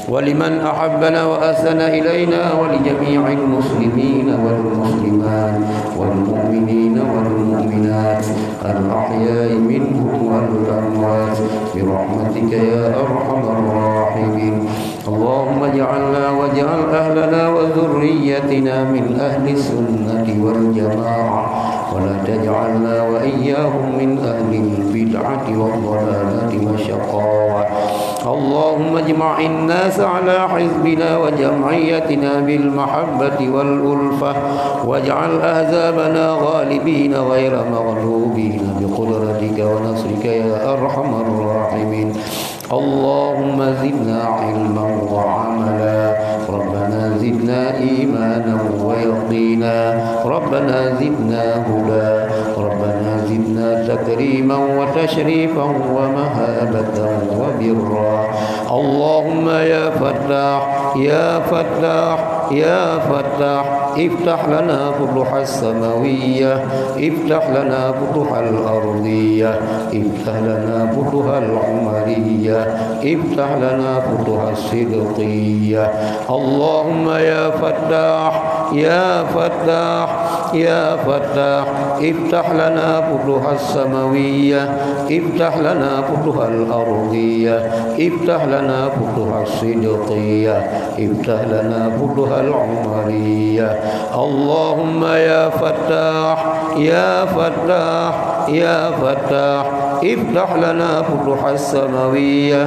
ولمن أحبنا وأحسن إلينا ولجميع المسلمين والمسلمات والمؤمنين والمؤمنات الأحياء منهم والأموات برحمتك يا أرحم الراحمين اللهم اجعلنا واجعل أهلنا وذريتنا من أهل السنة والجماعة ولا تجعلنا وإياهم من أهل البدعة والضلالة والشقاوة اللهم اجمع الناس على حزبنا وجمعيتنا بالمحبة والألفة واجعل أحزابنا غالبين غير مغلوبين بقدرتك ونصرك يا أرحم الراحمين اللهم زدنا علما وعملا ربنا زدنا إيمانا ويقينا ربنا زدنا هدى ربنا زدنا تكريما وتشريفا ومهابة وبرا اللهم يا فتاح يا فتاح يا فتاح افتح لنا فتوح السماوية افتح لنا فتوح الأرضية افتح لنا فتوح العمرية افتح لنا فتوح الصدقية اللهم يا فتاح يا فتاح يا فتاح افتح لنا فتوح السماوية افتح لنا فتوح الأرضية افتح لنا فتوح الصدقية افتح لنا فتوح العمرية اللهم يا فتاح يا فتاح يا فتاح افتح لنا فتوح السماوية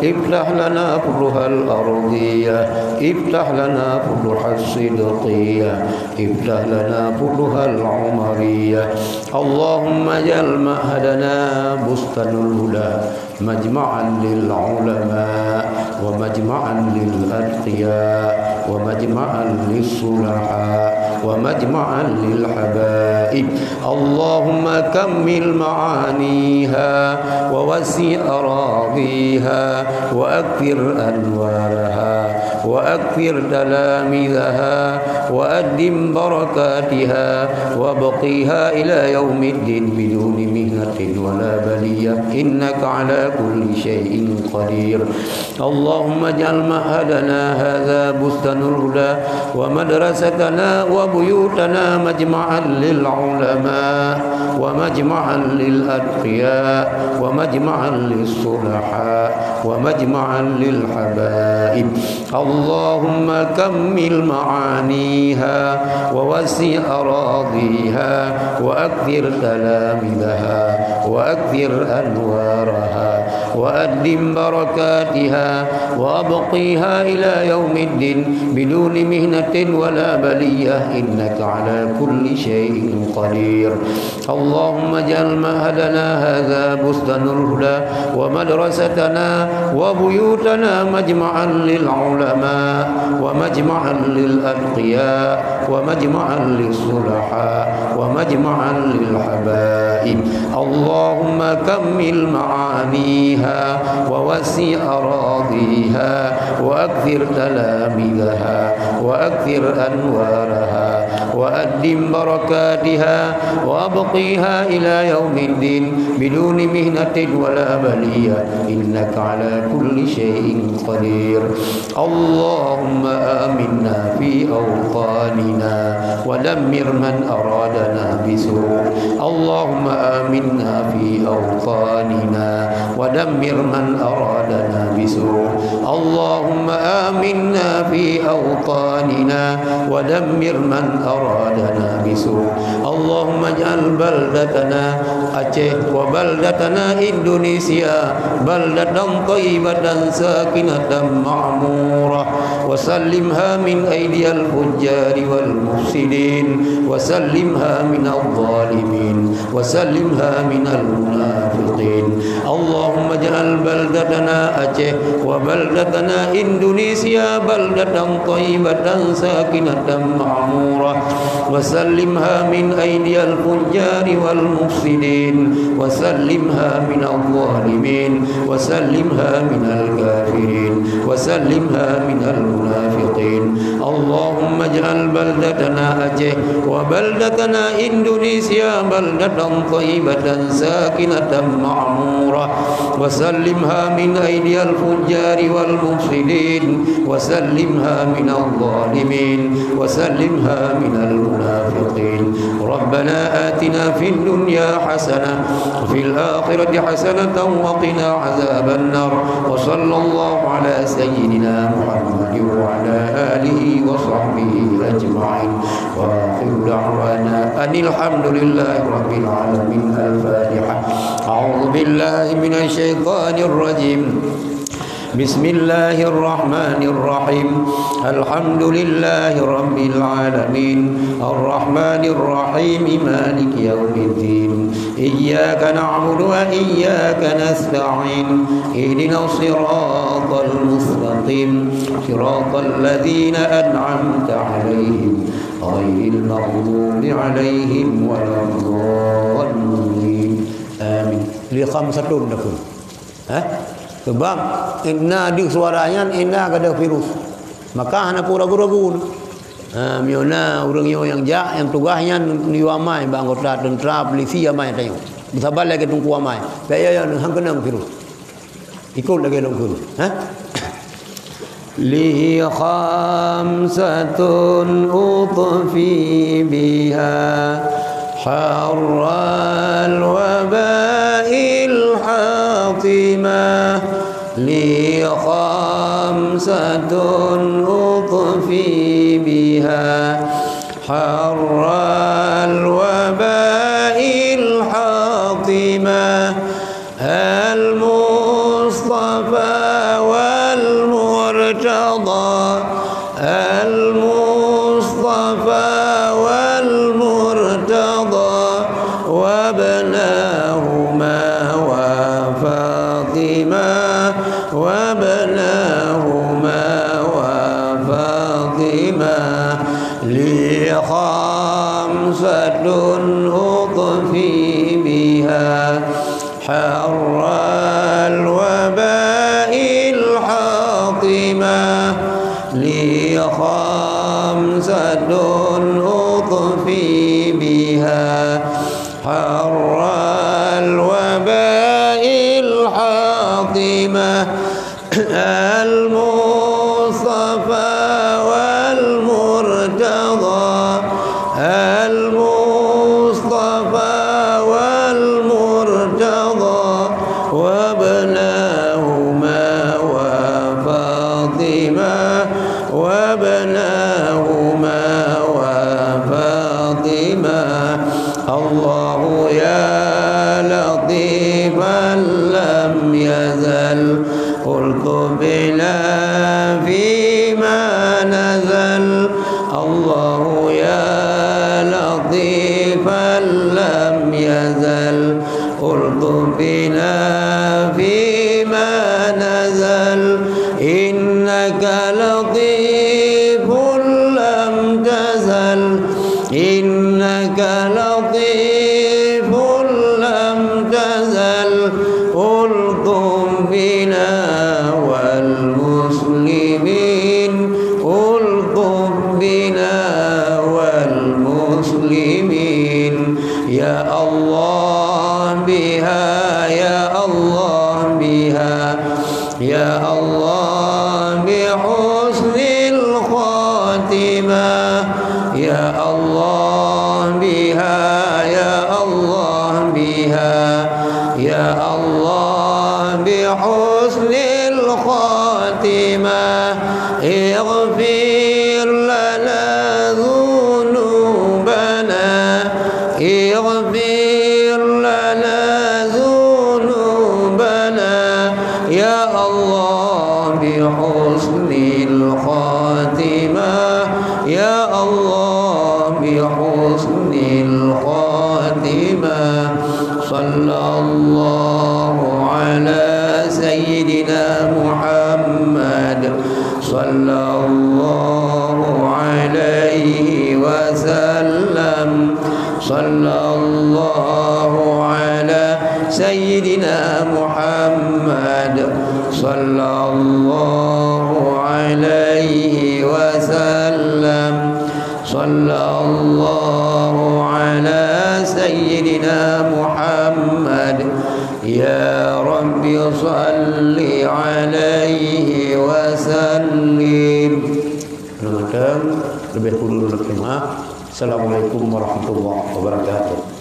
افتح لنا فتوح الأرضية افتح لنا فتوح الصدقية افتح لنا فتوح العمرية اللهم اجعل معهدنا بستان الهدى مجمعا للعلماء ومجمعا للأتقياء ومجمعا للصلحاء ومجمعا للحبائب اللهم كمل معانيها ووسع أراضيها وأكثر أنوارها وأكثر تلامذها وأدم بركاتها وابقيها إلى يوم الدين بدون مهنة ولا بلية إنك على كل شيء قدير اللهم اجعل معهدنا هذا بستان الهدى ومدرستنا وبيوتنا مجمعا للعلماء ومجمعا للأتقياء ومجمعا للصلحاء ومجمعا للحبائب اللهم كمل معانيها ووسع أراضيها وأكثر تلامذها وأكثر أنوارها وأدم بركاتها وأبقيها إلى يوم الدين بدون مهنة ولا بلية إنك على كل شيء قدير اللهم اجعل معهدنا هذا بستان الهدى ومدرستنا وبيوتنا مجمعا للعلماء ومجمعا للأتقياء ومجمعا للصلحاء ومجمعا للحبائب اللهم كمل معانيها ووسع أراضيها وأكثر تلامذها وأكثر أنوارها وأدم بركاتها وأبقيها إلى يوم الدين بدون مهنة ولا بلية إنك على كل شيء قدير اللهم آمنا في أوطاننا ودمر من أرادنا بسوء اللهم آمنا في أوطاننا ودمر من أرادنا بسوء بسوء اللهم آمنا في أوطاننا ودمر من أرادنا بسوء اللهم اجعل بلدتنا أعeh وبلدتنا إندونيسيا بلدة طيبة ساكنة معمورة وسلمها من أيدي الفجار والمفسدين وسلمها من الظالمين وسلمها من المنافقين اللهم اجعل بلدتنا أعeh وبلدتنا إندونيسيا بلدة طيبة ساكنة معمورة وسلمها من أيدي الفجار والمفسدين وسلمها من الظالمين وسلمها من الكافرين وسلمها من المنافقين اللهم اجعل بلدتنا أعeh وبلدتنا إندونيسيا بلدة طيبة ساكنة معمورة وسلمها من أيدي الفجار والمفسدين وسلمها من الظالمين وسلمها من المنافقين ربنا آتنا في الدنيا حسنة وفي الآخرة حسنة وقنا عذاب النار وصلى الله على سيدنا محمد وعلى آله وصحبه أجمعين وآخر دعوانا أن الحمد لله رب العالمين. الفاتحة. أعوذ بالله من الشيطان الرجيم. بسم الله الرحمن الرحيم. الحمد لله رب العالمين الرحمن الرحيم مالك يوم الدين إياك نعبد وإياك نستعين اهدنا الصراط المستقيم صراط الذين أنعمت عليهم غير المغضوب عليهم ولا الضالين آمين. لخمسة لكم sebab inna di suaranya inna ada virus maka hana pura ragu-ragu miona urang yo yang ja yang tugasnya niwamai ba anggota tentara polisi amai tayo bisa balik ke tungku amai kaya yang hangkenang virus ikut lagi long virus li khamsatun utfi biha harral waba'il hatimah li khamsatun utfi biha harral waba'il hatimah al mustafa wal murtada al mustafa wal murtada وابناهما وفاطمة وابناهما وفاطمة لي خمسة أطفي بها حر الوباء الحاطمة لي خمسة أطفي بها حر الوباء الحاطمة المصطفى والمرتضى المصطفى والمرتضى وابناهما وفاطمة وابناهما وفاطمة الله يا لطيفا لم يزل قلت بنا فيما نزل الله يا لطيفا لم يزل قلت بنا فيما نزل إنك لطيف لم تزل إنك لطيف لم تزل ألطم بنا والمسلمين ألطم بنا والمسلمين يا الله بها يا الله بها يا الله بحسن الخاتمة يا الله بها يا الله بها يا الله بحسن الخاتمة الخاتمة اغفر لنا ذنوبنا اغفر لنا ذنوبنا يا الله بحسن الخاتمة يا الله بحسن الخاتمة صلى الله على سيدنا محمد صلى الله عليه وسلم صلى الله على سيدنا محمد صلى الله عليه وسلم صلى الله على سيدنا محمد يا رب صل عليه وسلم. Lebih kurang lebih maaf. Assalamualaikum warahmatullahi wabarakatuh.